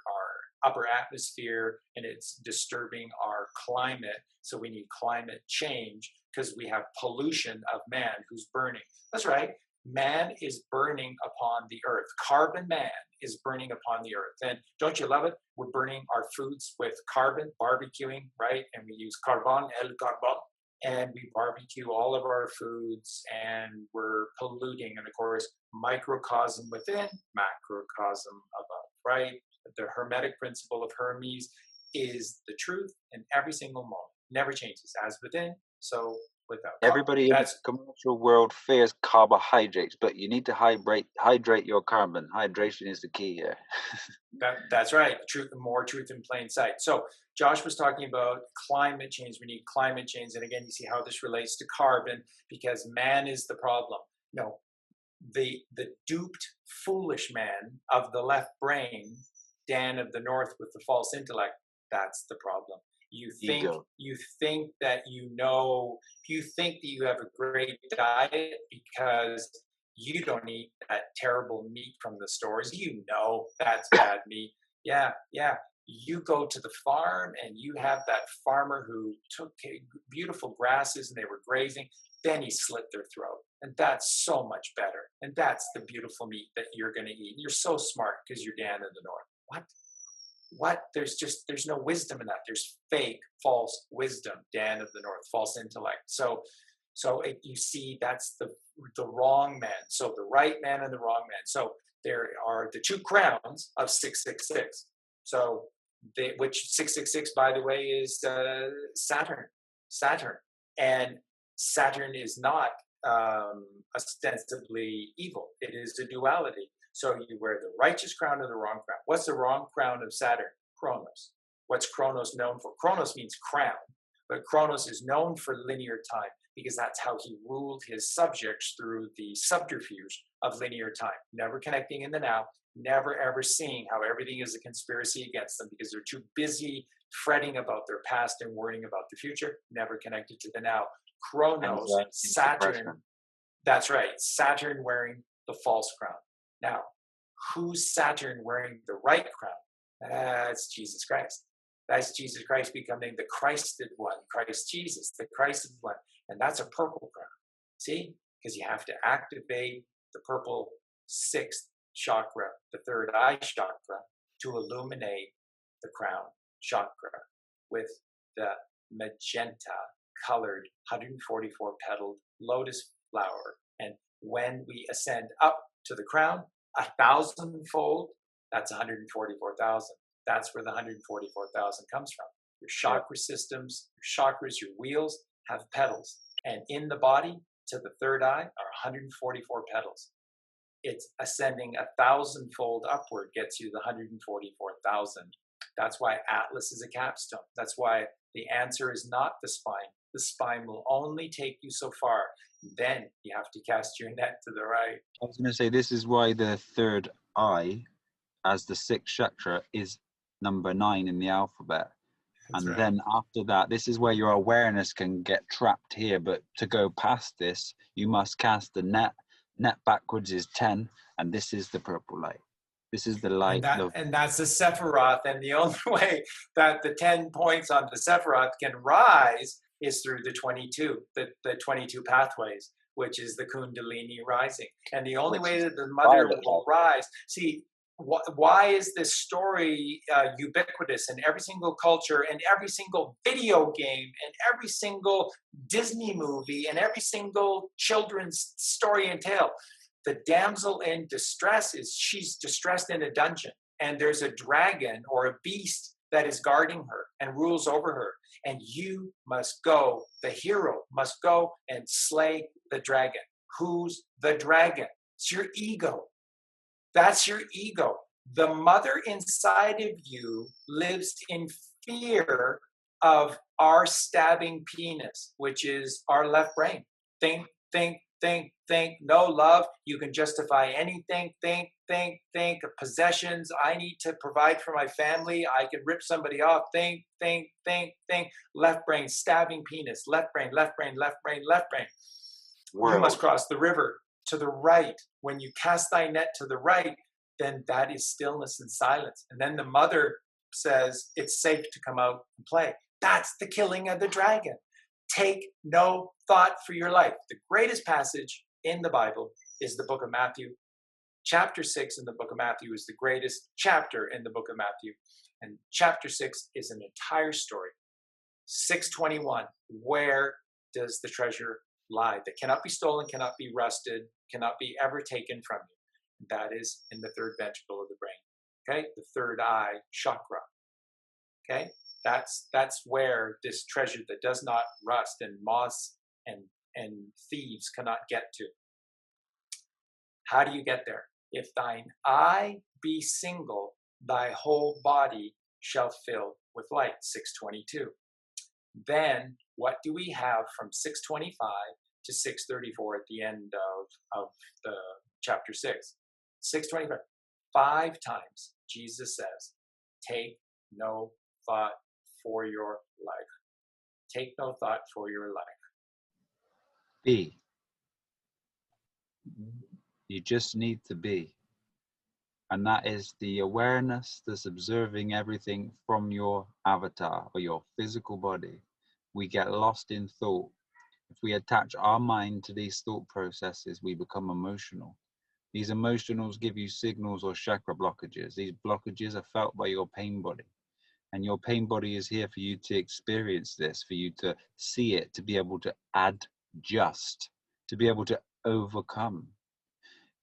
upper atmosphere, and it's disturbing our climate. So we need climate change because we have pollution of man who's burning. That's right. Man is burning upon the earth. Carbon man is burning upon the earth. And don't you love it? We're burning our foods with carbon, barbecuing, right? And we use carbon, el carbon, and we barbecue all of our foods, and we're polluting. And of course, microcosm within, macrocosm above, right? The Hermetic principle of Hermes is the truth in every single moment. Never changes. As within, so without. Everybody in the commercial world fears carbohydrates, but you need to hydrate your carbon. Hydration is the key here. That's right. More truth in plain sight. So Josh was talking about climate change. We need climate change. And again, you see how this relates to carbon, because man is the problem. No, the duped, foolish man of the left brain, Dan of the north with the false intellect, that's the problem. You think that you think that you have a great diet because you don't eat that terrible meat from the stores. That's bad meat. Yeah. You go to the farm and you have that farmer who took beautiful grasses and they were grazing. Then he slit their throat. And that's so much better. And that's the beautiful meat that you're going to eat. And you're so smart because you're Dan in the north. What? There's no wisdom in that. There's fake, false wisdom, Dan of the north, false intellect. So you see, that's the wrong man. So the right man and the wrong man. So there are the two crowns of 666. So which 666, by the way, is Saturn. And Saturn is not ostensibly evil. It is a duality. So you wear the righteous crown or the wrong crown. What's the wrong crown of Saturn? Chronos. What's Chronos known for? Chronos means crown, but Chronos is known for linear time because that's how he ruled his subjects through the subterfuge of linear time, never connecting in the now, never ever seeing how everything is a conspiracy against them because they're too busy fretting about their past and worrying about the future, never connected to the now. Chronos, Saturn, that's right, Saturn wearing the false crown. Now, who's Saturn wearing the right crown? That's Jesus Christ. That's Jesus Christ becoming the Christed one, Christ Jesus, the Christed one. And that's a purple crown. See? Because you have to activate the purple 6th chakra, the third eye chakra, to illuminate the crown chakra with the magenta colored 144 petaled lotus flower. And when we ascend up to the crown, 1,000-fold, that's 144,000. That's where the 144,000 comes from. Your chakra systems, your chakras, your wheels have petals. And in the body, to the third eye, are 144 petals. It's ascending 1,000-fold upward gets you the 144,000. That's why Atlas is a capstone. That's why the answer is not the spine. The spine will only take you so far. Then you have to cast your net to the right. I was going to say, this is why the third eye, as the 6th chakra, is number 9 in the alphabet. That's and right. Then after that, this is where your awareness can get trapped here. But to go past this, you must cast the net. Net backwards is 10, and this is the purple light. This is the light. And that's the Sephiroth. And the only way that the 10 points on the Sephiroth can rise is through the 22, the 22 pathways, which is the Kundalini rising. And the only way that the mother will rise, see, why is this story ubiquitous in every single culture and every single video game and every single Disney movie and every single children's story and tale? The damsel in distress she's distressed in a dungeon, and there's a dragon or a beast that is guarding her and rules over her. And you must go, the hero must go and slay the dragon. who's the dragon. It's your ego. That's your ego. The mother inside of you lives in fear of our stabbing penis, which is our left brain. Think, think, think, think. No love. You can justify anything. Think, think, think. Possessions. I need to provide for my family. I can rip somebody off. Think, think, think, think. Left brain, stabbing penis. Left brain, left brain, left brain, left brain. You must cross the river to the right. When you cast thy net to the right, then that is stillness and silence. And then the mother says, it's safe to come out and play. That's the killing of the dragon. Take no thought for your life. The greatest passage in the Bible is the book of Matthew. Chapter 6 in the book of Matthew is the greatest chapter in the book of Matthew. And chapter 6 is an entire story. 6:21, where does the treasure lie? That cannot be stolen, cannot be rusted, cannot be ever taken from you. That is in the third ventricle of the brain. Okay, the third eye chakra. Okay, that's where this treasure that does not rust and moths and thieves cannot get to. How do you get there? If thine eye be single, thy whole body shall fill with light. 6:22. Then what do we have from 6:25 to 6:34 at the end of the chapter 6? 6:25. 5 times Jesus says, take no thought for your life. Take no thought for your life. Be. You just need to be. And that is the awareness that's observing everything from your avatar or your physical body. We get lost in thought. If we attach our mind to these thought processes, we become emotional. These emotionals give you signals or chakra blockages. These blockages are felt by your pain body. And your pain body is here for you to experience this, for you to see it, to be able to adjust, to be able to overcome.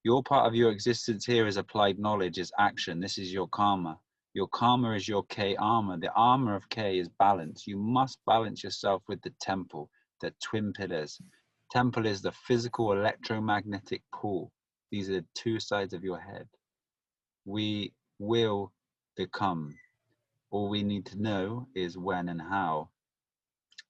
Your part of your existence here is applied knowledge, is action. This is your karma. Your karma is your K armor. The armor of K is balance. You must balance yourself with the temple, the twin pillars. Temple is the physical electromagnetic pull. These are the 2 sides of your head. We will become. All we need to know is when and how.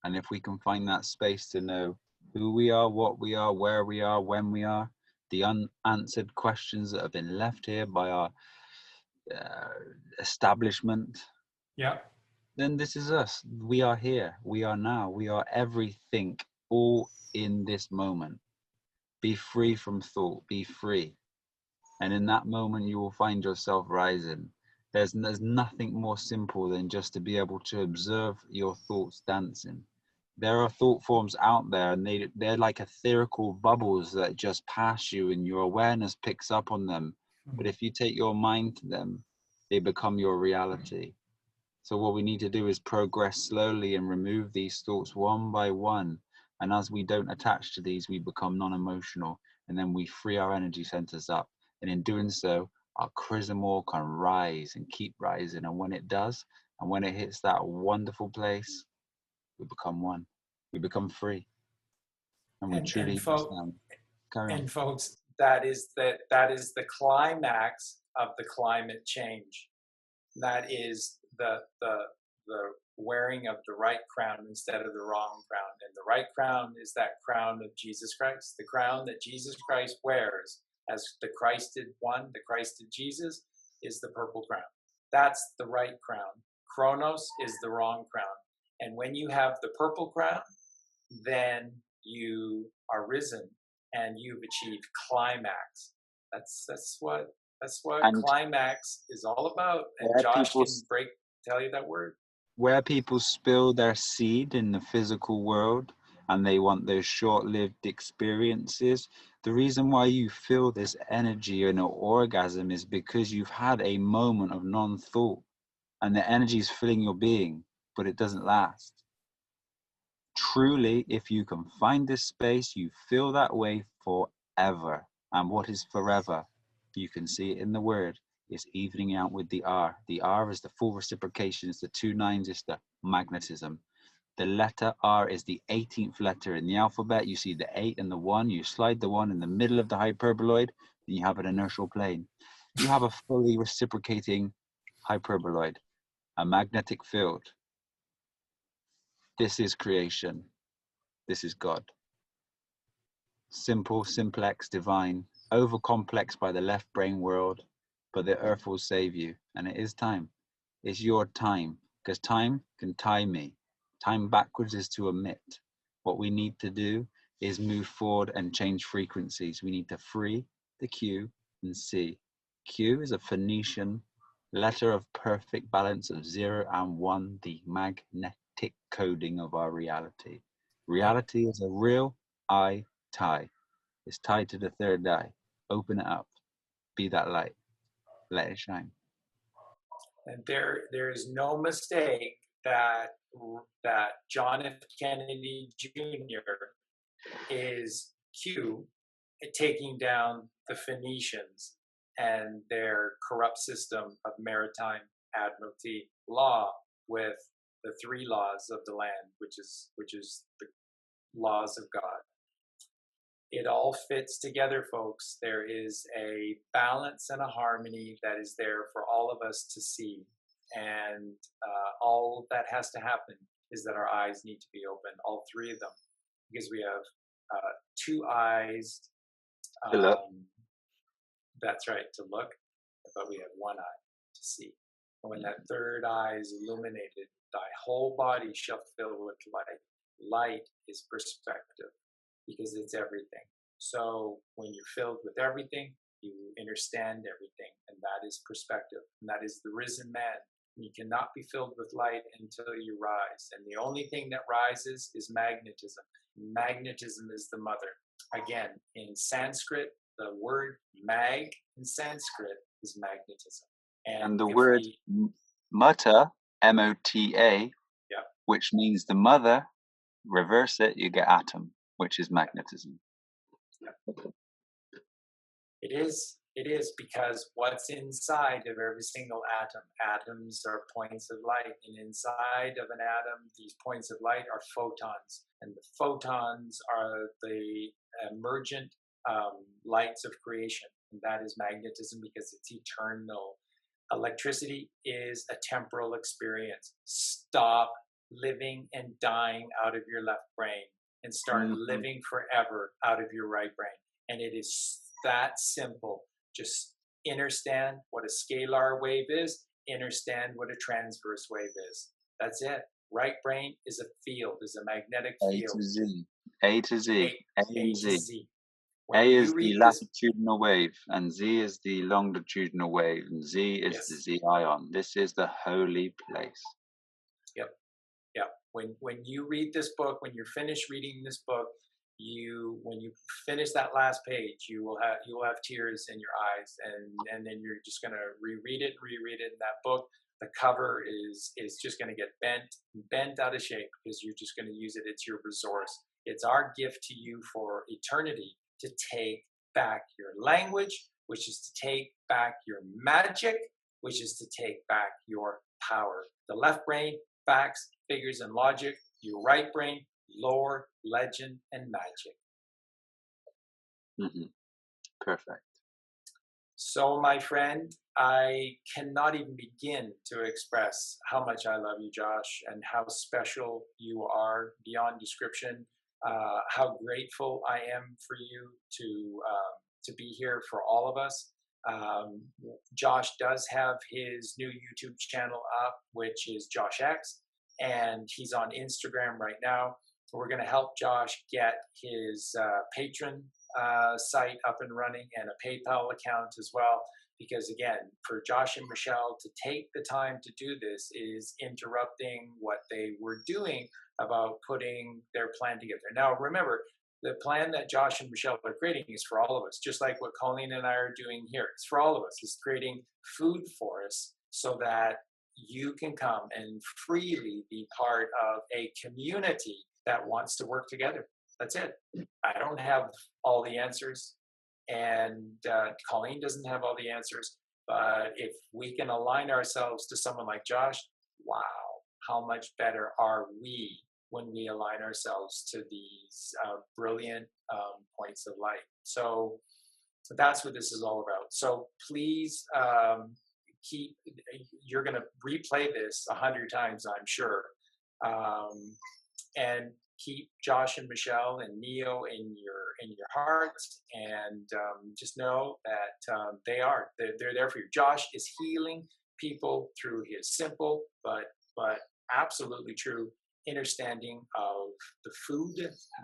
And if we can find that space to know who we are, what we are, where we are, when we are, the unanswered questions that have been left here by our establishment, then this is us. We are here. We are now. We are everything, all in this moment. Be free from thought. Be free. And in that moment, you will find yourself rising. There's nothing more simple than just to be able to observe your thoughts dancing. There are thought forms out there, and they're like etherical bubbles that just pass you, and your awareness picks up on them. But if you take your mind to them, they become your reality. So what we need to do is progress slowly and remove these thoughts one by one. And as we don't attach to these, we become non-emotional, and then we free our energy centers up. And in doing so, our charisma can rise and keep rising. And when it does, and when it hits that wonderful place, we become one. We become free. And we truly carry on. And folks, that is the climax of the climate change. That is the wearing of the right crown instead of the wrong crown. And the right crown is that crown of Jesus Christ. The crown that Jesus Christ wears, as the Christed one, the Christed Jesus, is the purple crown. That's the right crown. Chronos is the wrong crown. And when you have the purple crown, then you are risen and you've achieved climax. That's what climax is all about. And Josh can tell you that word. Where people spill their seed in the physical world and they want those short-lived experiences, the reason why you feel this energy and an orgasm is because you've had a moment of non-thought, and the energy is filling your being, but it doesn't last. Truly, if you can find this space, you feel that way forever. And what is forever? You can see it in the word. It's evening out with the R. The R is the full reciprocation. It's the 2 9s. It's the magnetism. The letter R is the 18th letter in the alphabet. You see the 8 and the 1. You slide the 1 in the middle of the hyperboloid, and you have an inertial plane. You have a fully reciprocating hyperboloid, a magnetic field. This is creation. This is God. Simple, simplex, divine, over complex by the left brain world, but the earth will save you, and it is time. It's your time, because time can tie me. Time backwards is to omit. What we need to do is move forward and change frequencies. We need to free the Q and C. Q is a Phoenician letter of perfect balance of 0 and 1, the magnetic coding of our reality. Reality is a real I tie. It's tied to the third eye. Open it up. Be that light. Let it shine. And there is no mistake that John F. Kennedy Jr. is Q taking down the Phoenicians and their corrupt system of maritime admiralty law with the 3 laws of the land, which is the laws of God. It all fits together, folks. There is a balance and a harmony that is there for all of us to see. And all that has to happen is that our eyes need to be open, all 3 of them, because we have 2 eyes. To look. That's right, to look, but we have 1 eye to see. And when that 3rd eye is illuminated, thy whole body shall fill with light. Light is perspective, because it's everything. So when you're filled with everything, you understand everything, and that is perspective, and that is the risen man. You cannot be filled with light until you rise, and the only thing that rises is magnetism. Magnetism is the mother. Again, in Sanskrit, the word mag in Sanskrit is magnetism. And the word mata, M-O-T-A, yeah, which means the mother, reverse it, you get atom, which is magnetism. Yeah. It is because what's inside of every single atom, atoms are points of light, and inside of an atom, these points of light are photons, and the photons are the emergent lights of creation, and that is magnetism because it's eternal. Electricity is a temporal experience. Stop living and dying out of your left brain and start living forever out of your right brain. And it is that simple. Just understand what a scalar wave is, understand what a transverse wave is. That's it. Right brain is a field, is a magnetic field. A to Z. A to Z. A and Z. When A is the this, latitudinal wave, and Z is the longitudinal wave, and Z is yes, the Z ion. This is the holy place. Yep. Yep. When you read this book, when you're finished reading this book, when you finish that last page, you will have tears in your eyes, and then you're just gonna reread it. And that book, the cover is just gonna get bent out of shape because you're just gonna use it. It's your resource. It's our gift to you for eternity to take back your language, which is to take back your magic, which is to take back your power. The left brain, facts, figures, and logic. Your right brain, lore, legend, and magic. Perfect. So, my friend, I cannot even begin to express how much I love you, Josh, and how special you are beyond description. How grateful I am for you to be here for all of us. Josh does have his new YouTube channel up, which is Josh X, and he's on Instagram right now. We're going to help Josh get his Patreon site up and running and a PayPal account as well. Because again, for Josh and Michelle to take the time to do this is interrupting what they were doing about putting their plan together. Now, remember, the plan that Josh and Michelle are creating is for all of us, just like what Colleen and I are doing here. It's for all of us. It's creating food for us so that you can come and freely be part of a community that wants to work together. That's it. I don't have all the answers, and Colleen doesn't have all the answers, but if we can align ourselves to someone like Josh, wow, how much better are we when we align ourselves to these brilliant points of light. So that's what this is all about. So please you're going to replay this 100 times, I'm sure. And keep Josh and Michelle and Neo in your hearts, and just know that they're there for you. Josh is healing people through his simple but absolutely true understanding of the food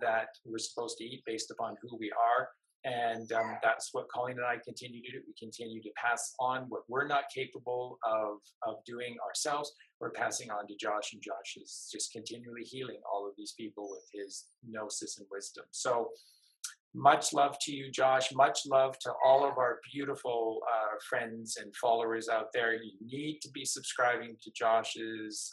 that we're supposed to eat based upon who we are. And that's what Colleen and I continue to do. We continue to pass on what we're not capable of doing ourselves. We're passing on to Josh, and Josh is just continually healing all of these people with his gnosis and wisdom. So much love to you, Josh. Much love to all of our beautiful friends and followers out there. You need to be subscribing to Josh's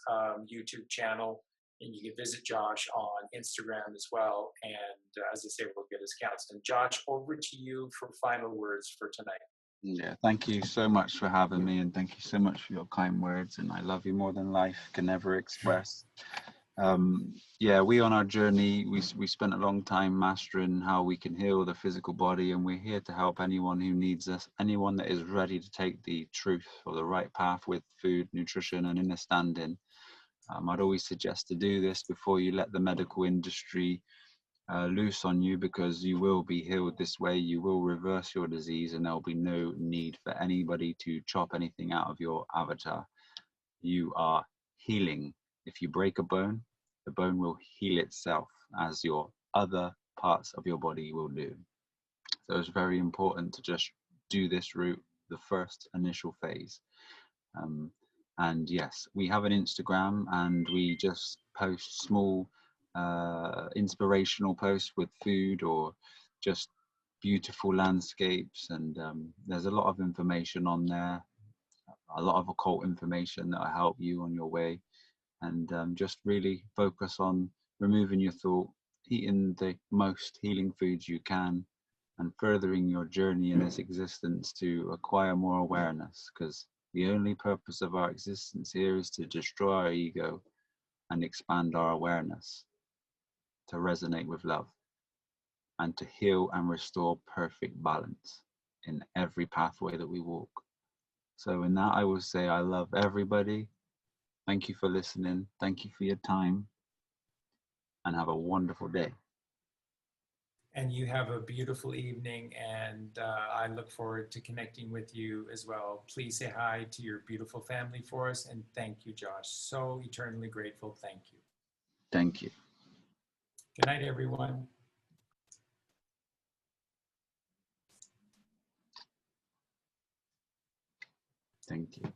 YouTube channel. And you can visit Josh on Instagram as well. And as I say, we'll get his counts. And Josh, over to you for final words for tonight. Yeah, thank you so much for having me, and thank you so much for your kind words. And I love you more than life can ever express. Yeah, we on our journey, we spent a long time mastering how we can heal the physical body, and we're here to help anyone who needs us, anyone that is ready to take the truth or the right path with food, nutrition, and understanding. I'd always suggest to do this before you let the medical industry loose on you, because you will be healed this way. You will reverse your disease, and there'll be no need for anybody to chop anything out of your avatar. You are healing. If you break a bone, the bone will heal itself, as your other parts of your body will do. So it's very important to just do this route, the first initial phase. And yes, we have an Instagram, and we just post small inspirational posts with food or just beautiful landscapes. And there's a lot of information on there, a lot of occult information that will help you on your way. And just really focus on removing your thought, eating the most healing foods you can, and furthering your journey in this existence to acquire more awareness, because the only purpose of our existence here is to destroy our ego and expand our awareness, to resonate with love, and to heal and restore perfect balance in every pathway that we walk. So in that, I will say I love everybody. Thank you for listening. Thank you for your time, and have a wonderful day. And you have a beautiful evening, and I look forward to connecting with you as well. Please say hi to your beautiful family for us, and thank you, Josh. So eternally grateful. Thank you. Thank you. Good night, everyone. Thank you.